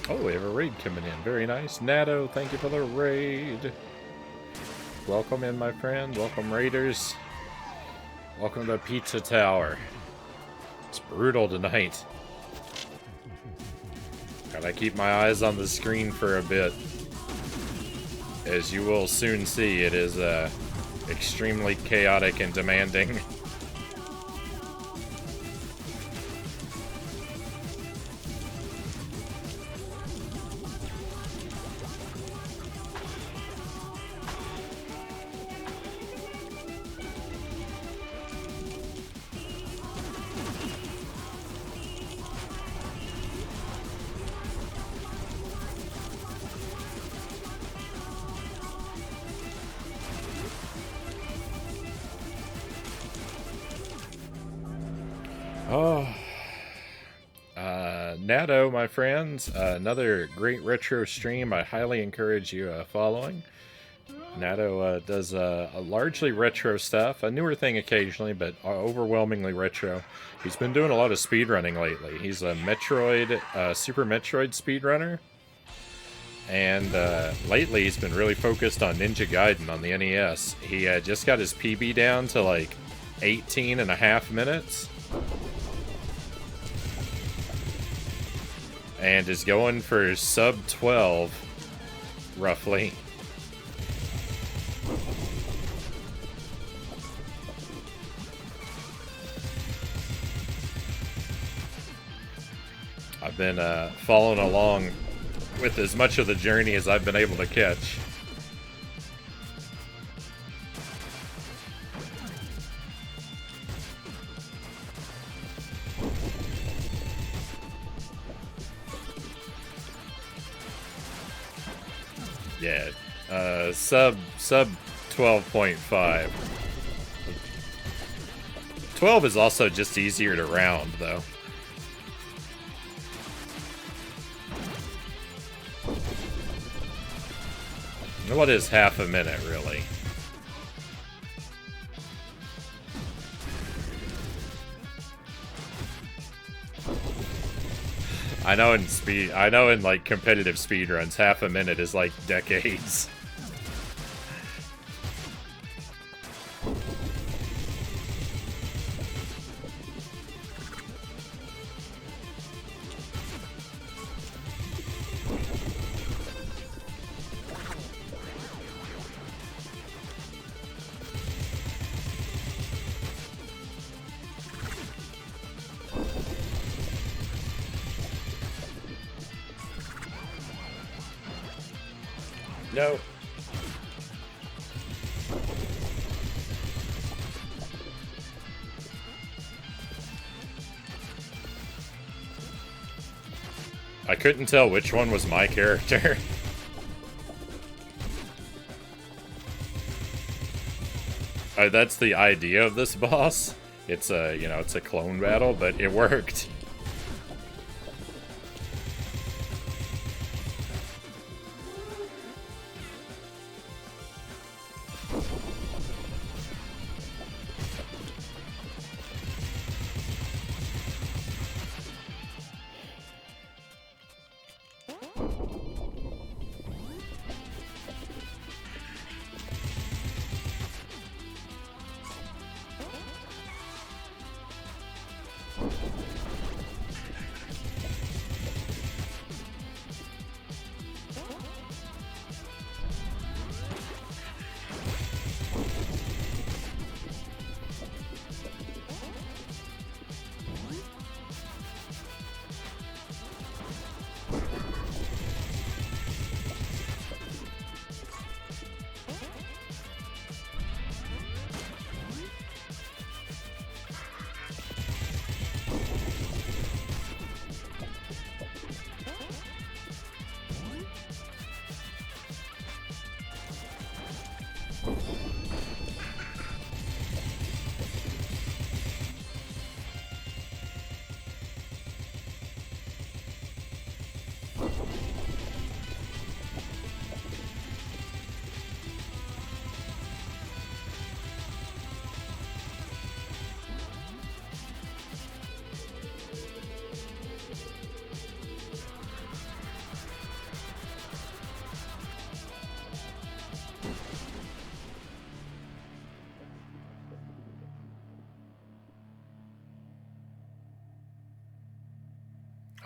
Oh, we have a raid coming in. Very nice. Natto, thank you for the raid. Welcome in, my friend. Welcome, raiders. Welcome to Pizza Tower. It's brutal tonight. Gotta keep my eyes on the screen for a bit. As you will soon see, it is extremely chaotic and demanding. Natto, my friends, another great retro stream. I highly encourage you following. Natto does largely retro stuff, a newer thing occasionally, but overwhelmingly retro. He's been doing a lot of speedrunning lately. He's a Metroid, Super Metroid speedrunner. And lately he's been really focused on Ninja Gaiden on the NES. He just got his PB down to like 18.5 minutes. And is going for sub 12, roughly. I've been following along with as much of the journey as I've been able to catch. Yeah, sub 12.5. 12 is also just easier to round, though. What is half a minute, really? I know in like competitive speedruns, half a minute is like decades. No. I couldn't tell which one was my character. That's the idea of this boss. It's a, you know, it's a clone battle, but it worked.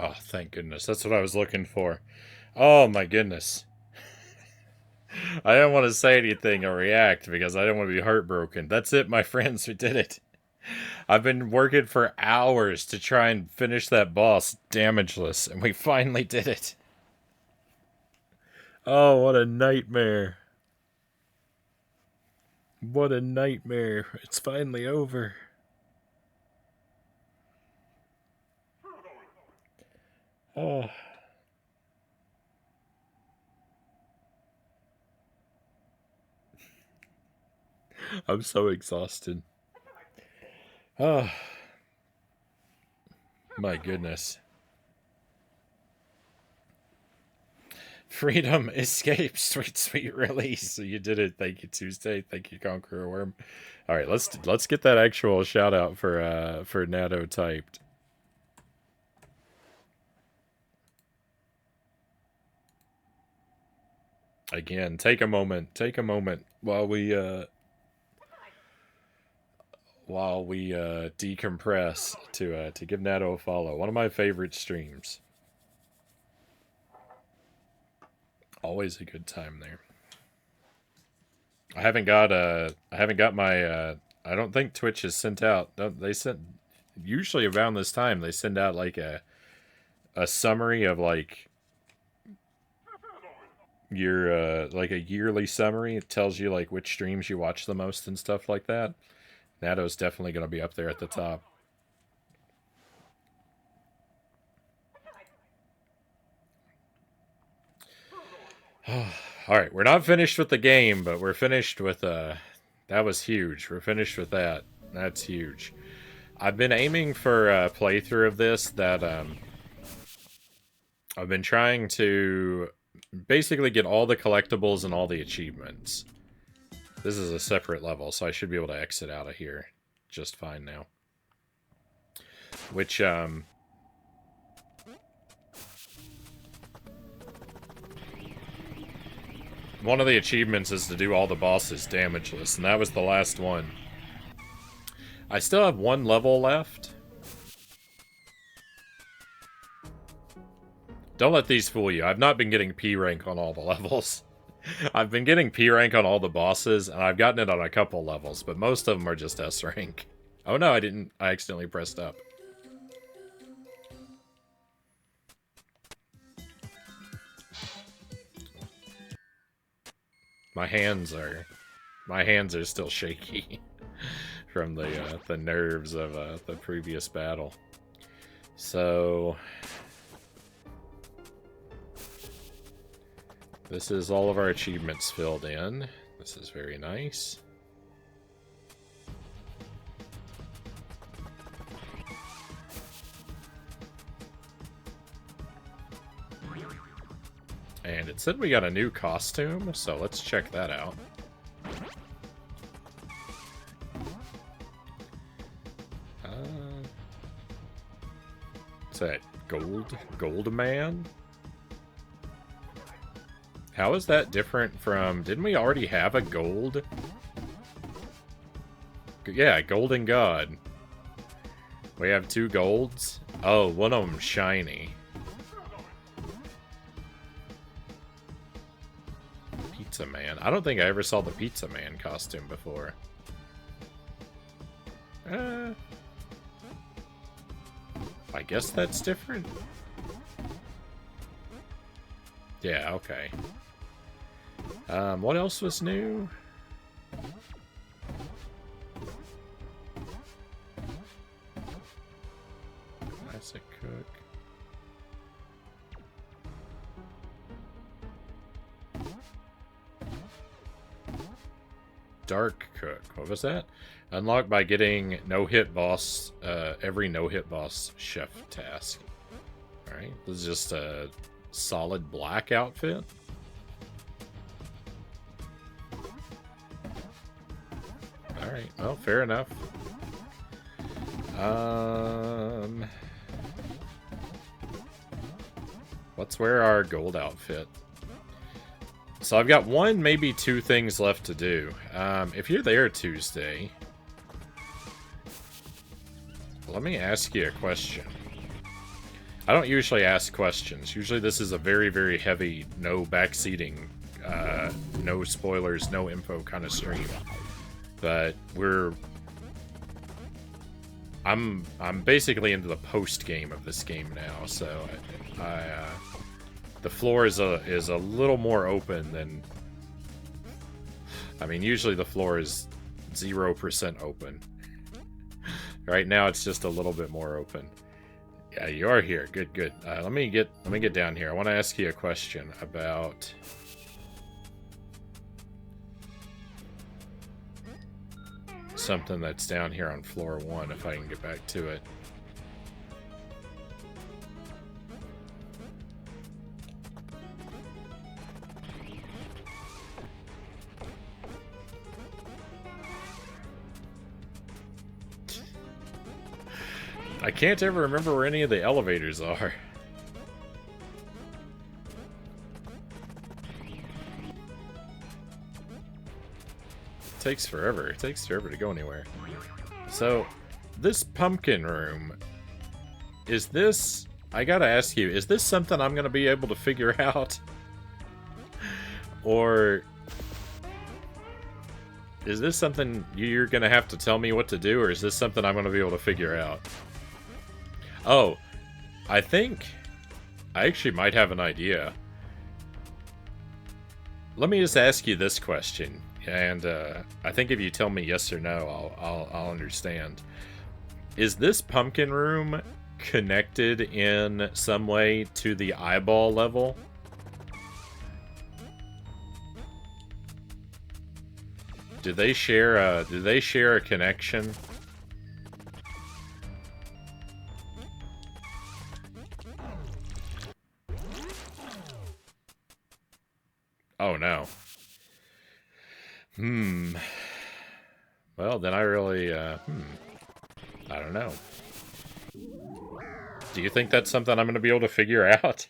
Oh, thank goodness. That's what I was looking for. Oh, my goodness. I didn't want to say anything or react because I didn't want to be heartbroken. That's it, my friends. We did it. I've been working for hours to try and finish that boss damageless, and we finally did it. Oh, what a nightmare. What a nightmare. It's finally over. Oh. I'm so exhausted. Oh. My goodness. Freedom, escape, sweet, sweet release. So you did it. Thank you, Tuesday. Thank you, Conqueror Worm. All right, let's get that actual shout out for Natto typed. Again, take a moment while we decompress to give Natto a follow. One of my favorite streams. Always a good time there. I haven't got my I don't think Twitch has sent out. They sent usually around this time they send out like a summary of like your like a yearly summary. It tells you like which streams you watch the most and stuff like that. Natto's definitely going to be up there at the top. All right, we're not finished with the game, but we're finished with that was huge. We're finished with that. That's huge. I've been aiming for a playthrough of this that I've been trying to basically get all the collectibles and all the achievements. This is a separate level, so I should be able to exit out of here just fine now. Which one of the achievements is to do all the bosses damageless, and that was the last one. I still have one level left. Don't let these fool you. I've not been getting P rank on all the levels. I've been getting P rank on all the bosses, and I've gotten it on a couple levels, but most of them are just S rank. Oh no, I didn't. I accidentally pressed up. My hands are still shaky from the nerves of the previous battle. So this is all of our achievements filled in. This is very nice. And it said we got a new costume, so let's check that out. What's that? Gold man? How is that different from... Didn't we already have a gold? Yeah, golden god. We have 2 golds. Oh, one of them shiny. Pizza Man. I don't think I ever saw the Pizza Man costume before. I guess that's different. Yeah, okay. What else was new? Classic cook. Dark cook. What was that? Unlocked by getting no-hit boss, every no-hit boss chef task. Alright, this is just a solid black outfit. Alright, well, fair enough. Let's wear our gold outfit. So I've got 1, maybe 2 things left to do. If you're there Tuesday, let me ask you a question. I don't usually ask questions. Usually this is a very, very heavy, no backseating, no spoilers, no info kind of stream. But I'm basically into the post game of this game now, so the floor is a little more open than... I mean, usually the floor is 0% open. Right now it's just a little bit more open. Yeah, you are here. Good, good. Let me get down here. I want to ask you a question about... something that's down here on floor 1, if I can get back to it. I can't ever remember where any of the elevators are. It takes forever. It takes forever to go anywhere. So, this pumpkin room, is this... I gotta ask you, is this something I'm gonna be able to figure out? Or... is this something you're gonna have to tell me what to do, or is this something I'm gonna be able to figure out? Oh, I think I actually might have an idea. Let me just ask you this question, and I think if you tell me yes or no, I'll understand. Is this pumpkin room connected in some way to the eyeball level? Do they share a connection? Oh no. Well, then I really, I don't know. Do you think that's something I'm going to be able to figure out?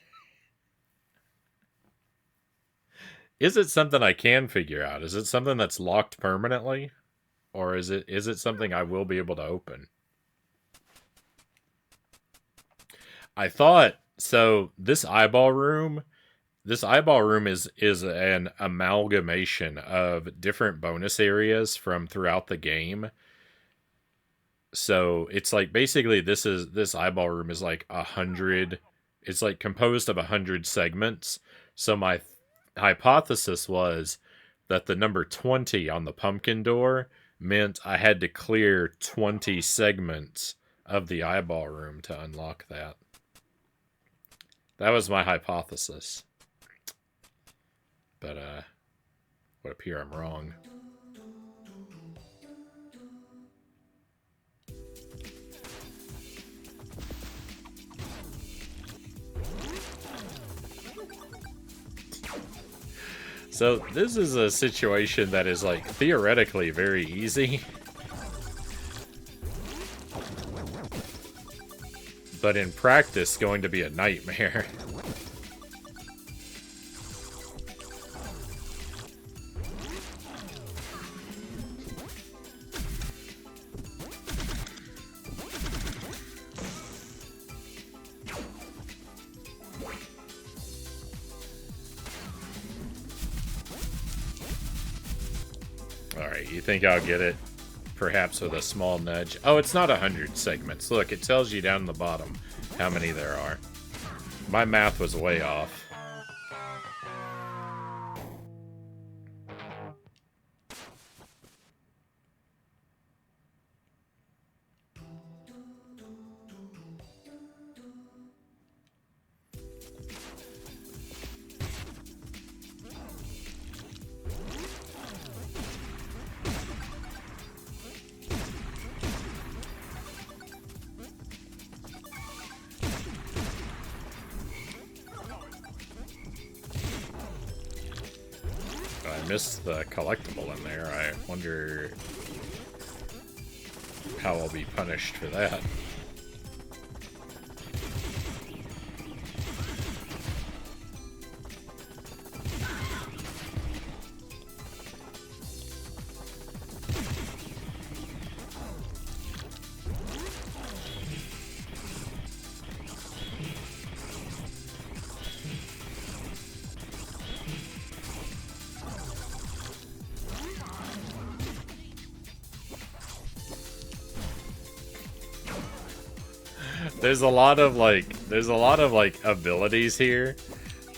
Is it something I can figure out? Is it something that's locked permanently? Or is it something I will be able to open? I thought, so this eyeball room is an amalgamation of different bonus areas from throughout the game. So it's like basically this eyeball room is like 100. It's like composed of 100 segments. So my hypothesis was that the number 20 on the pumpkin door meant I had to clear 20 segments of the eyeball room to unlock that. That was my hypothesis. But, would appear I'm wrong. So this is a situation that is like theoretically very easy. But in practice going to be a nightmare. Alright, you think I'll get it? Perhaps with a small nudge. Oh, it's not 100 segments. Look, it tells you down the bottom how many there are. My math was way off. I missed the collectible in there. I wonder how I'll be punished for that. There's a lot of like abilities here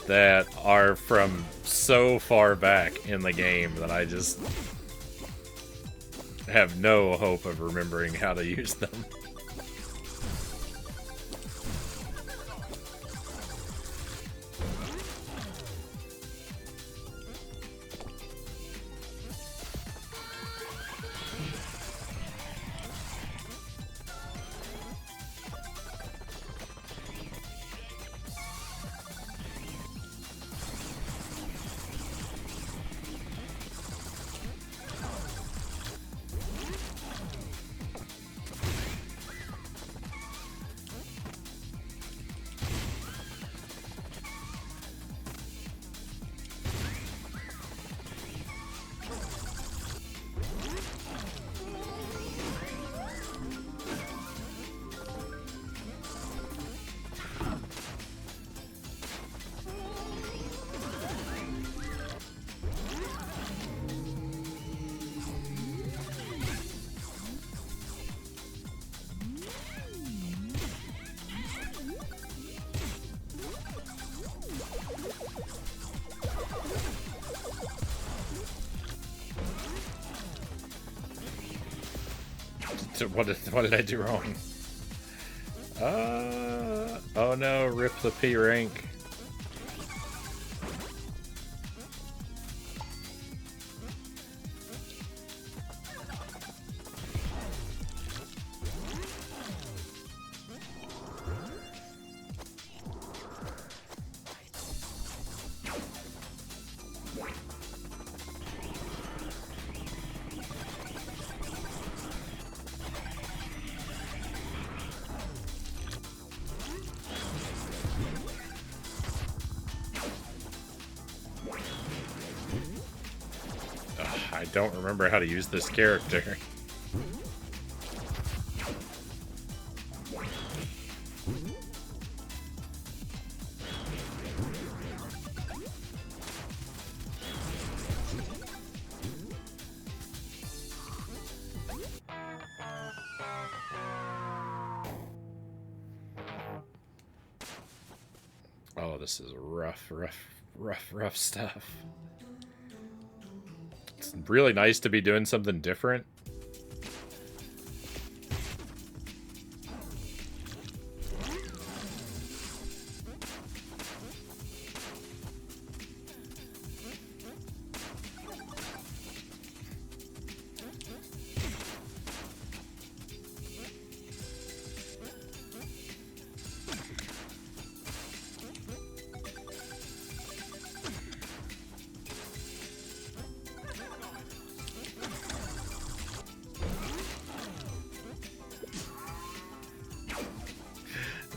that are from so far back in the game that I just have no hope of remembering how to use them. What did I do wrong? Oh no, rip the P rank. I don't remember how to use this character. Oh, this is rough stuff. It's really nice to be doing something different.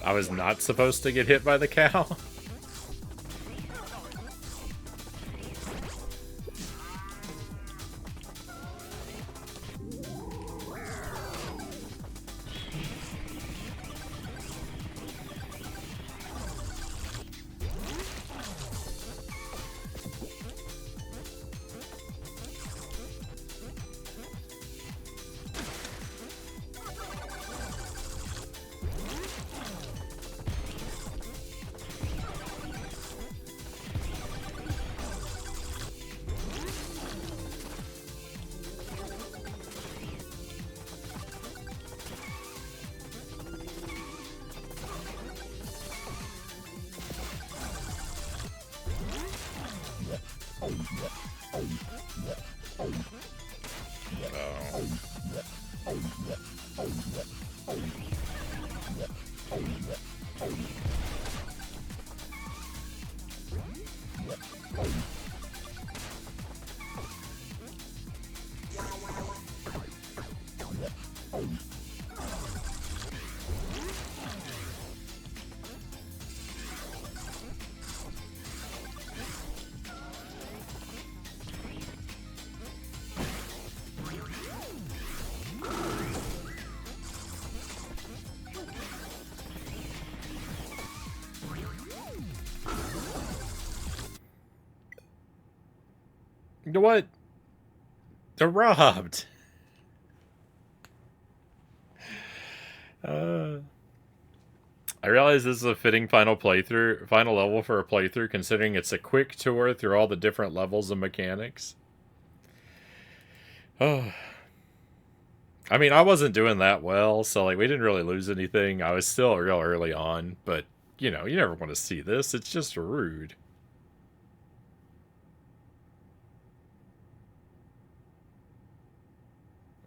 I was not supposed to get hit by the cow. You know what? They're robbed. I realize this is a fitting final level for a playthrough, considering it's a quick tour through all the different levels of mechanics. Oh. I mean, I wasn't doing that well, so like we didn't really lose anything. I was still real early on, but you know, you never want to see this. It's just rude.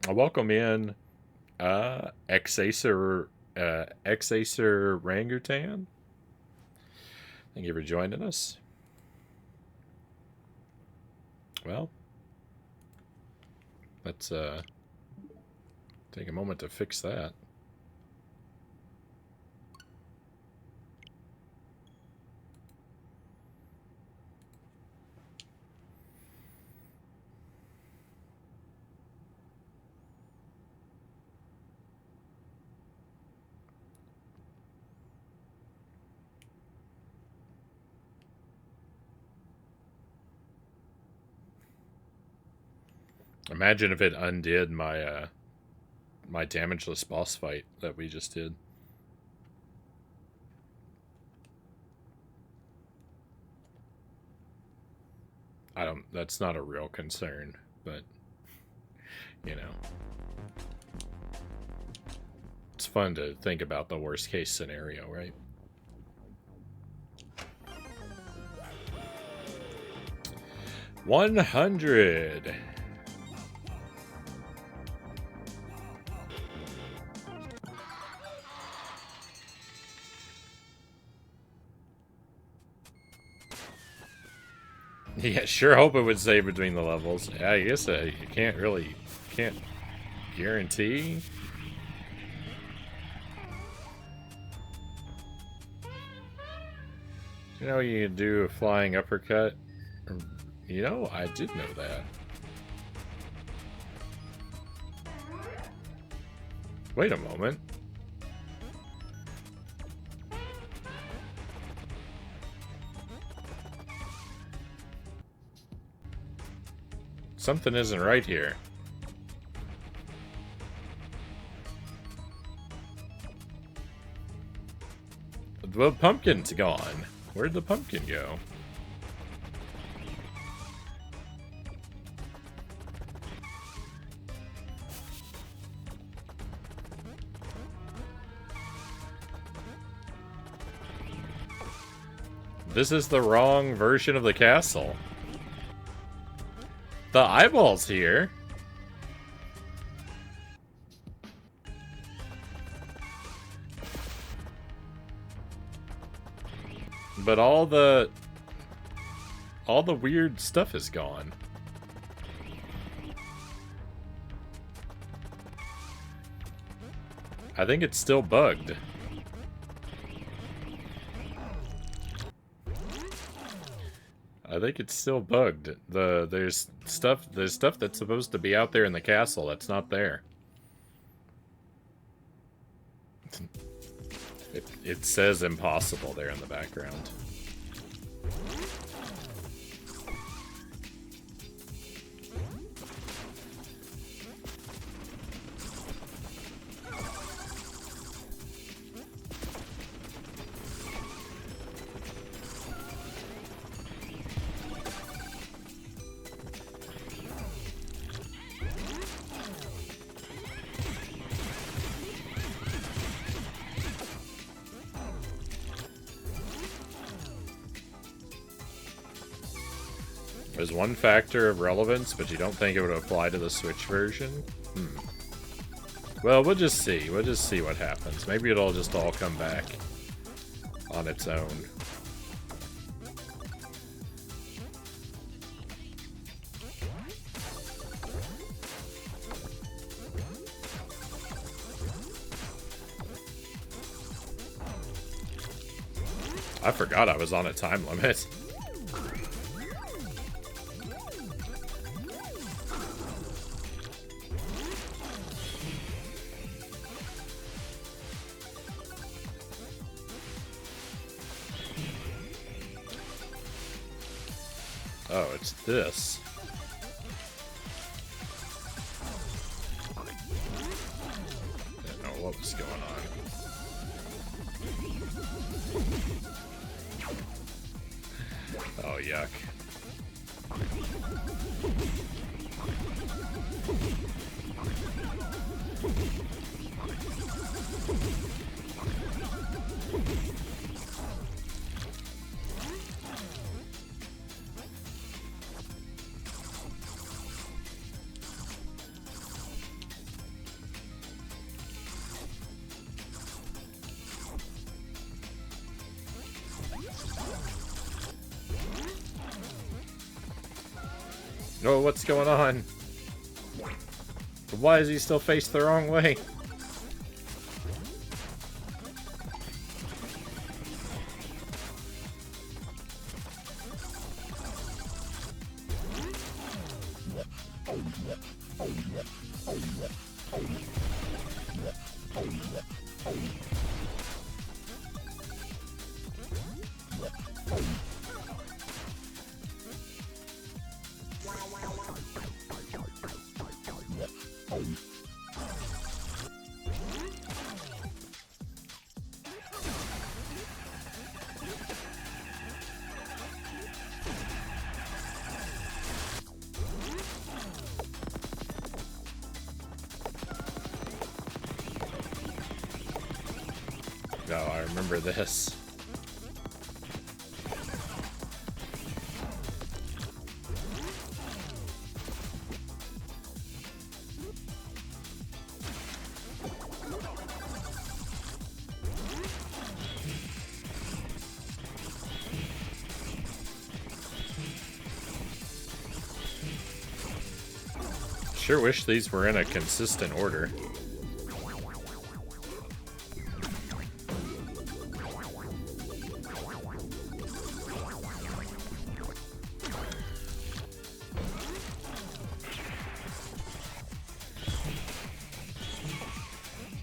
I'll welcome in Xacer Rangutan. Thank you for joining us. Well, let's take a moment to fix that. Imagine if it undid my my damageless boss fight that we just did. That's not a real concern, but you know, it's fun to think about the worst case scenario, right? $100. Yeah, sure hope it would save between the levels. Yeah, I guess you can't guarantee. You know, you can do a flying uppercut. You know, I did know that. Wait a moment. Something isn't right here. The pumpkin's gone. Where'd the pumpkin go? This is the wrong version of the castle. The eyeball's here. But all the weird stuff is gone. I think it's still bugged. I think it's still bugged. There's stuff that's supposed to be out there in the castle that's not there. It says impossible there in the background. There's one factor of relevance, but you don't think it would apply to the Switch version? Well, we'll just see. We'll just see what happens. Maybe it'll just all come back on its own. I forgot I was on a time limit. Oh, it's this. Didn't know what was going on. Oh, yuck. Oh, what's going on? Why is he still faced the wrong way? No, I remember this. Sure wish these were in a consistent order.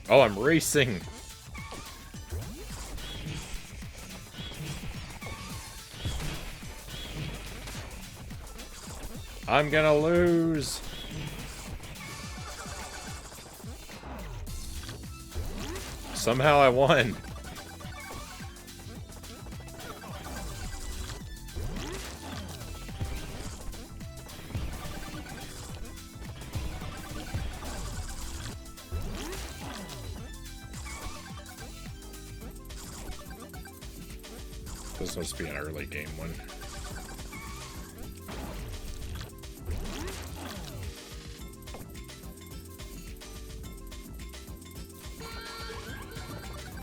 Oh, I'm racing! I'm gonna lose! Somehow I won. This must be an early game one.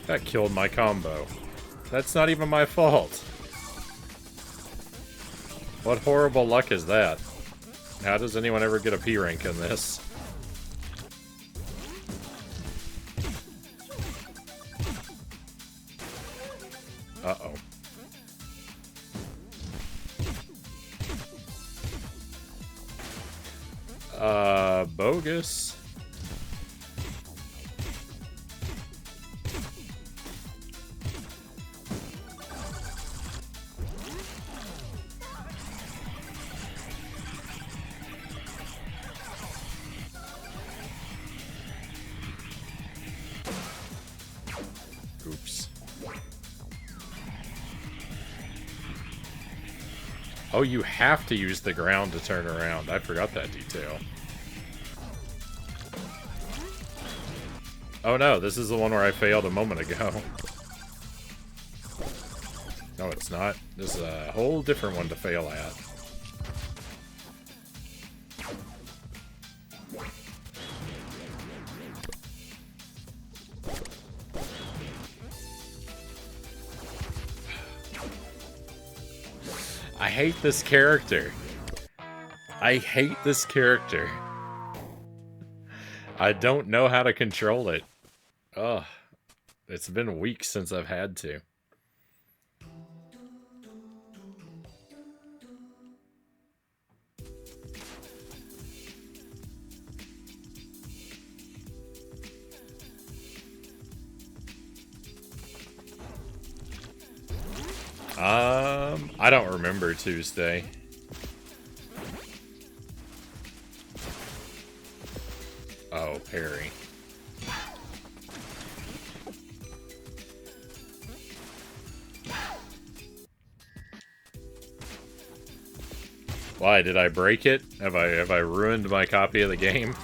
That killed my combo. That's not even my fault. What horrible luck is that? How does anyone ever get a P rank in this? Uh-oh. Bogus. Oops. Oh, you have to use the ground to turn around. I forgot that detail. Oh no, this is the one where I failed a moment ago. No, it's not. This is a whole different one to fail at. I hate this character. I hate this character. I don't know how to control it. Ugh. It's been weeks since I've had to. I don't remember Tuesday. Oh, parry. Why, did I break it? Have I ruined my copy of the game?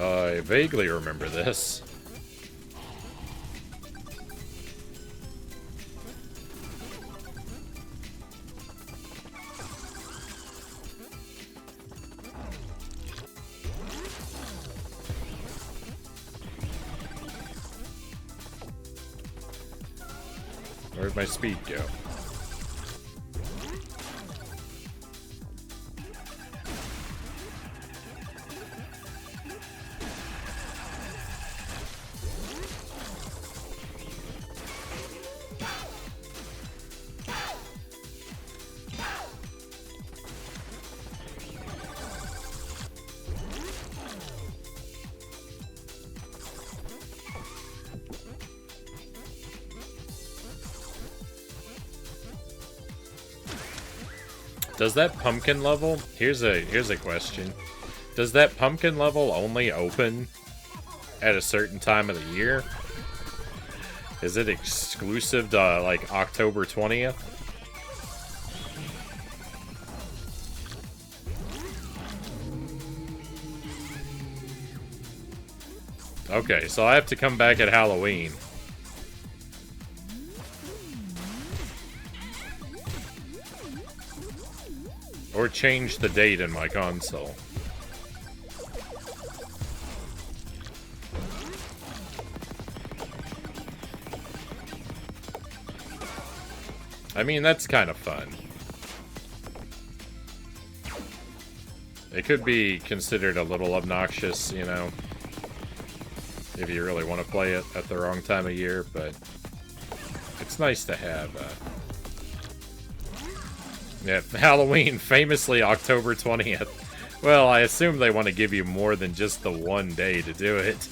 I vaguely remember this. Where'd my speed go? Does that pumpkin level... Here's a question. Does that pumpkin level only open at a certain time of the year? Is it exclusive to, like, October 20th? Okay, so I have to come back at Halloween. Or change the date in my console. I mean, that's kind of fun. It could be considered a little obnoxious, you know, if you really want to play it at the wrong time of year, but it's nice to have. Yeah, Halloween, famously October 20th. Well, I assume they want to give you more than just the one day to do it.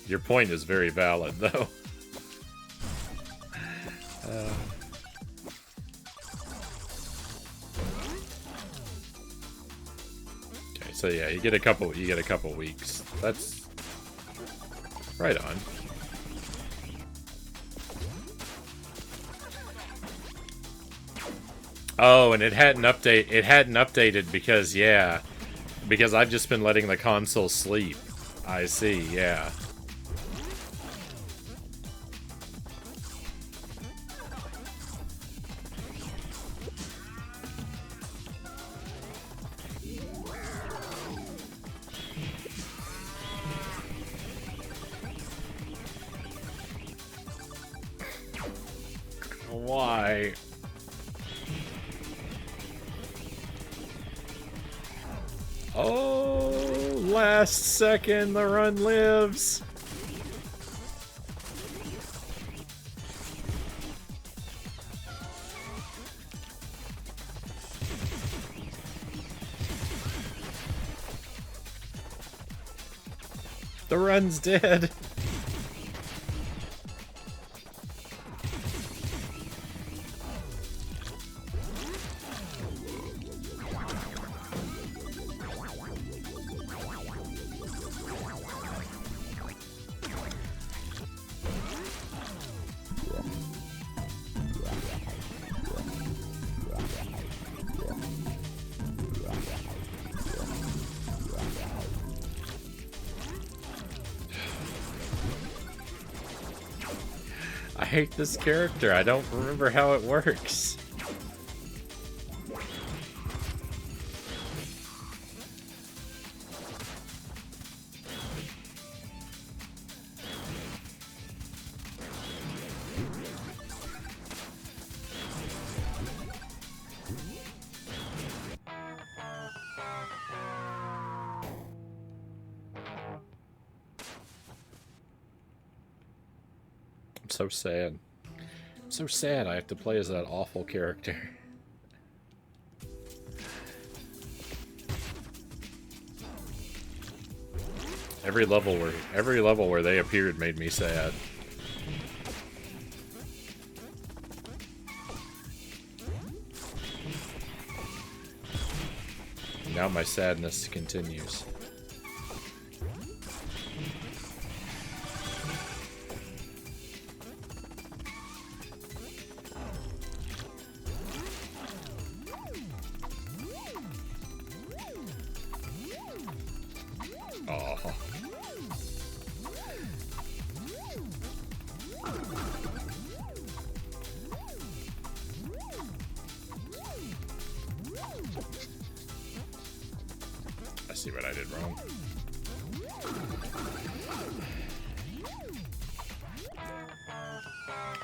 Your point is very valid, though. Okay, so yeah, you get a couple weeks. That's right on. Oh, and it hadn't updated because because I've just been letting the console sleep. I see, yeah. Why? Oh, last second, the run lives. The run's dead. I hate this character. I don't remember how it works. I'm so sad. I'm so sad I have to play as that awful character. Every level where they appeared made me sad. Now my sadness continues. Oh. I see what I did wrong.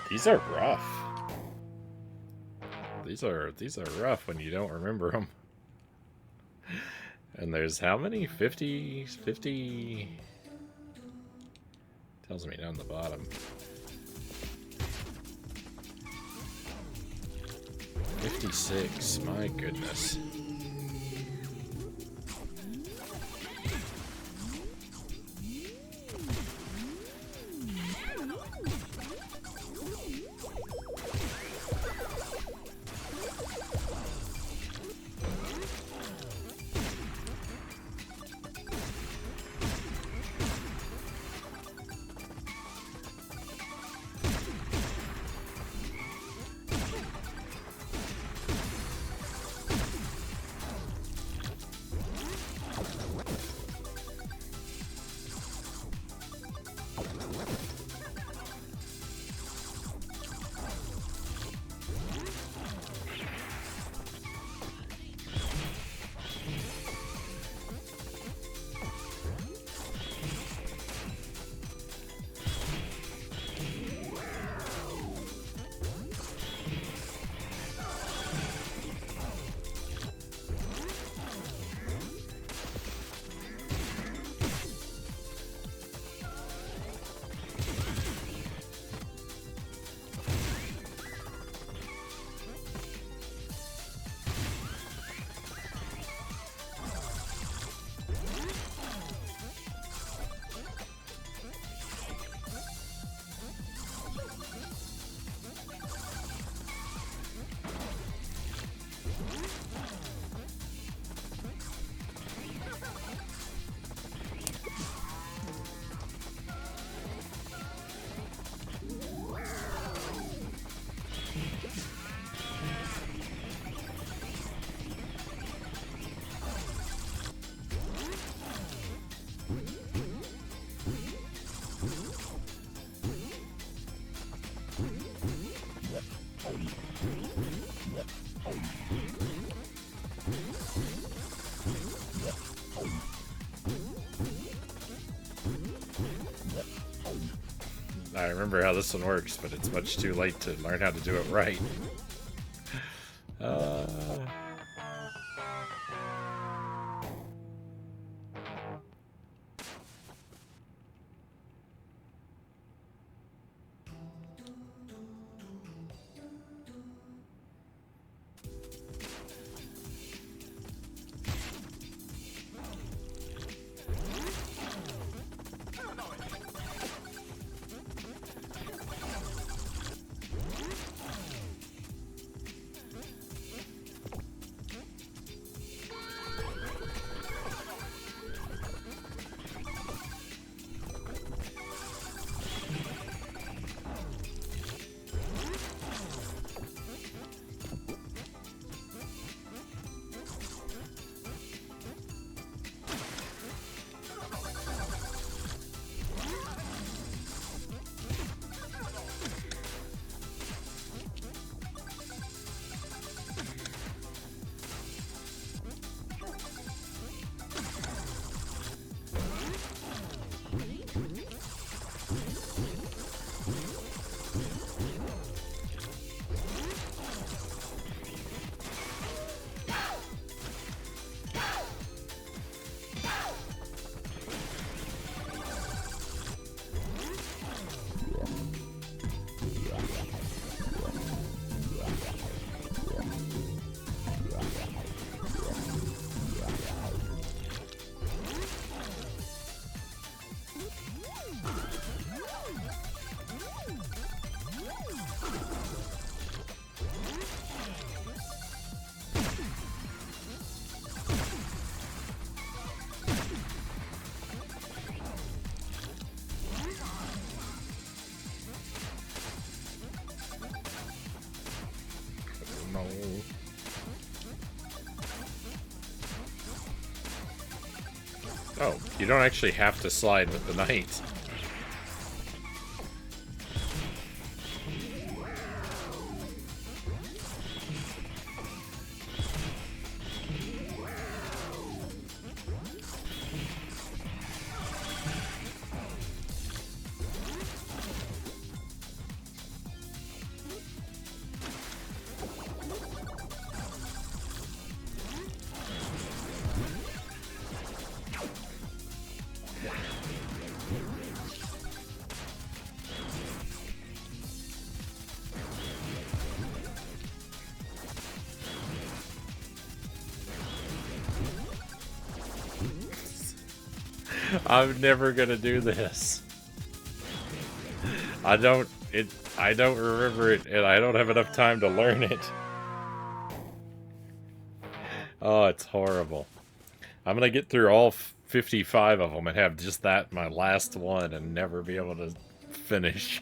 These are rough. These are rough when you don't remember them. And there's how many? 50 tells me down the bottom. 56, my goodness. I remember how this one works, but it's much too late to learn how to do it right. No. Oh, you don't actually have to slide with the knight. I'm never gonna do this. I don't remember it, and I don't have enough time to learn it. Oh, it's horrible. I'm gonna get through all 55 of them and have just that my last one and never be able to finish.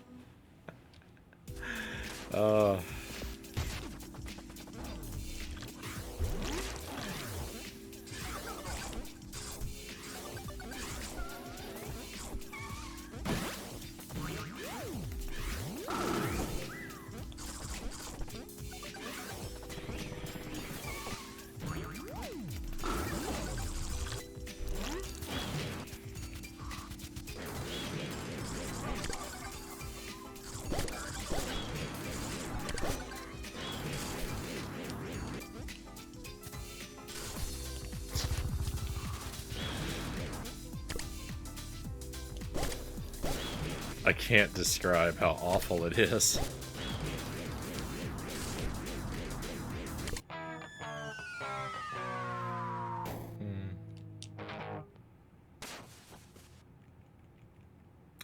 I can't describe how awful it is.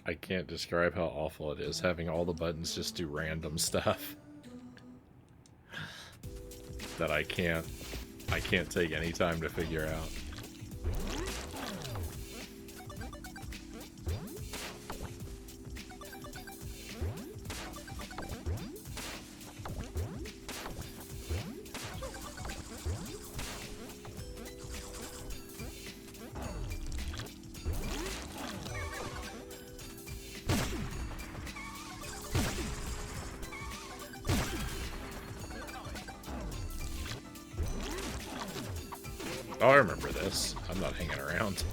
I can't describe how awful it is having all the buttons just do random stuff that I can't take any time to figure out. Oh, I remember this. I'm not hanging around.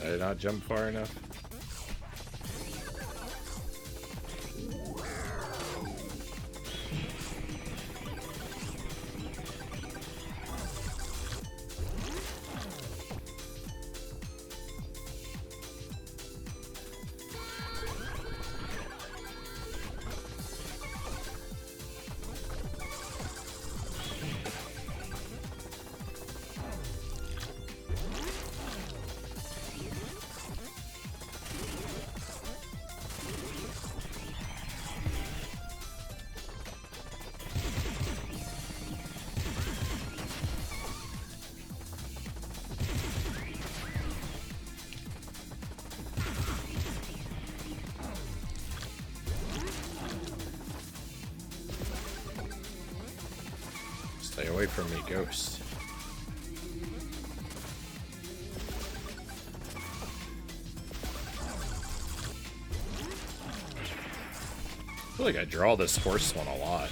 Did I not jump far enough? Stay away from me, ghost. I feel like I draw this horse one a lot.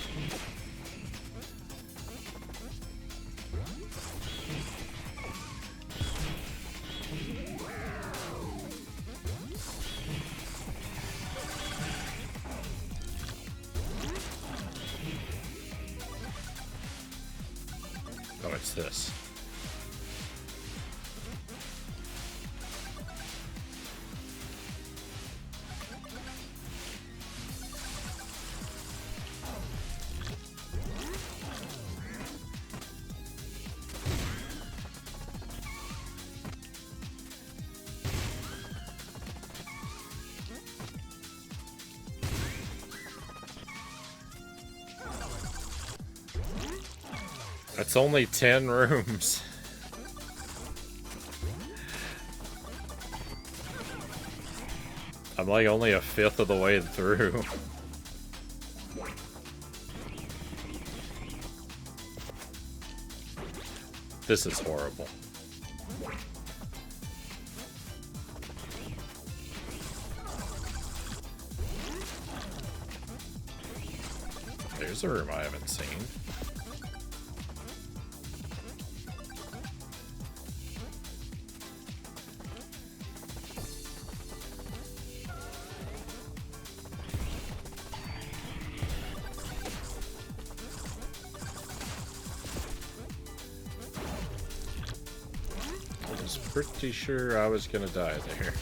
Oh, it's this. That's only 10 rooms. I'm like only a fifth of the way through. This is horrible. There's a room I haven't seen. Pretty sure I was gonna die there.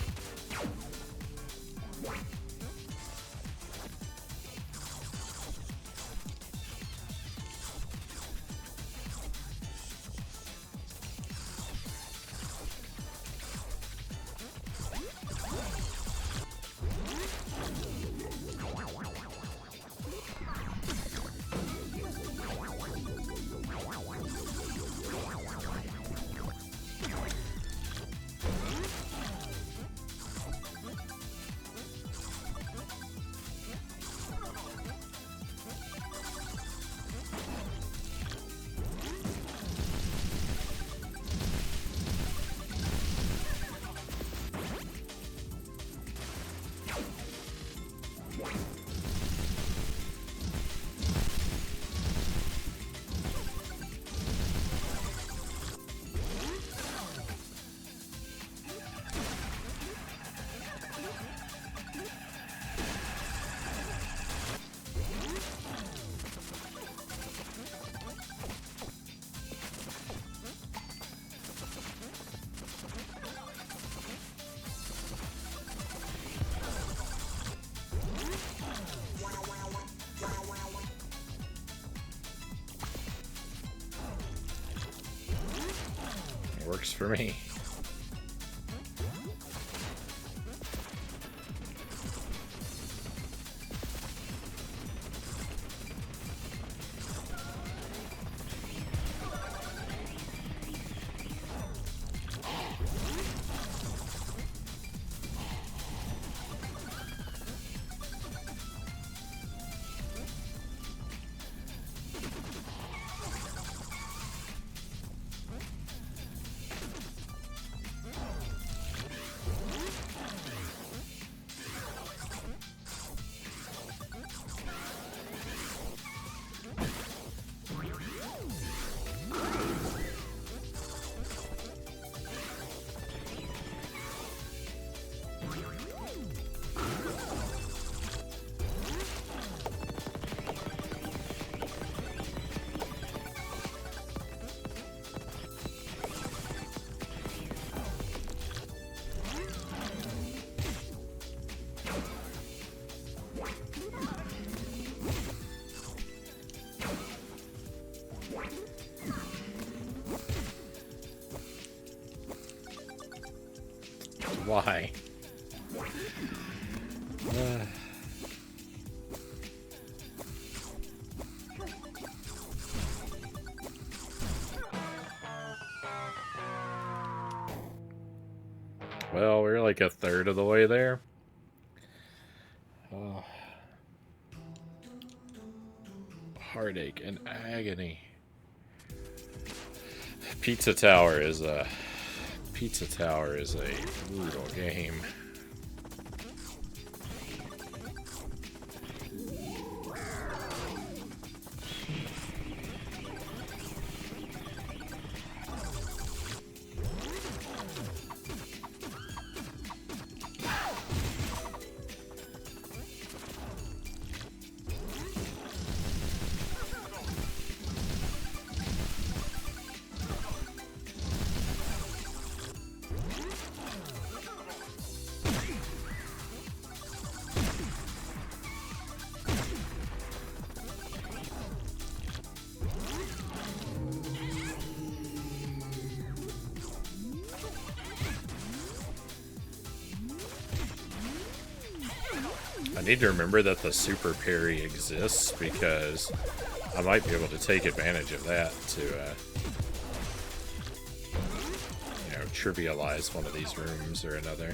Works for me. Why? Well, we're like a third of the way there. Oh. Heartache and agony. Pizza Tower is a brutal game. I need to remember that the super parry exists because I might be able to take advantage of that to, you know, trivialize one of these rooms or another.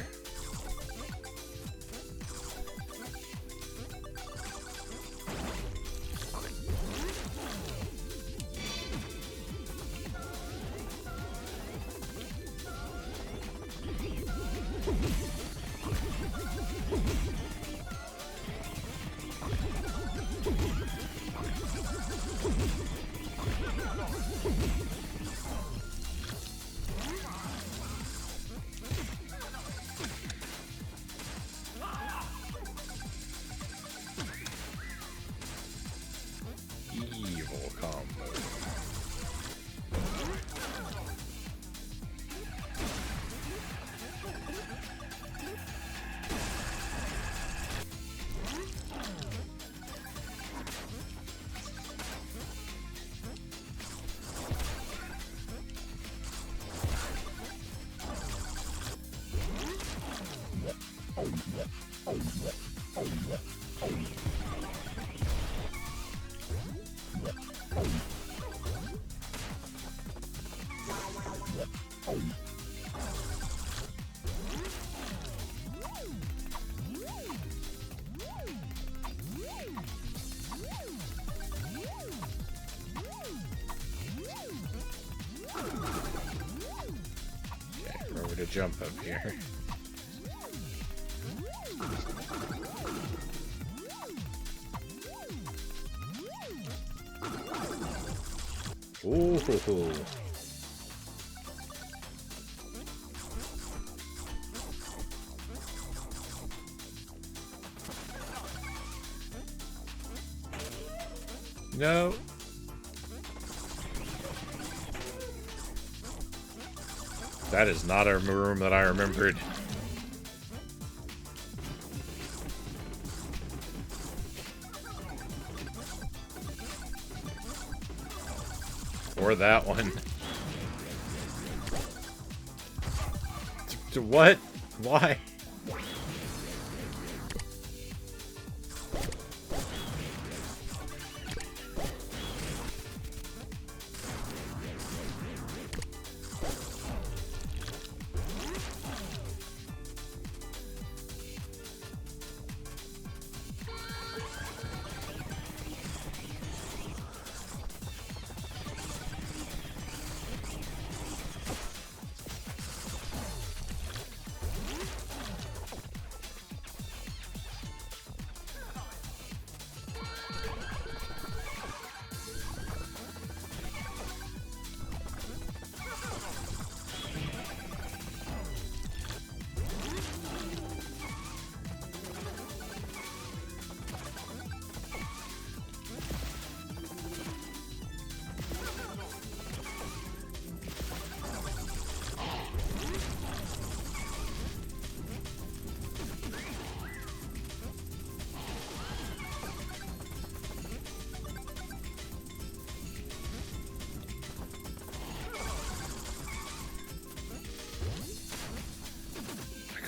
Evil combo. To jump up here. Ooh. No. That is not a room that I remembered. Or that one. What? Why?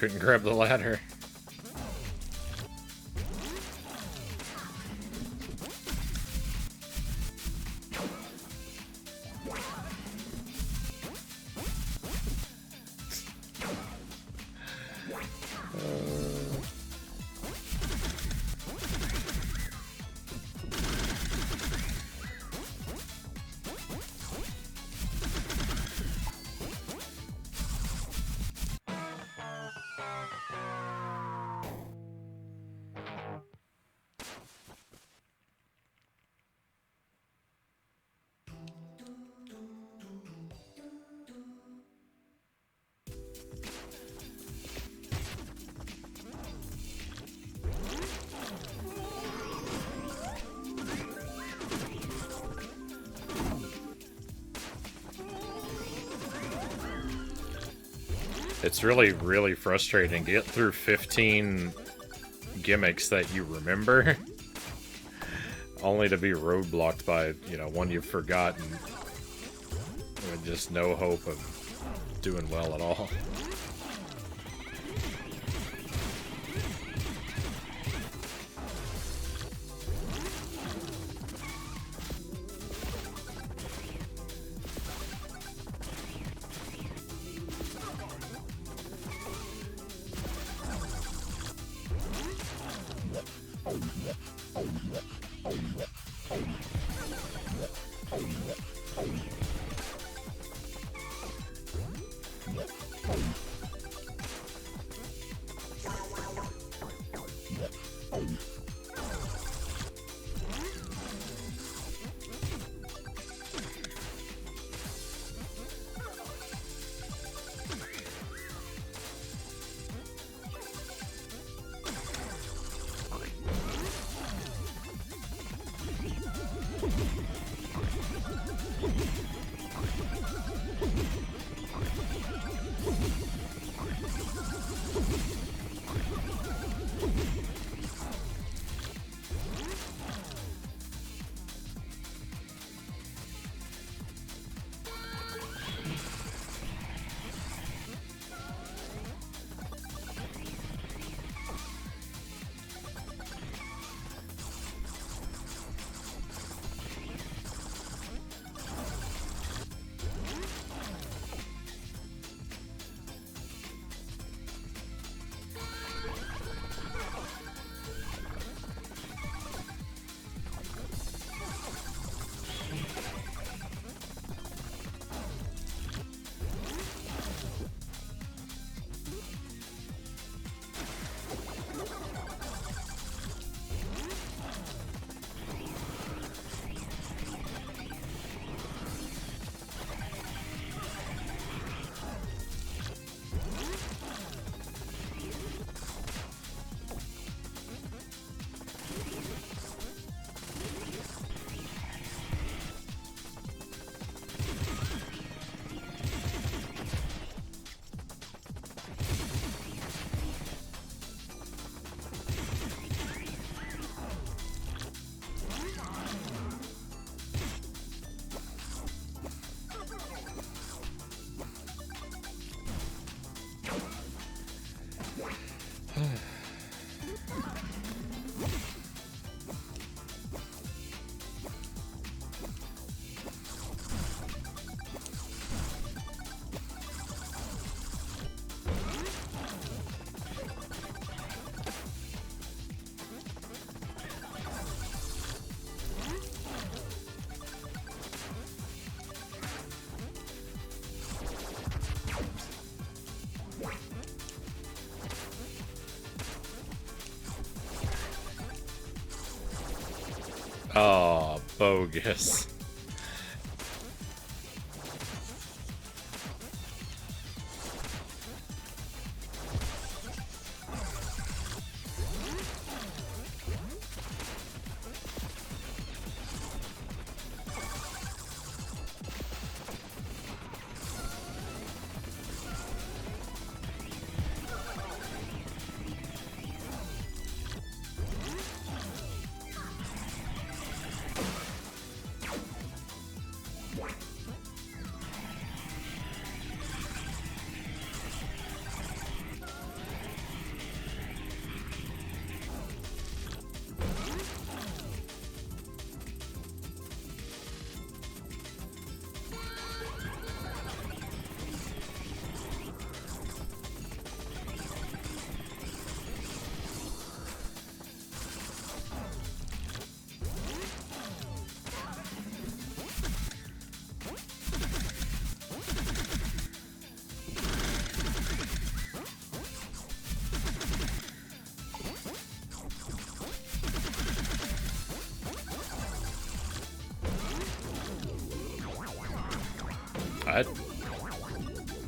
couldn't grab the ladder. It's really, really frustrating to get through 15 gimmicks that you remember, only to be roadblocked by, you know, one you've forgotten, with just no hope of doing well at all. Oh, bogus.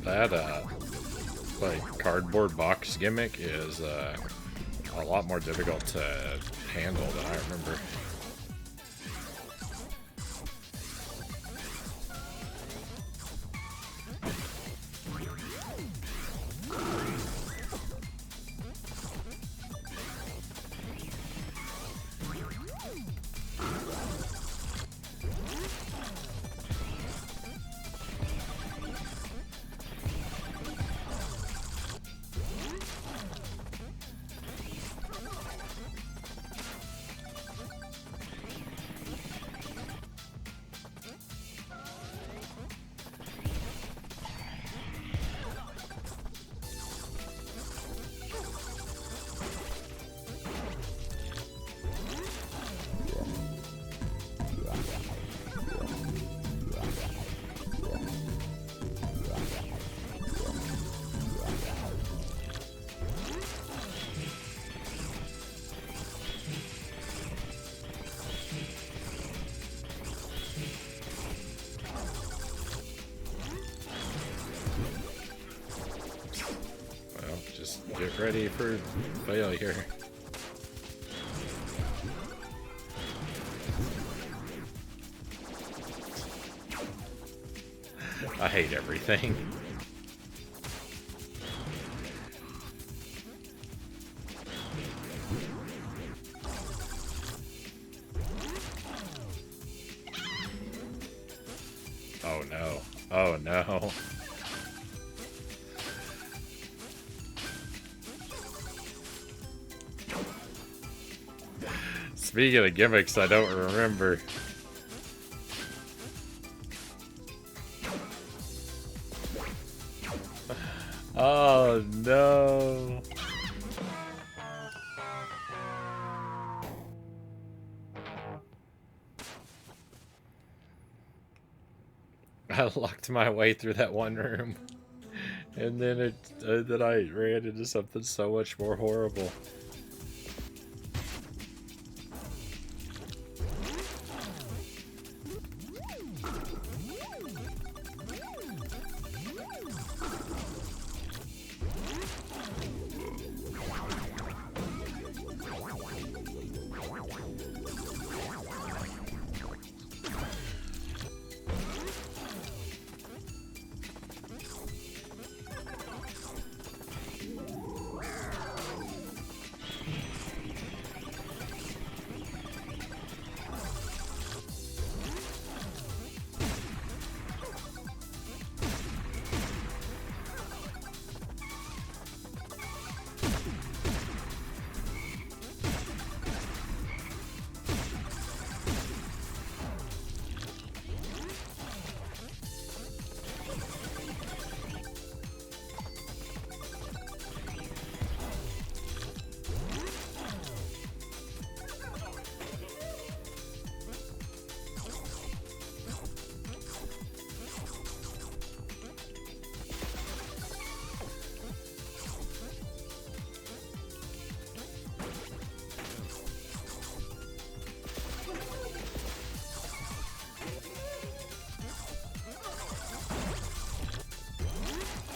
That like cardboard box gimmick is a lot more difficult to handle than I remember. Get ready for failure. I hate everything. Oh no. Oh no. Speaking of gimmicks, I don't remember. Oh no. I locked my way through that one room, and then then I ran into something so much more horrible.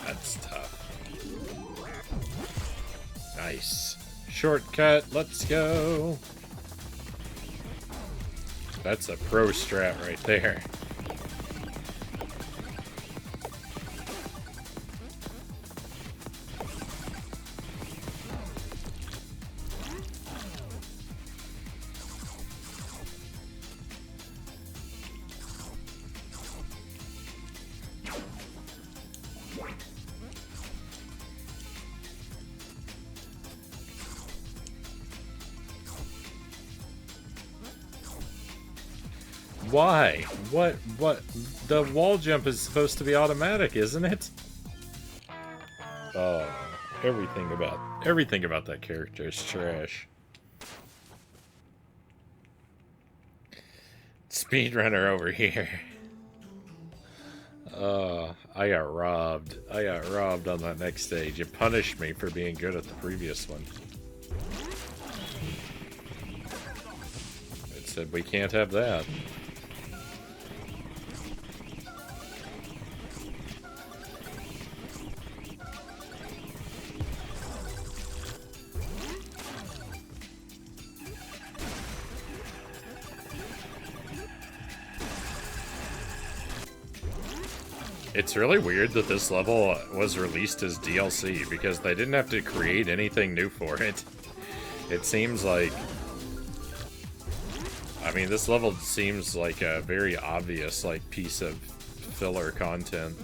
That's tough. Nice. Shortcut, let's go. That's a pro strat right there. Why? What? The wall jump is supposed to be automatic, isn't it? Oh, everything about that character is trash. Speedrunner over here. I got robbed. I got robbed on that next stage. It punished me for being good at the previous one. It said we can't have that. It's really weird that this level was released as DLC, because they didn't have to create anything new for it. It seems like... I mean, this level seems like a very obvious, like, piece of filler content.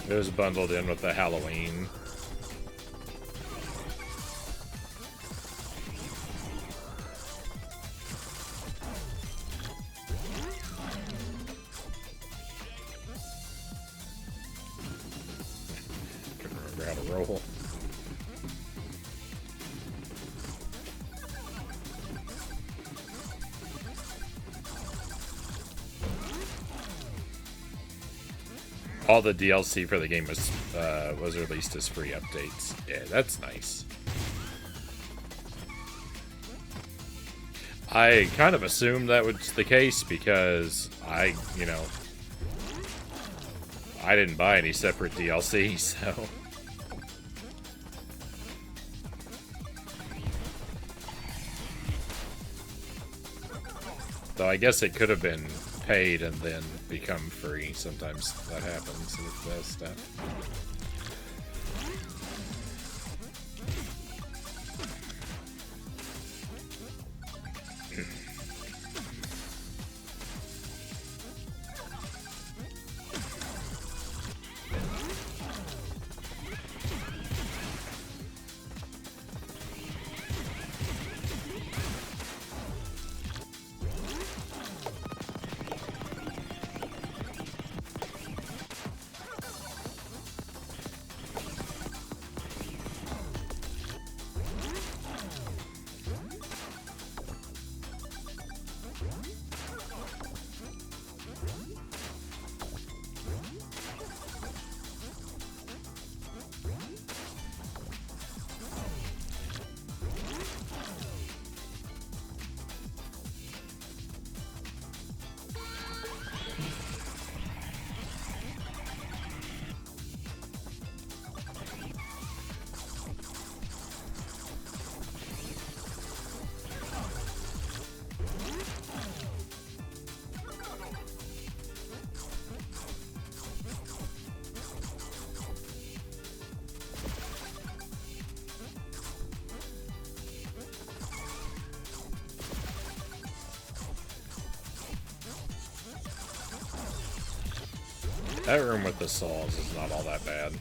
It was bundled in with the Halloween. Couldn't remember how to roll. All the DLC for the game was released as free updates. Yeah, that's nice. I kind of assumed that was the case because I didn't buy any separate DLC, so... Though I guess it could have been paid and then become free. Sometimes that happens with that stuff. That room with the saws is not all that bad.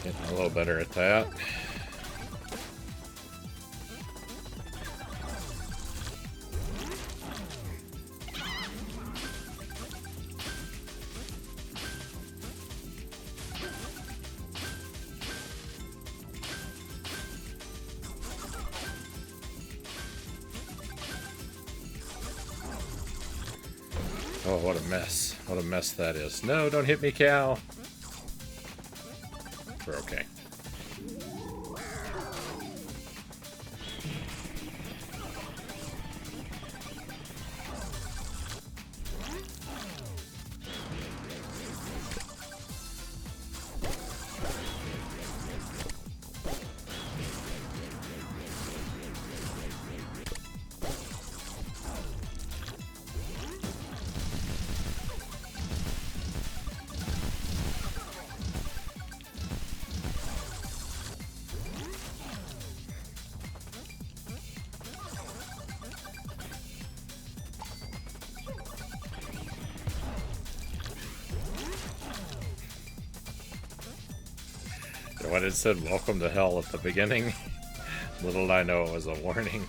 Getting a little better at that. Oh, what a mess. What a mess that is. No, don't hit me, cow. We're okay. What it said, welcome to hell at the beginning. Little did I know it was a warning.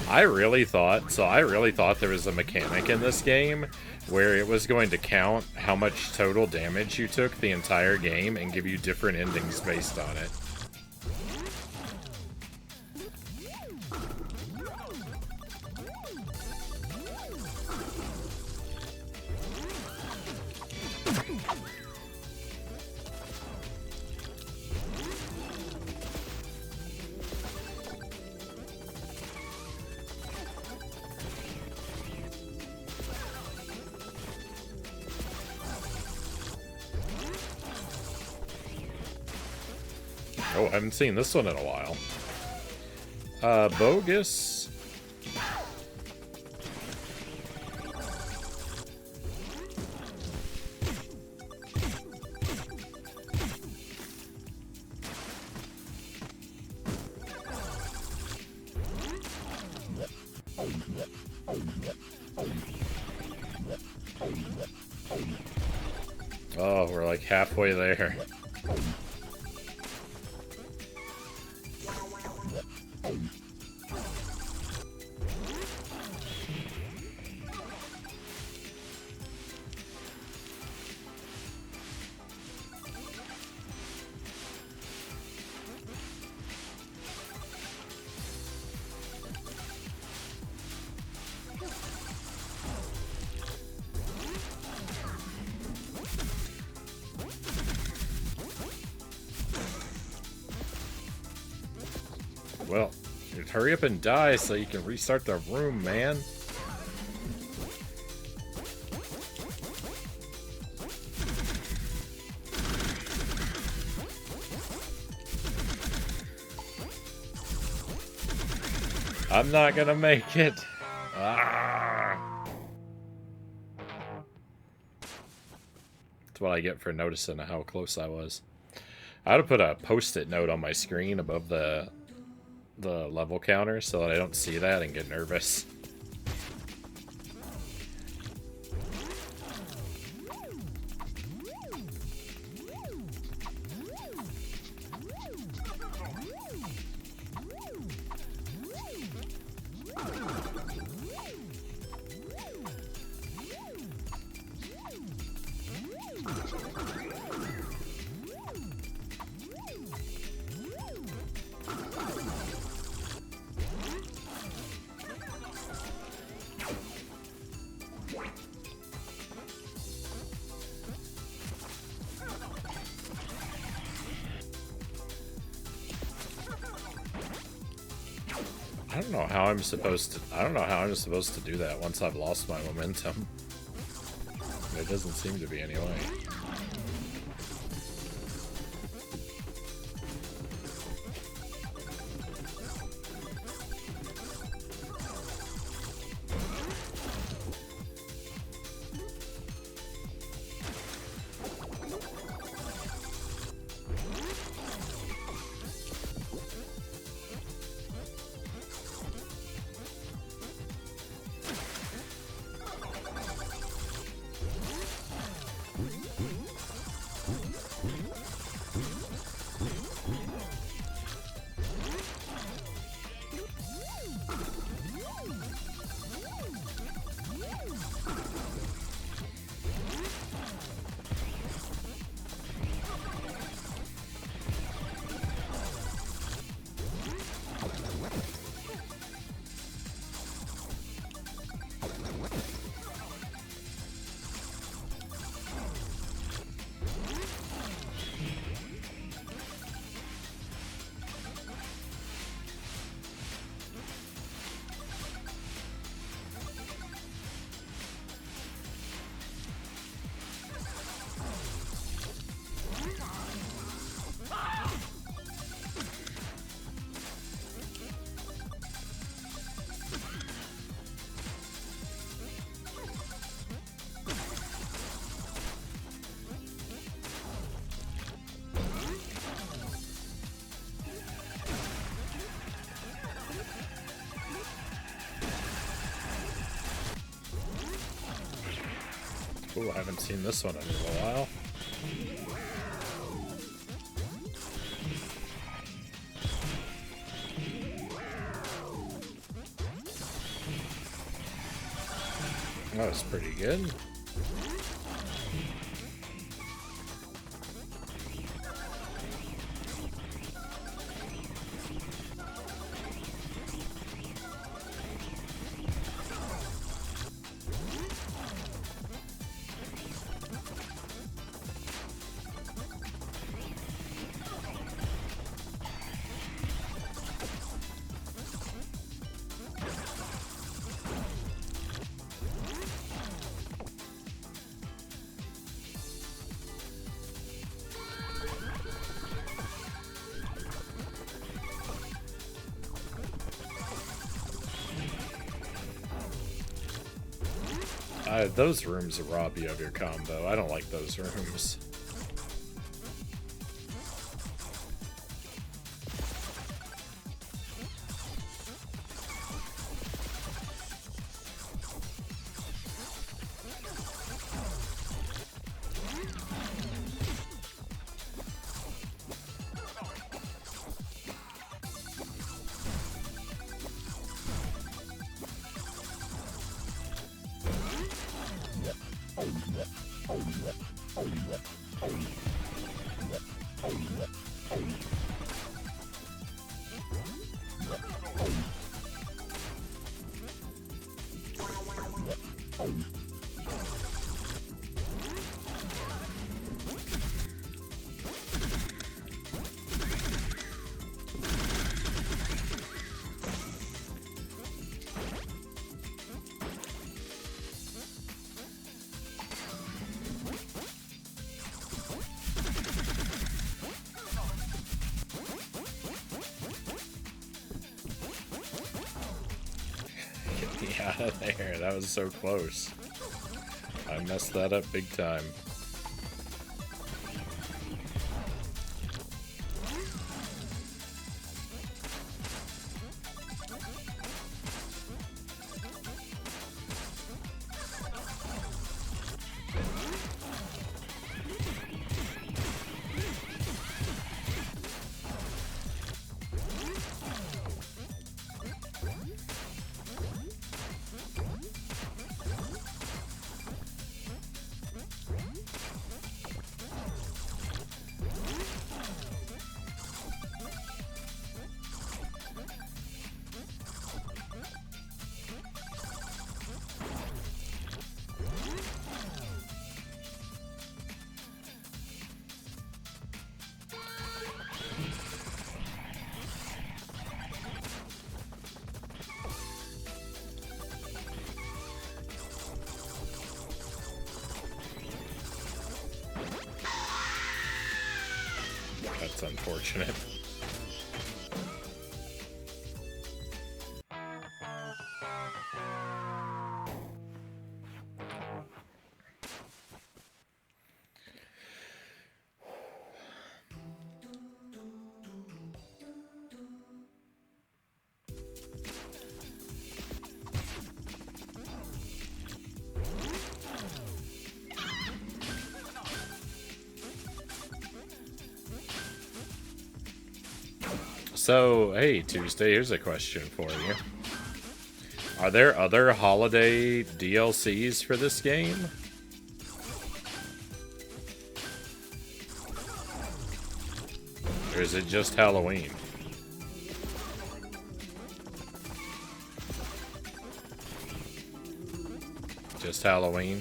I really thought there was a mechanic in this game where it was going to count how much total damage you took the entire game and give you different endings based on it. Oh, I haven't seen this one in a while. Bogus. Oh, we're like halfway there. Well, just hurry up and die so you can restart the room, man. I'm not gonna make it. Ah. That's what I get for noticing how close I was. I ought to put a post-it note on my screen above the level counter so that I don't see that and get nervous. I don't know how I'm supposed to do that once I've lost my momentum. There doesn't seem to be any way. Ooh, I haven't seen this one in a while. That was pretty good. Those rooms rob you of your combo. I don't like those rooms. Get me out of there. That was so close. I messed that up big time. That's unfortunate. So, hey, Tuesday, here's a question for you. Are there other holiday DLCs for this game? Or is it just Halloween? Just Halloween?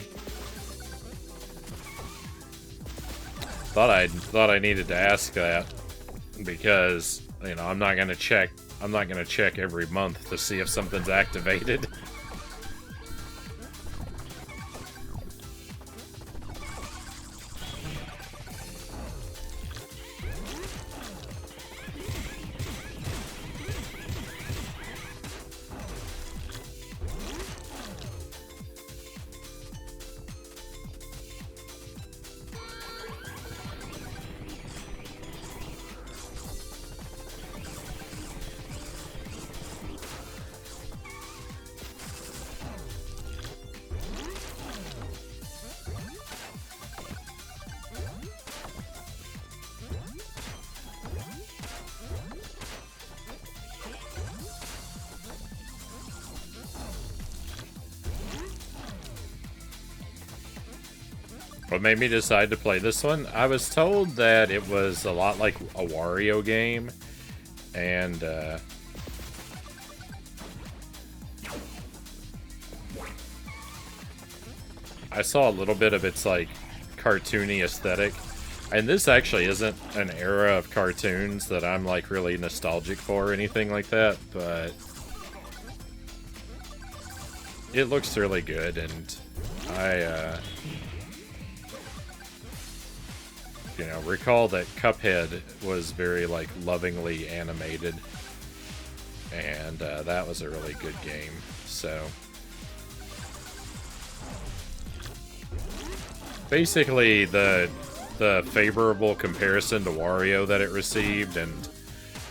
Thought I needed to ask that because, you know, I'm not gonna check every month to see if something's activated. What made me decide to play this one? I was told that it was a lot like a Wario game, and I saw a little bit of its like cartoony aesthetic, and this actually isn't an era of cartoons that I'm like really nostalgic for or anything like that, but it looks really good, and I you know, recall that Cuphead was very like lovingly animated, and that was a really good game. So basically, the favorable comparison to Wario that it received, and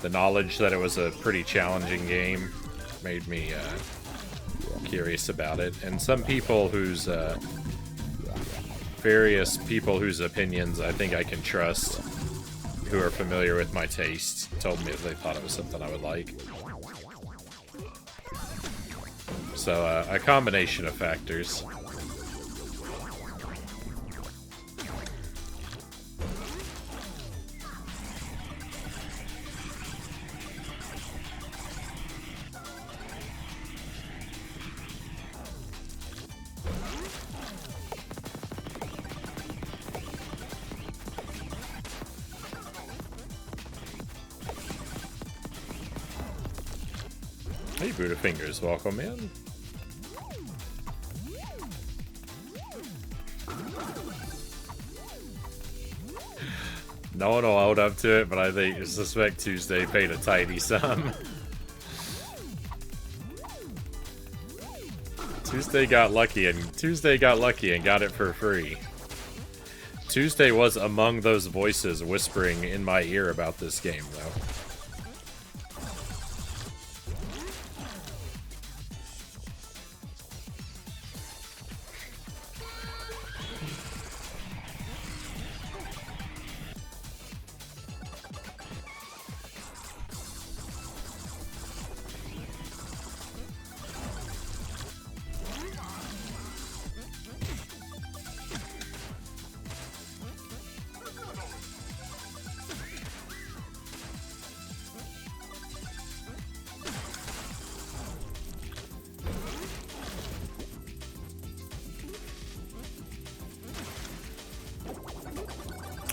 the knowledge that it was a pretty challenging game, made me curious about it. And some people whose various people whose opinions I think I can trust, who are familiar with my tastes, told me that they thought it was something I would like. So a combination of factors. Hey, Buddha Fingers, welcome in. No one will hold up to it, but I suspect Tuesday paid a tidy sum. Tuesday got lucky and got it for free. Tuesday was among those voices whispering in my ear about this game, though.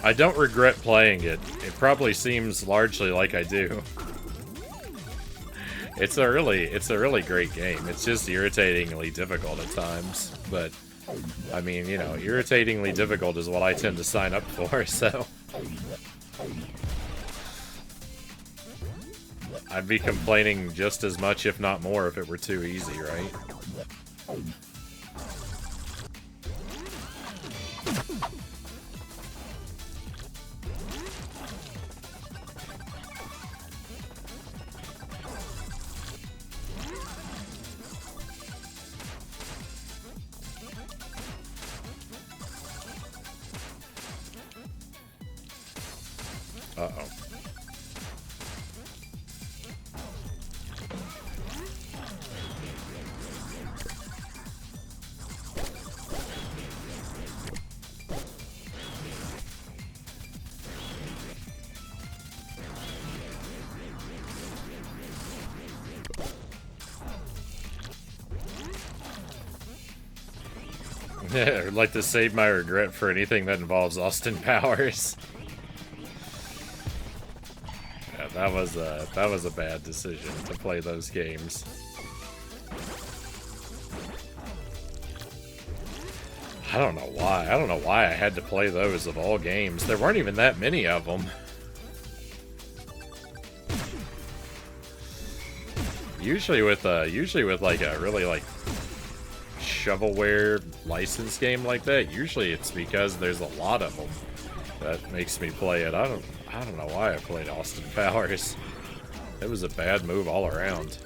I don't regret playing it. It probably seems largely like I do. It's a really great game. It's just irritatingly difficult at times, but I mean, you know, irritatingly difficult is what I tend to sign up for, so I'd be complaining just as much, if not more, if it were too easy, right? Uh-oh. I'd like to save my regret for anything that involves Austin Powers. Yeah, that was a bad decision to play those games. I don't know why. I don't know why I had to play those of all games. There weren't even that many of them. Usually with like a really like shovelware license game like that, usually it's because there's a lot of them that makes me play it. I don't know why I played Austin Powers. It was a bad move all around.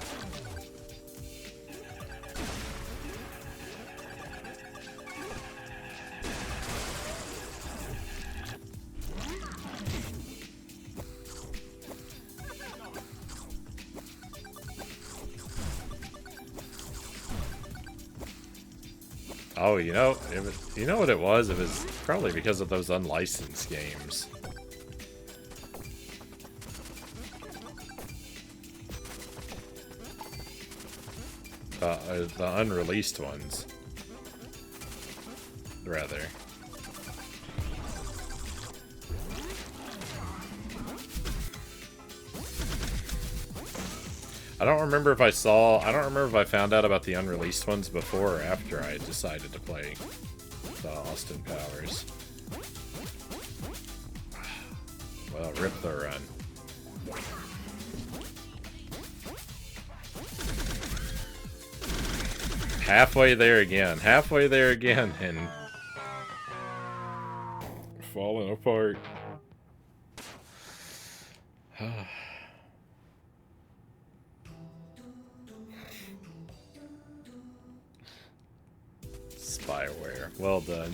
Oh, you know, you know what it was? It was probably because of those unlicensed games. The unreleased ones, rather. I don't remember if I found out about the unreleased ones before or after I decided to play the Austin Powers. Well, rip the run. Halfway there again, and falling apart. Spyware. Well done.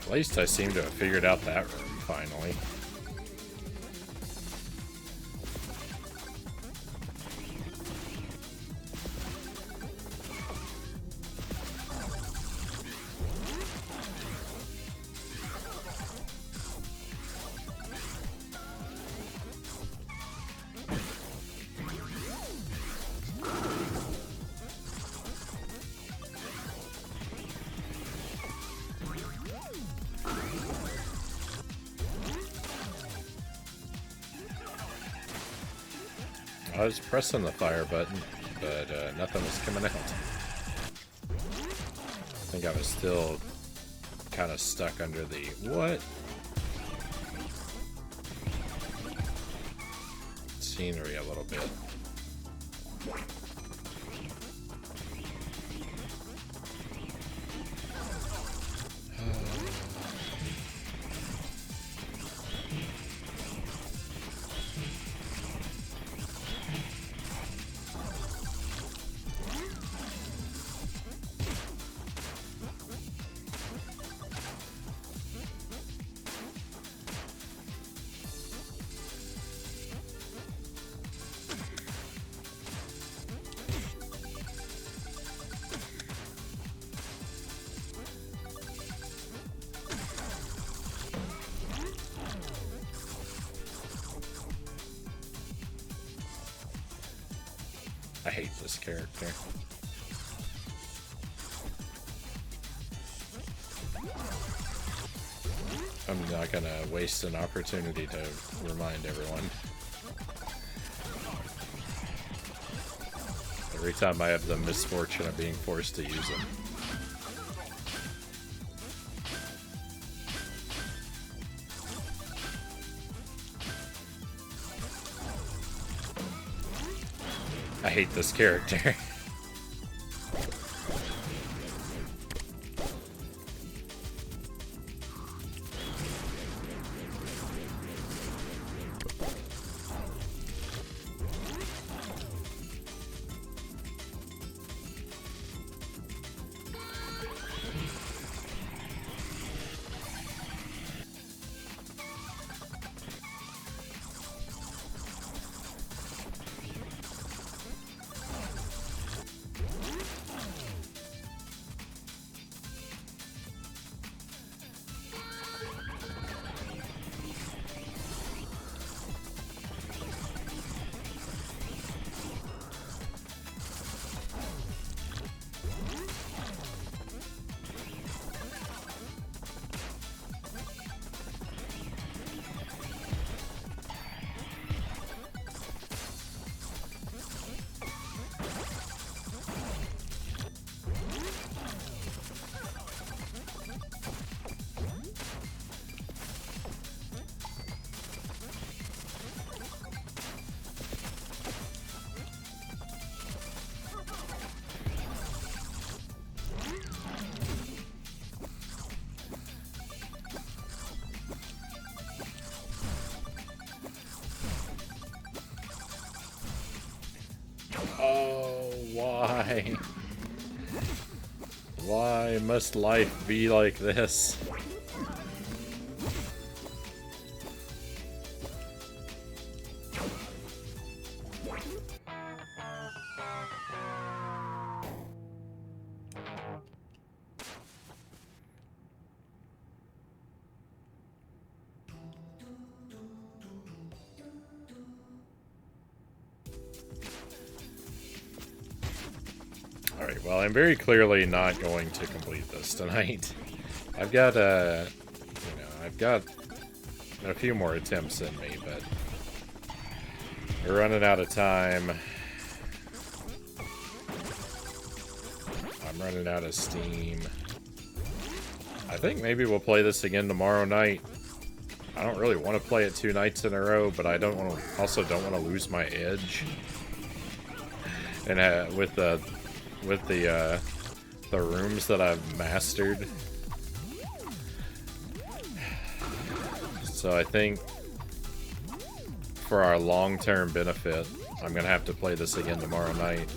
At least I seem to have figured out that room, finally. I was pressing the fire button, but nothing was coming out. I think I was still kind of stuck under the what? Scenery a little bit. I hate this character. I'm not gonna waste an opportunity to remind everyone. Every time I have the misfortune of being forced to use him. I hate this character. Oh, why? Why must life be like this? Alright, well, I'm very clearly not going to complete this tonight. I've got, I've got a few more attempts in me, but we're running out of time. I'm running out of steam. I think maybe we'll play this again tomorrow night. I don't really want to play it 2 nights in a row, but I also don't want to lose my edge. And with the rooms that I've mastered. So I think for our long-term benefit, I'm gonna have to play this again tomorrow night.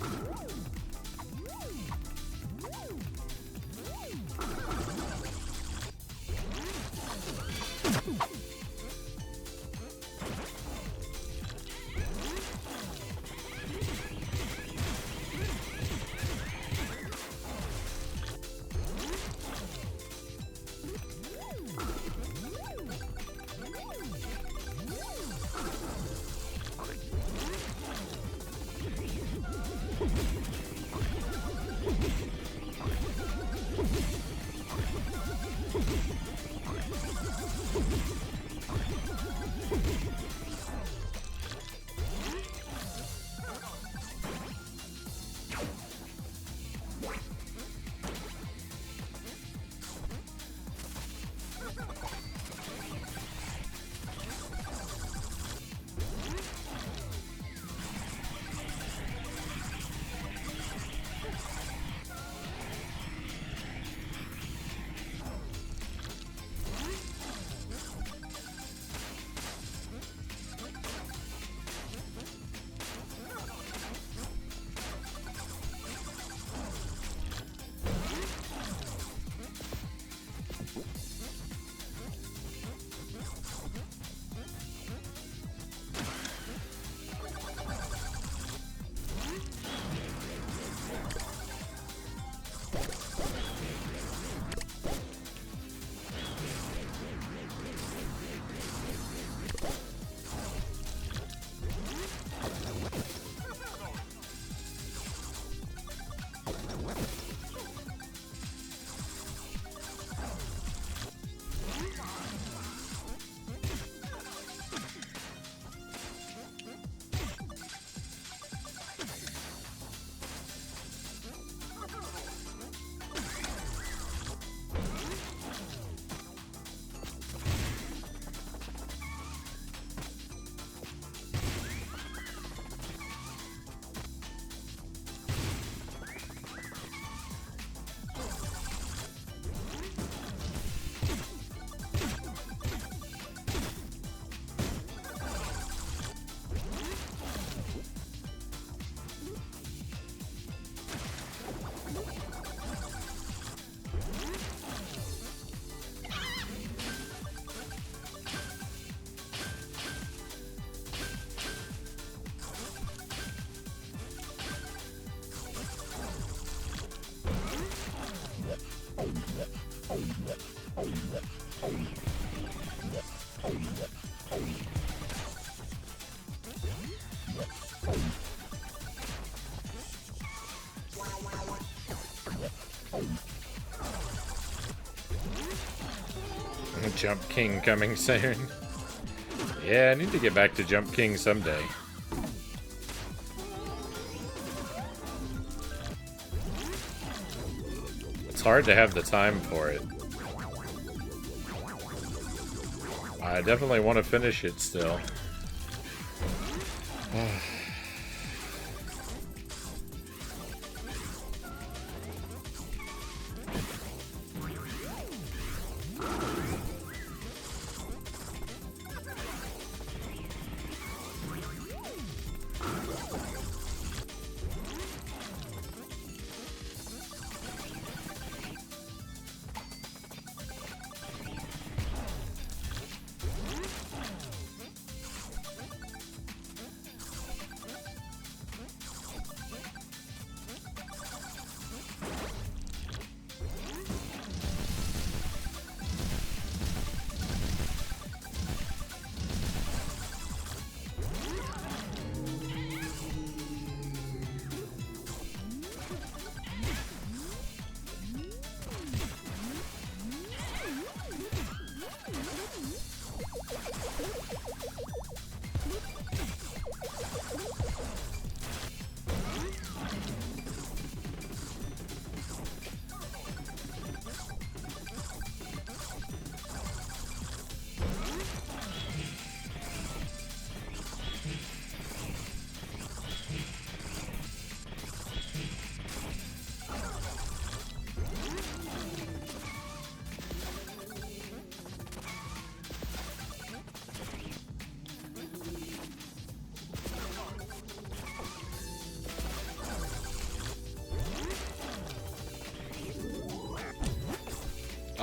Jump King coming soon. Yeah, I need to get back to Jump King someday. It's hard to have the time for it. I definitely want to finish it still.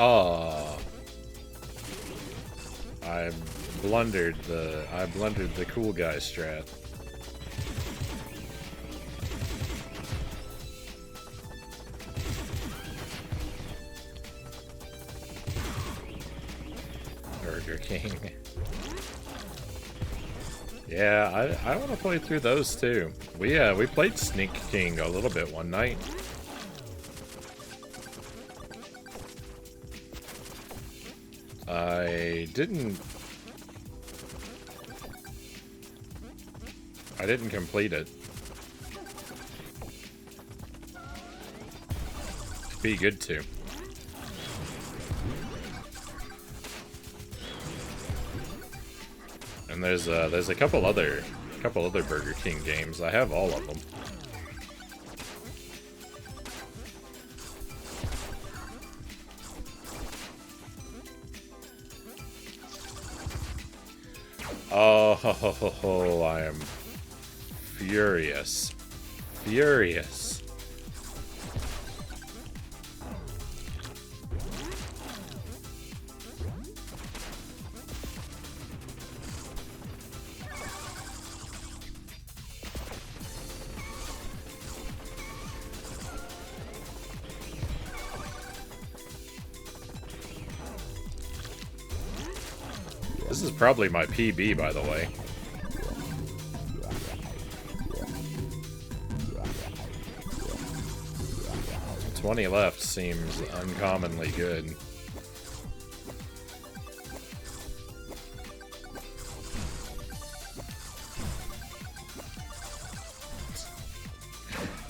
Oh, I blundered the cool guy strat. Burger King. Yeah, I want to play through those too. We played Sneak King a little bit one night. I didn't complete it. It'd be good to. And there's a couple other Burger King games. I have all of them. Oh, I am furious. Furious. This is probably my PB, by the way. "20 left" seems uncommonly good.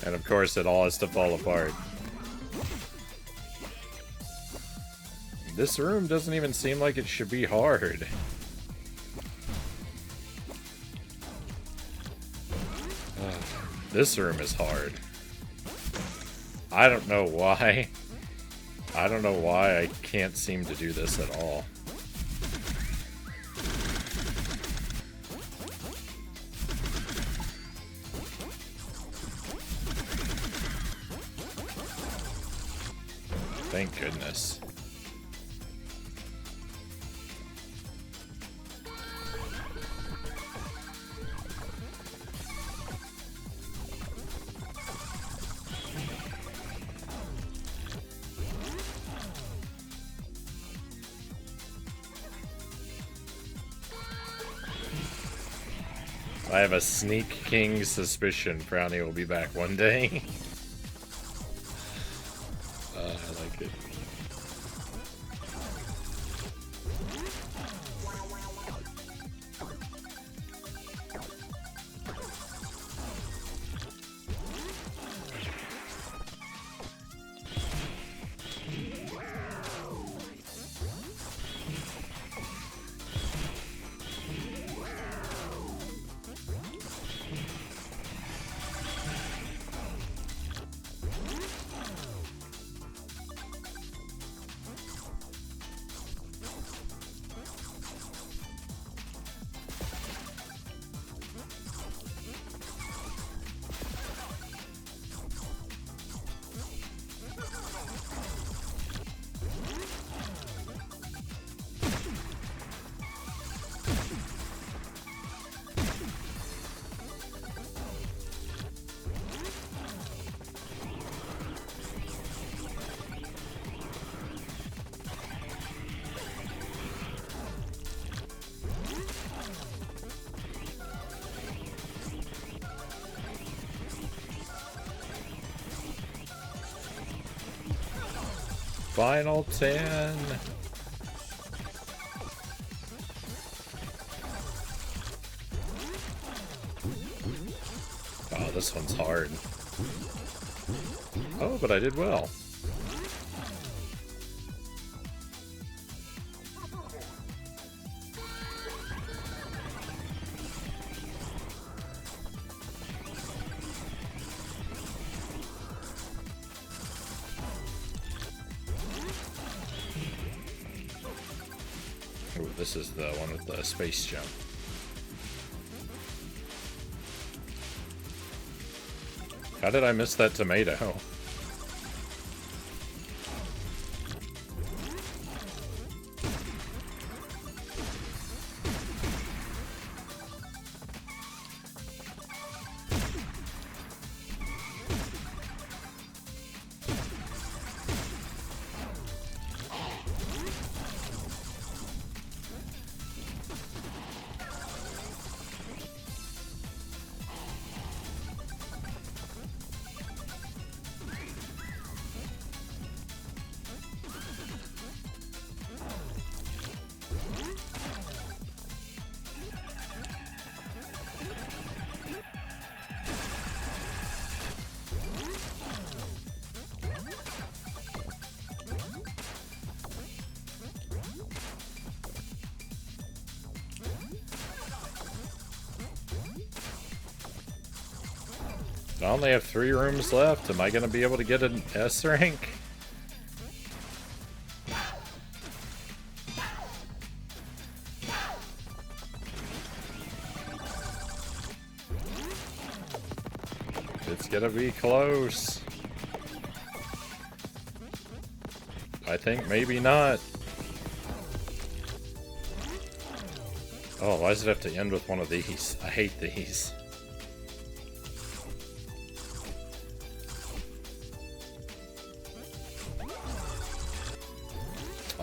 And of course it all has to fall apart. This room doesn't even seem like it should be hard. This room is hard. I don't know why. I don't know why I can't seem to do this at all. Thank goodness. I have a Sneak King suspicion Frownie will be back one day. I like it. Final 10. Oh, this one's hard. Oh, but I did well. Ooh, this is the one with the space jump. How did I miss that tomato? I only have 3 rooms left. Am I going to be able to get an S rank? It's going to be close. I think maybe not. Oh, why does it have to end with one of these? I hate these.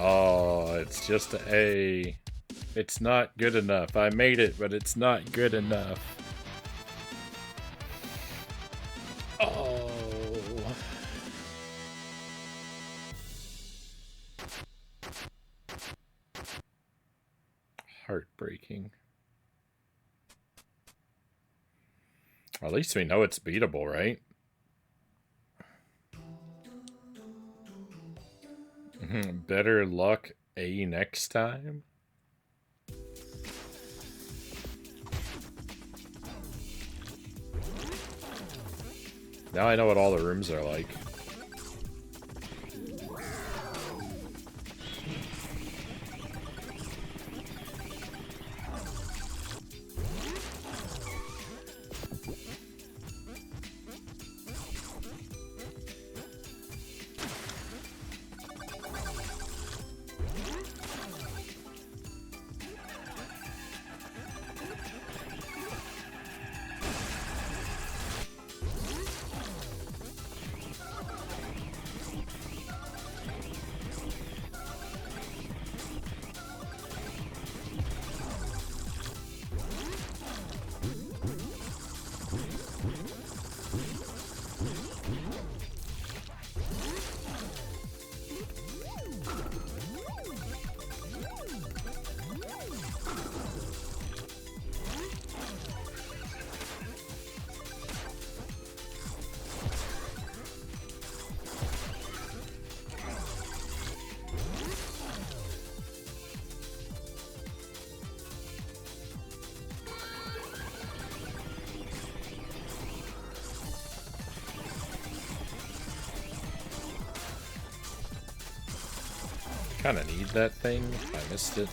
Oh, it's just an A. It's not good enough. I made it, but it's not good enough. Oh. Heartbreaking. At least we know it's beatable, right? Better luck A next time. Now I know what all the rooms are like. Kinda need that thing. I missed it.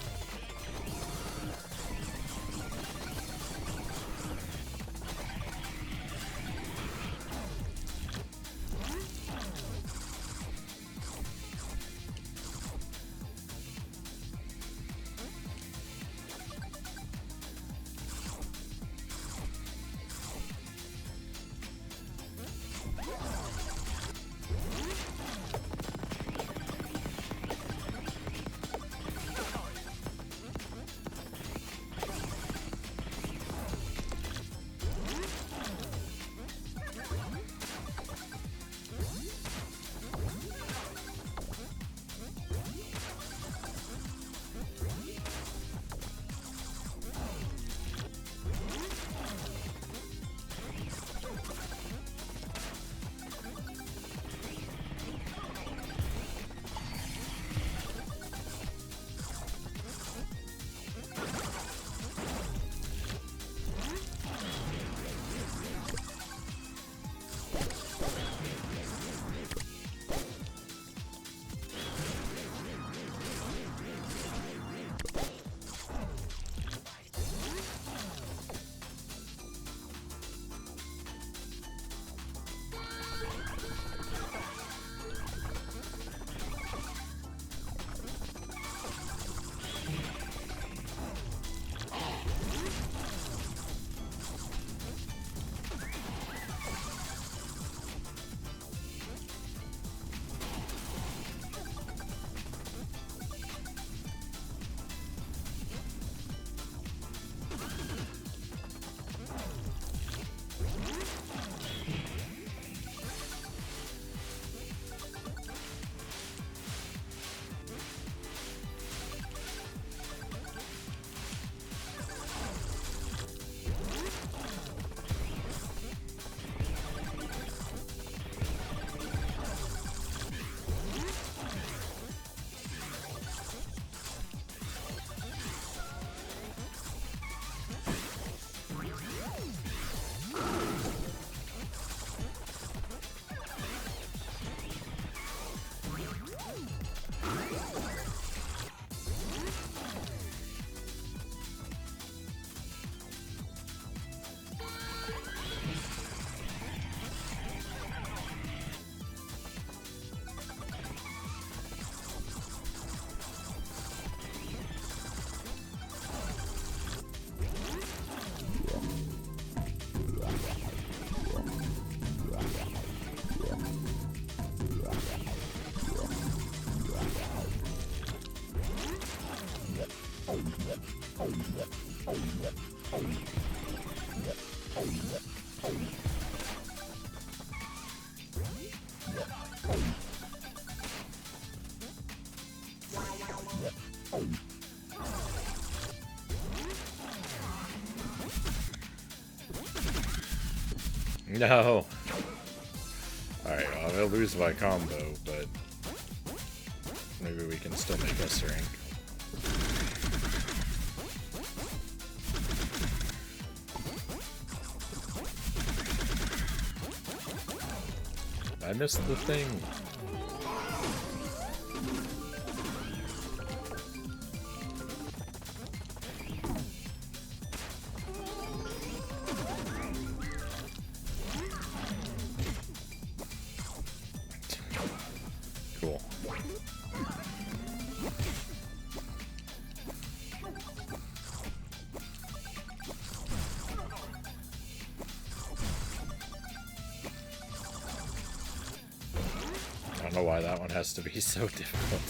No. Alright, well, I'll lose my combo, but maybe we can still make S rank. I missed the thing. Cool. I don't know why that one has to be so difficult.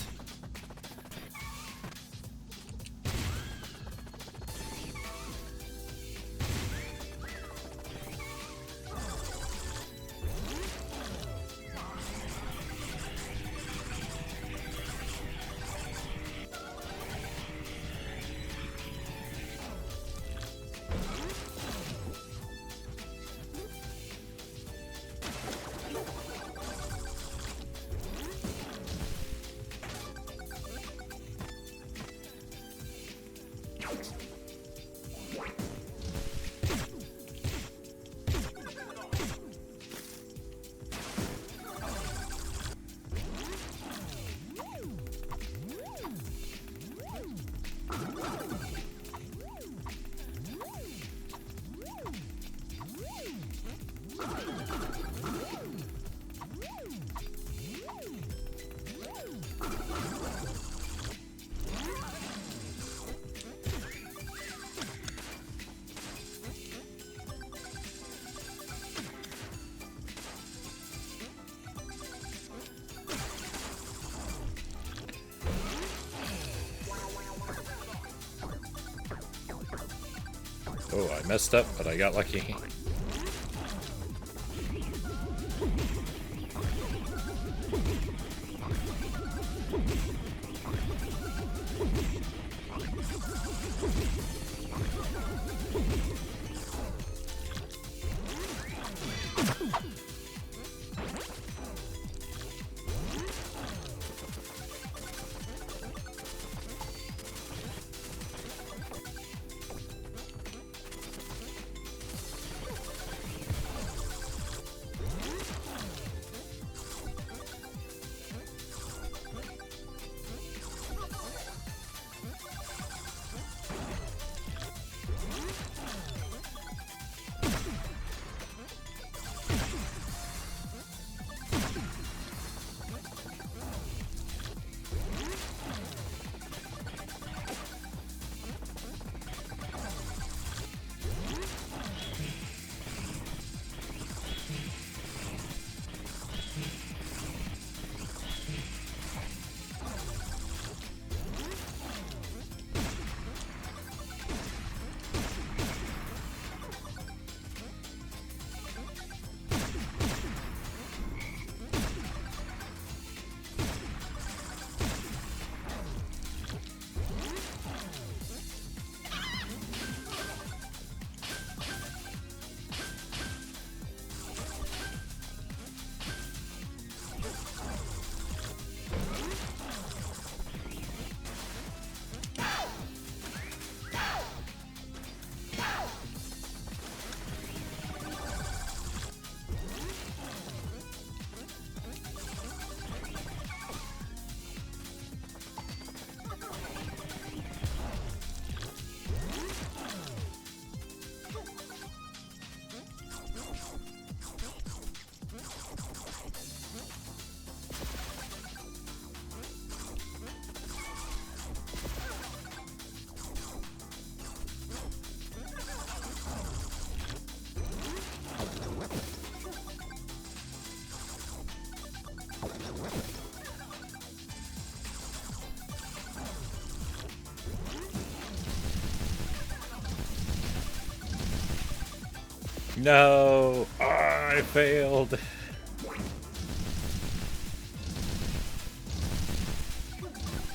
Oh, I messed up, but I got lucky. No! Oh, I failed!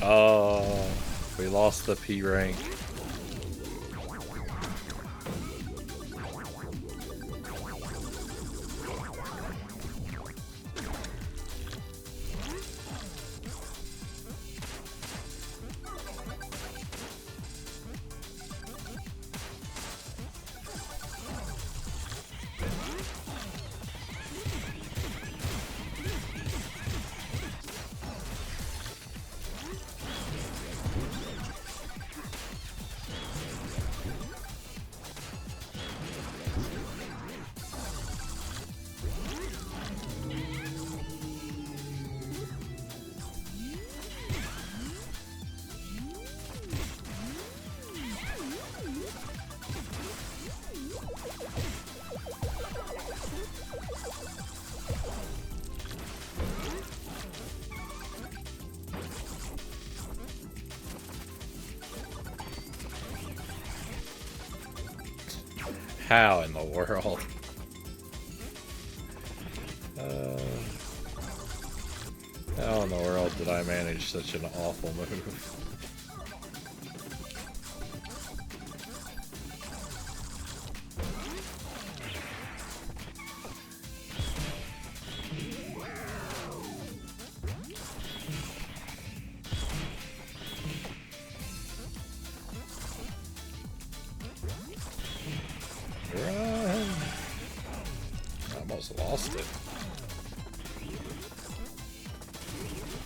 Oh, we lost the P rank. How in the world? How in the world did I manage such an awful move? Run! I almost lost it.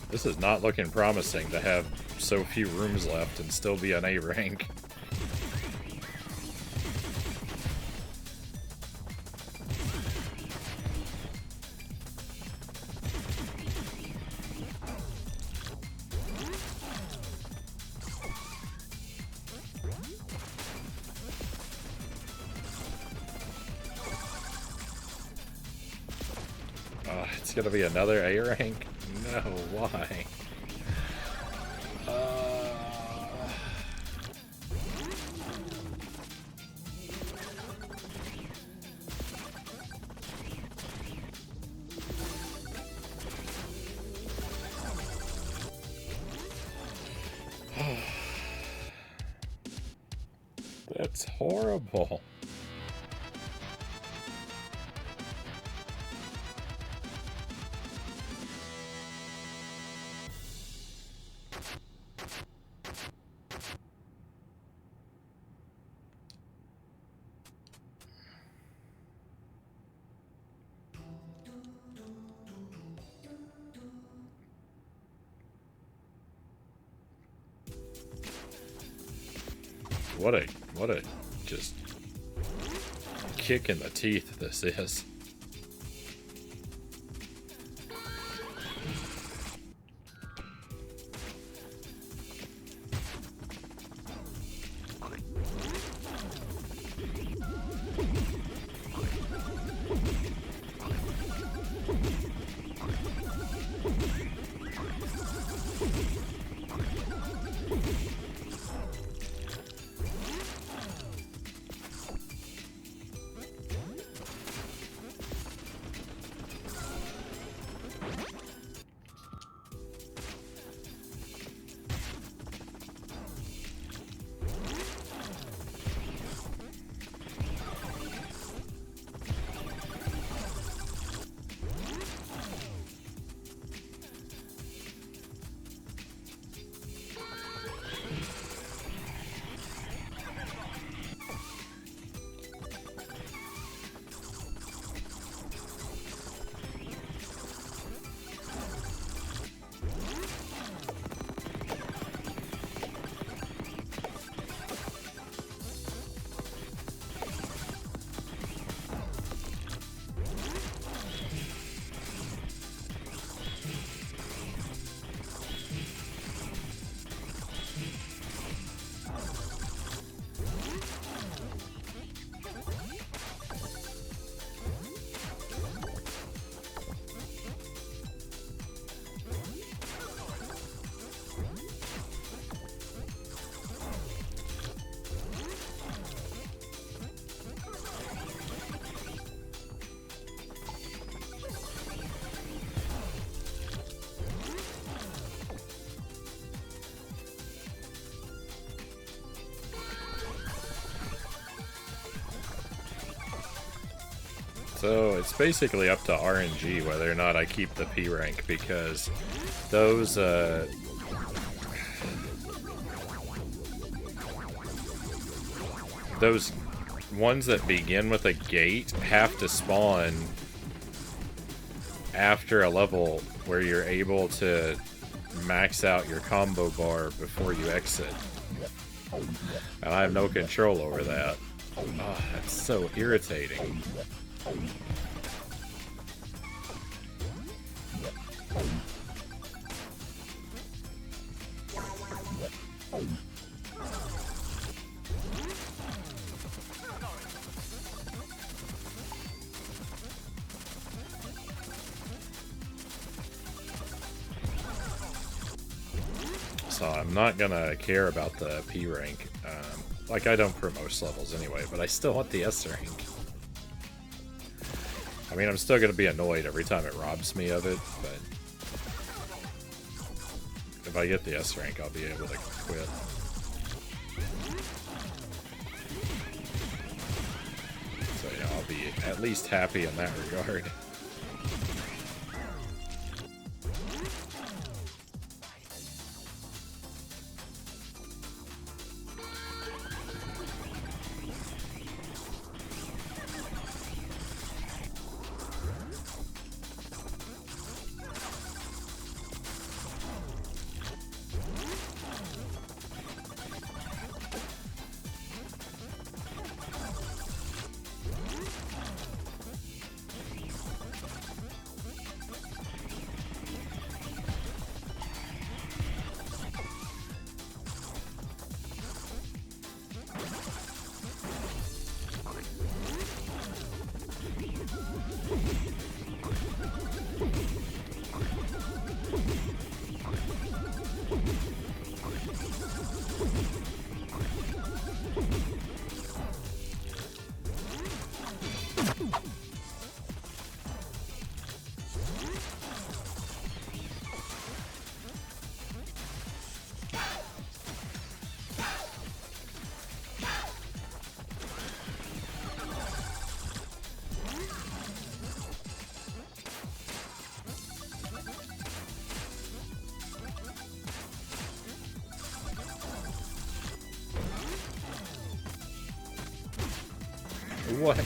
This is not looking promising to have so few rooms left and still be an A rank. It's gonna be another A rank? No, why? That's horrible. What a just kick in the teeth this is. So it's basically up to RNG whether or not I keep the P rank, because those ones that begin with a gate have to spawn after a level where you're able to max out your combo bar before you exit. And I have no control over that. Oh, that's so irritating. So I'm not gonna care about the P rank. Like, I don't for most levels anyway, but I still want the S rank. I mean, I'm still going to be annoyed every time it robs me of it, but if I get the S rank, I'll be able to quit. So, you know, I'll be at least happy in that regard. What?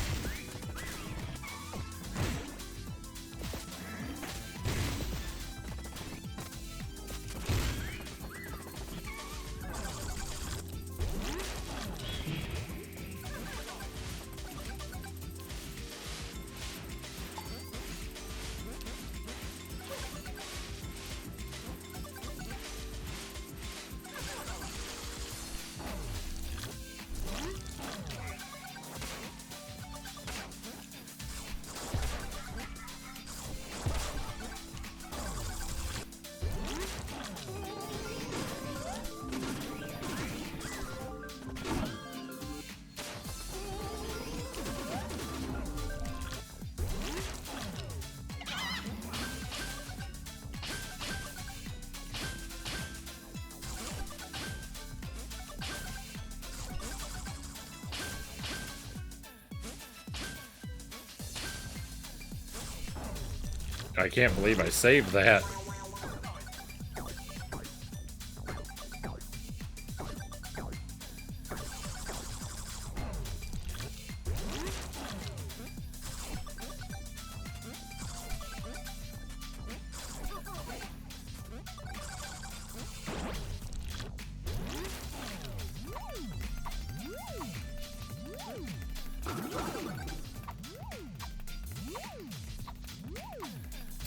I can't believe I saved that.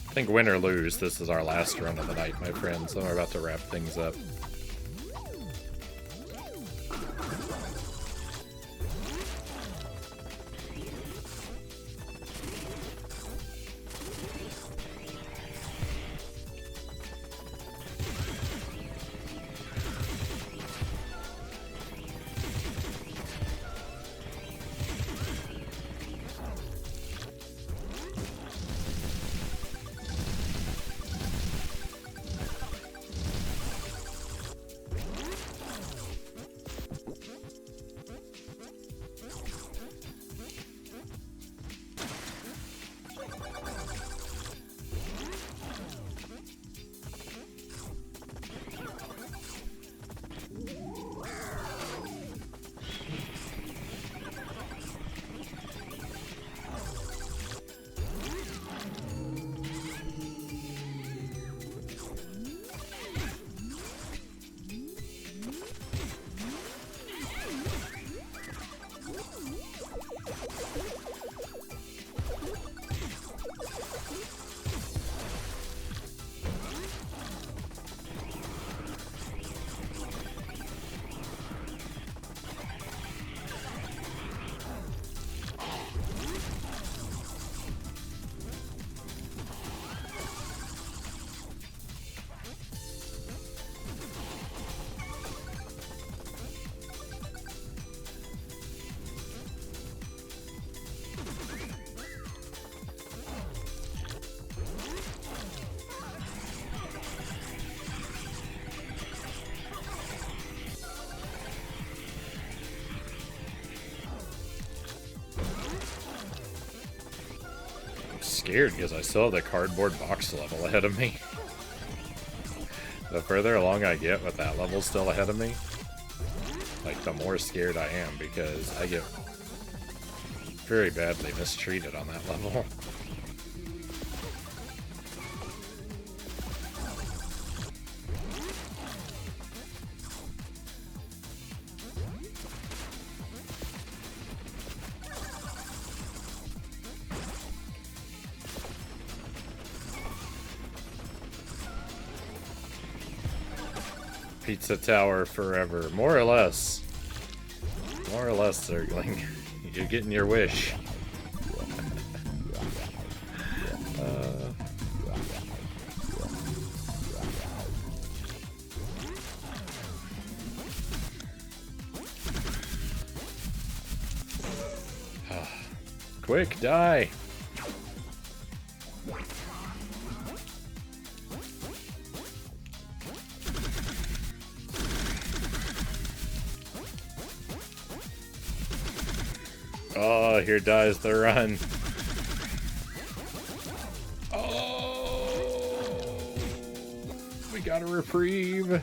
I think win or lose, this is our last run of the night, my friends, so we're about to wrap things up. scared because I still have the cardboard box level ahead of me. The further along I get with that level still ahead of me, like, the more scared I am because I get very badly mistreated on that level. Pizza Tower forever. More or less. More or less, Zergling. You're getting your wish. Quick, die! Oh, here dies the run. Oh, we got a reprieve.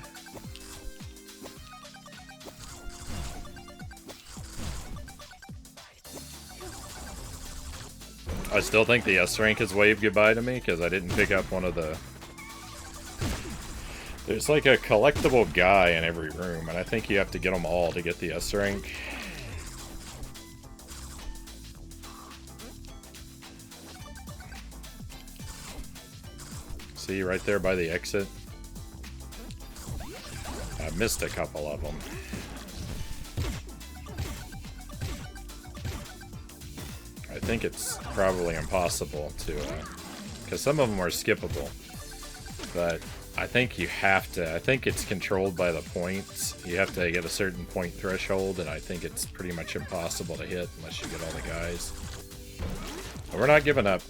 I still think the S rank has waved goodbye to me because I didn't pick up one of the... There's like a collectible guy in every room, and I think you have to get them all to get the S rank. See, right there by the exit. I missed a couple of them. I think it's probably impossible to, because some of them are skippable. But I think you have to, I think it's controlled by the points. You have to get a certain point threshold, and I think it's pretty much impossible to hit unless you get all the guys. But we're not giving up.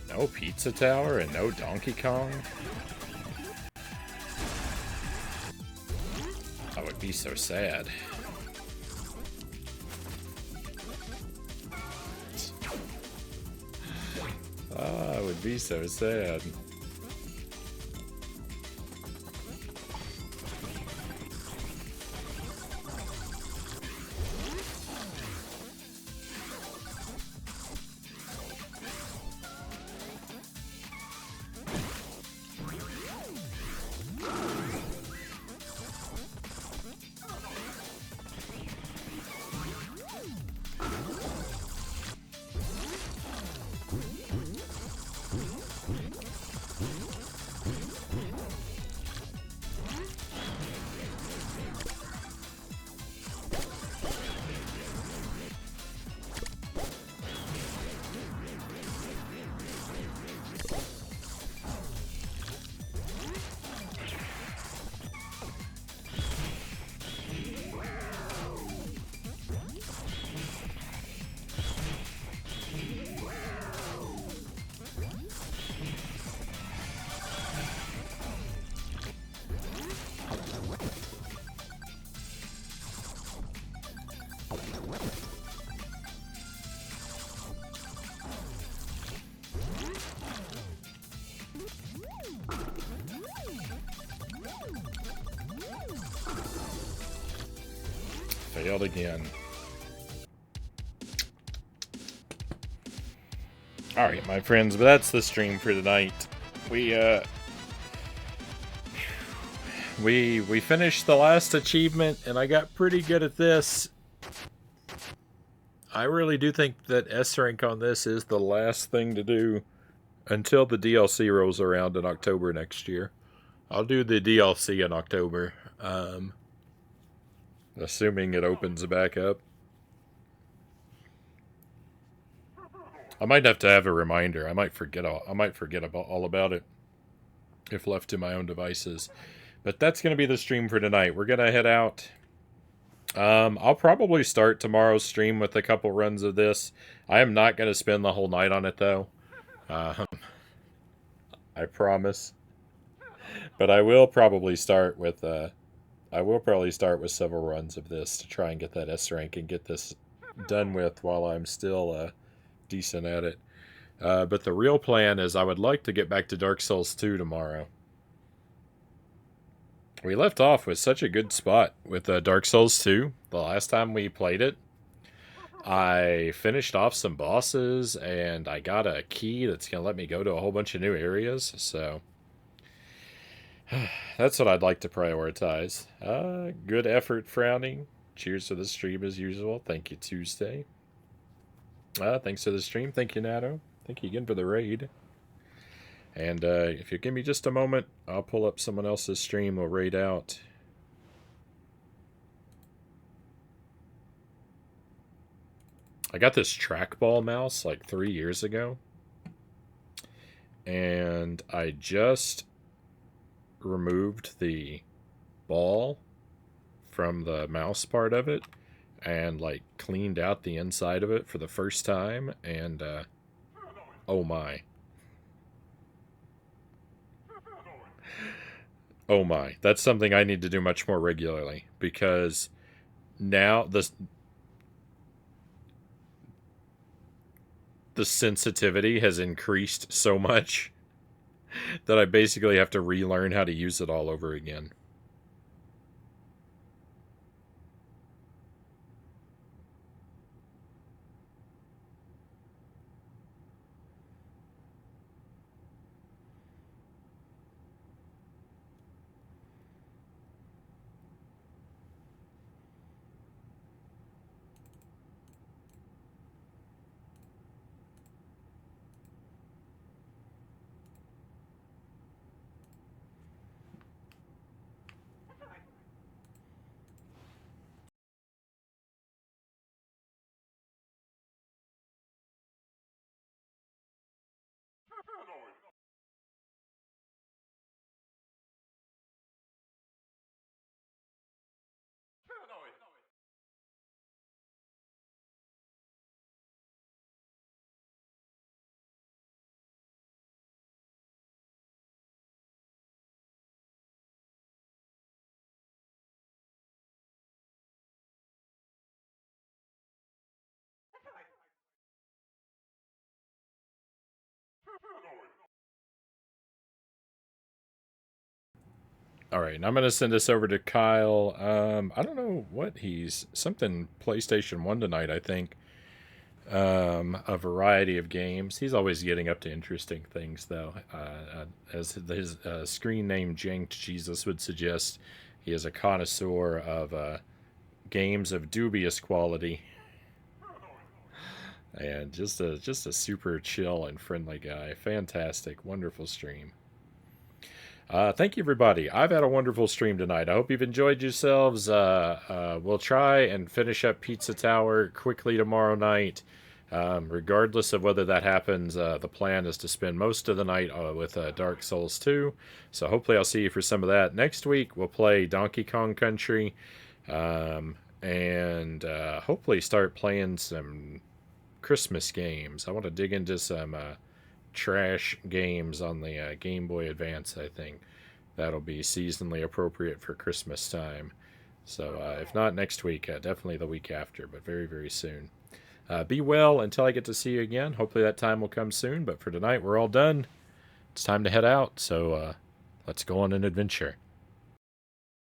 No Pizza Tower and no Donkey Kong? I would be so sad. I would be so sad. Failed again. Alright, my friends, but that's the stream for tonight. We finished the last achievement, and I got pretty good at this. I really do think that S rank on this is the last thing to do until the DLC rolls around in October next year. I'll do the DLC in October. Assuming it opens back up. I might have to have a reminder. I might forget all about it if left to my own devices. But that's going to be the stream for tonight. We're going to head out. I'll probably start tomorrow's stream with a couple runs of this. I am not going to spend the whole night on it though. I promise. But I will probably start with several runs of this to try and get that S rank and get this done with while I'm still decent at it. But the real plan is I would like to get back to Dark Souls 2 tomorrow. We left off with such a good spot with Dark Souls 2 the last time we played it. I finished off some bosses and I got a key that's going to let me go to a whole bunch of new areas. So that's what I'd like to prioritize. Good effort, Frownie. Cheers to the stream as usual. Thank you, Tuesday. Thanks for the stream. Thank you, Nato. Thank you again for the raid. And if you give me just a moment, I'll pull up someone else's stream. We'll raid out. I got this trackball mouse like 3 years ago. And I just removed the ball from the mouse part of it and like cleaned out the inside of it for the first time. And oh my. Oh my, that's something I need to do much more regularly because now the sensitivity has increased so much that I basically have to relearn how to use it all over again. All right, and I'm gonna send this over to Kyle. I don't know what he's something PlayStation 1 tonight. I think a variety of games. He's always getting up to interesting things, though. As his screen name Janked Jesus would suggest, he is a connoisseur of games of dubious quality, and just a super chill and friendly guy. Fantastic, wonderful stream. Thank you, everybody. I've had a wonderful stream tonight. I hope you've enjoyed yourselves. We'll try and finish up Pizza Tower quickly tomorrow night. Regardless of whether that happens, the plan is to spend most of the night with Dark Souls 2. So hopefully I'll see you for some of that. Next week we'll play Donkey Kong Country. And hopefully start playing some Christmas games. I want to dig into some trash games on the Game Boy Advance, I think. That'll be seasonally appropriate for Christmas time. So if not next week, definitely the week after, but very, very soon. Be well until I get to see you again. Hopefully that time will come soon, but for tonight, we're all done. It's time to head out, so let's go on an adventure.